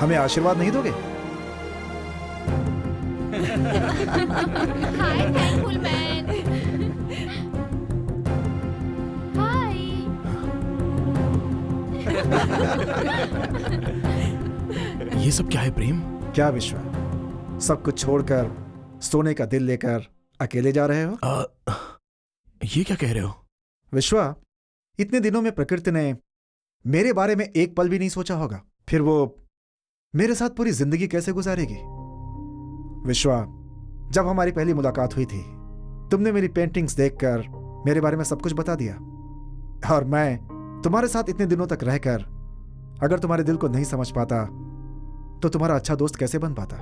हमें आशीर्वाद नहीं दोगे? हाय थैंकफुल मैन। हाय। ये सब क्या है प्रेम? क्या विश्वा, सब कुछ छोड़कर सोने का दिल लेकर अकेले जा रहे हो? ये क्या कह रहे हो? विश्वा, इतने दिनों में प्रकृति ने मेरे बारे में एक पल भी नहीं सोचा होगा, फिर वो मेरे साथ पूरी जिंदगी कैसे गुजारेगी? विश्वा, जब हमारी पहली मुलाकात हुई थी, तुमने मेरी पेंटिंग्स देखकर मेरे बारे में सब कुछ बता दिया, और मैं तुम्हारे साथ इतने दिनों तक रहकर अगर तुम्हारे दिल को नहीं समझ पाता तो तुम्हारा अच्छा दोस्त कैसे बन पाता?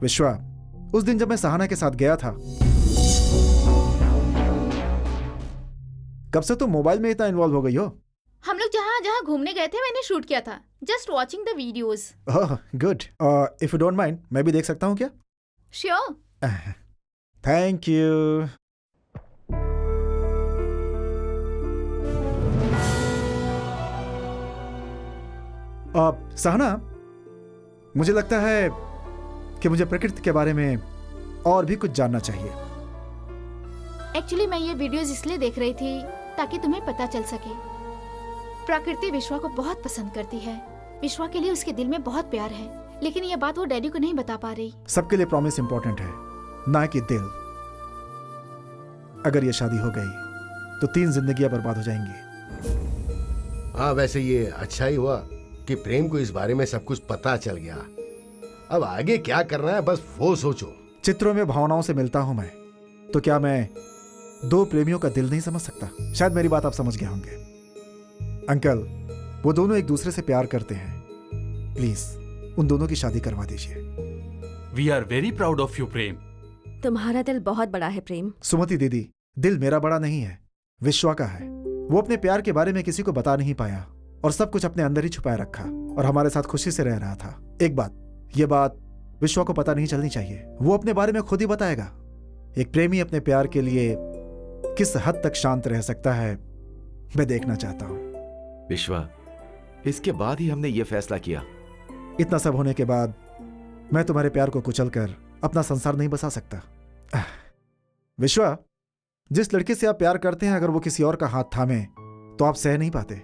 विश्वा, उस दिन जब मैं सहाना के साथ गया था, कब से तुम मोबाइल में इतना इन्वॉल्व हो गई हो? हम लोग जहाँ जहाँ घूमने गए थे मैंने शूट किया था। Just watching the videos. Oh good. If you don't mind, मैं भी देख सकता हूँ क्या? श्योर। Thank you. सहना, मुझे लगता है कि मुझे प्रकृति के बारे में और भी कुछ जानना चाहिए। एक्चुअली मैं ये वीडियोस इसलिए देख रही थी ताकि तुम्हें पता चल सके। प्रकृति विश्वा को बहुत पसंद करती है। विश्वा के लिए उसके दिल में बहुत प्यार है, लेकिन ये बात वो डैडी को नहीं बता पा रही। सबके लिए प्रॉमिस इंपॉर्टेंट है, ना कि दिल। अगर ये शादी हो गई तो 3 जिंदगियां बर्बाद हो जाएंगी। हाँ, वैसे ये अच्छा ही हुआ कि प्रेम को इस बारे में सब कुछ पता चल गया। अब आगे क्या करना है बस वो सोचो। चित्रों में भावनाओं से मिलता हूं मैं, तो क्या मैं 2 प्रेमियों का दिल नहीं समझ सकता? शायद मेरी बात आप समझ गए होंगे। अंकल, वो दोनों एक दूसरे से प्यार करते हैं, प्लीज उन दोनों की शादी करवा दीजिए। We are very proud of you Prem. तुम्हारा दिल बहुत बड़ा है प्रेम। सुमति दीदी, दिल मेरा बड़ा नहीं है, विश्वा का है। वो अपने प्यार के बारे में किसी को बता नहीं पाया और सब कुछ अपने अंदर ही छुपाए रखा और हमारे साथ खुशी से रह रहा था। एक बात, ये बात विश्वा को पता नहीं चलनी चाहिए। वो अपने बारे में खुद ही बताएगा। एक प्रेमी अपने प्यार के लिए किस हद तक शांत रह सकता है, मैं देखना चाहता हूं। विश्वा, इसके बाद ही हमने ये फैसला किया। इतना सब होने के बाद मैं तुम्हारे प्यार को कुचलकर अपना संसार नहीं बसा सकता। विश्वा, जिस लड़के से आप प्यार करते हैं, अगर वो किसी और का हाथ थामे तो आप सह नहीं पाते,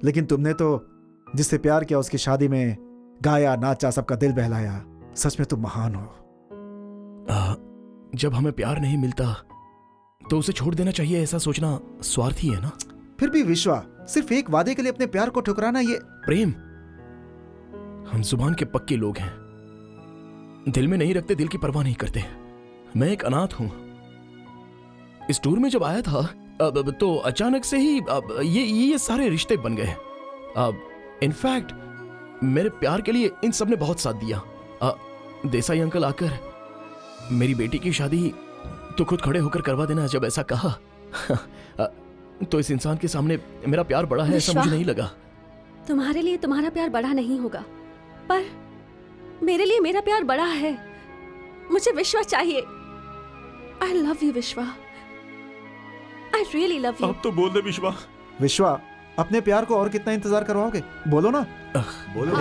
लेकिन तुमने तो जिससे प्यार किया उसकी शादी में गाया, नाचा, सबका दिल बहलाया। सच में तुम महान हो। जब हमें प्यार नहीं मिलता तो उसे छोड़ देना चाहिए, ऐसा सोचना स्वार्थी है ना? फिर भी विश्वा, सिर्फ एक वादे के लिए अपने प्यार को ठुकराना, ये प्रेम, हम जुबान के पक्के लोग हैं, दिल में नहीं रखते, दिल की परवाह नहीं करते। मैं एक अनाथ हूं। इस टूर में जब आया था तो अचानक से ही ये सारे रिश्ते बन गए। इनफैक्ट मेरे प्यार के लिए इन सब ने बहुत साथ दिया। देसाई अंकल आकर मेरी बेटी की शादी तो खुद खड़े होकर करवा देना, जब ऐसा कहा तो इस इंसान के सामने मेरा प्यार बड़ा है ऐसा मुझे नहीं लगा। तुम्हारे लिए तुम्हारा प्यार बड़ा नहीं होगा, पर मेरे लिए मेरा प्यार बड़ा है। मुझे विश्वा चाहिए। आई लव यू विश्वा, आई रियली लव यू। अब तो बोल दे विश्वा। विश्वा, अपने प्यार को और कितना इंतजार करवाओगे? बोलो ना। बोलो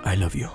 आई लव यू।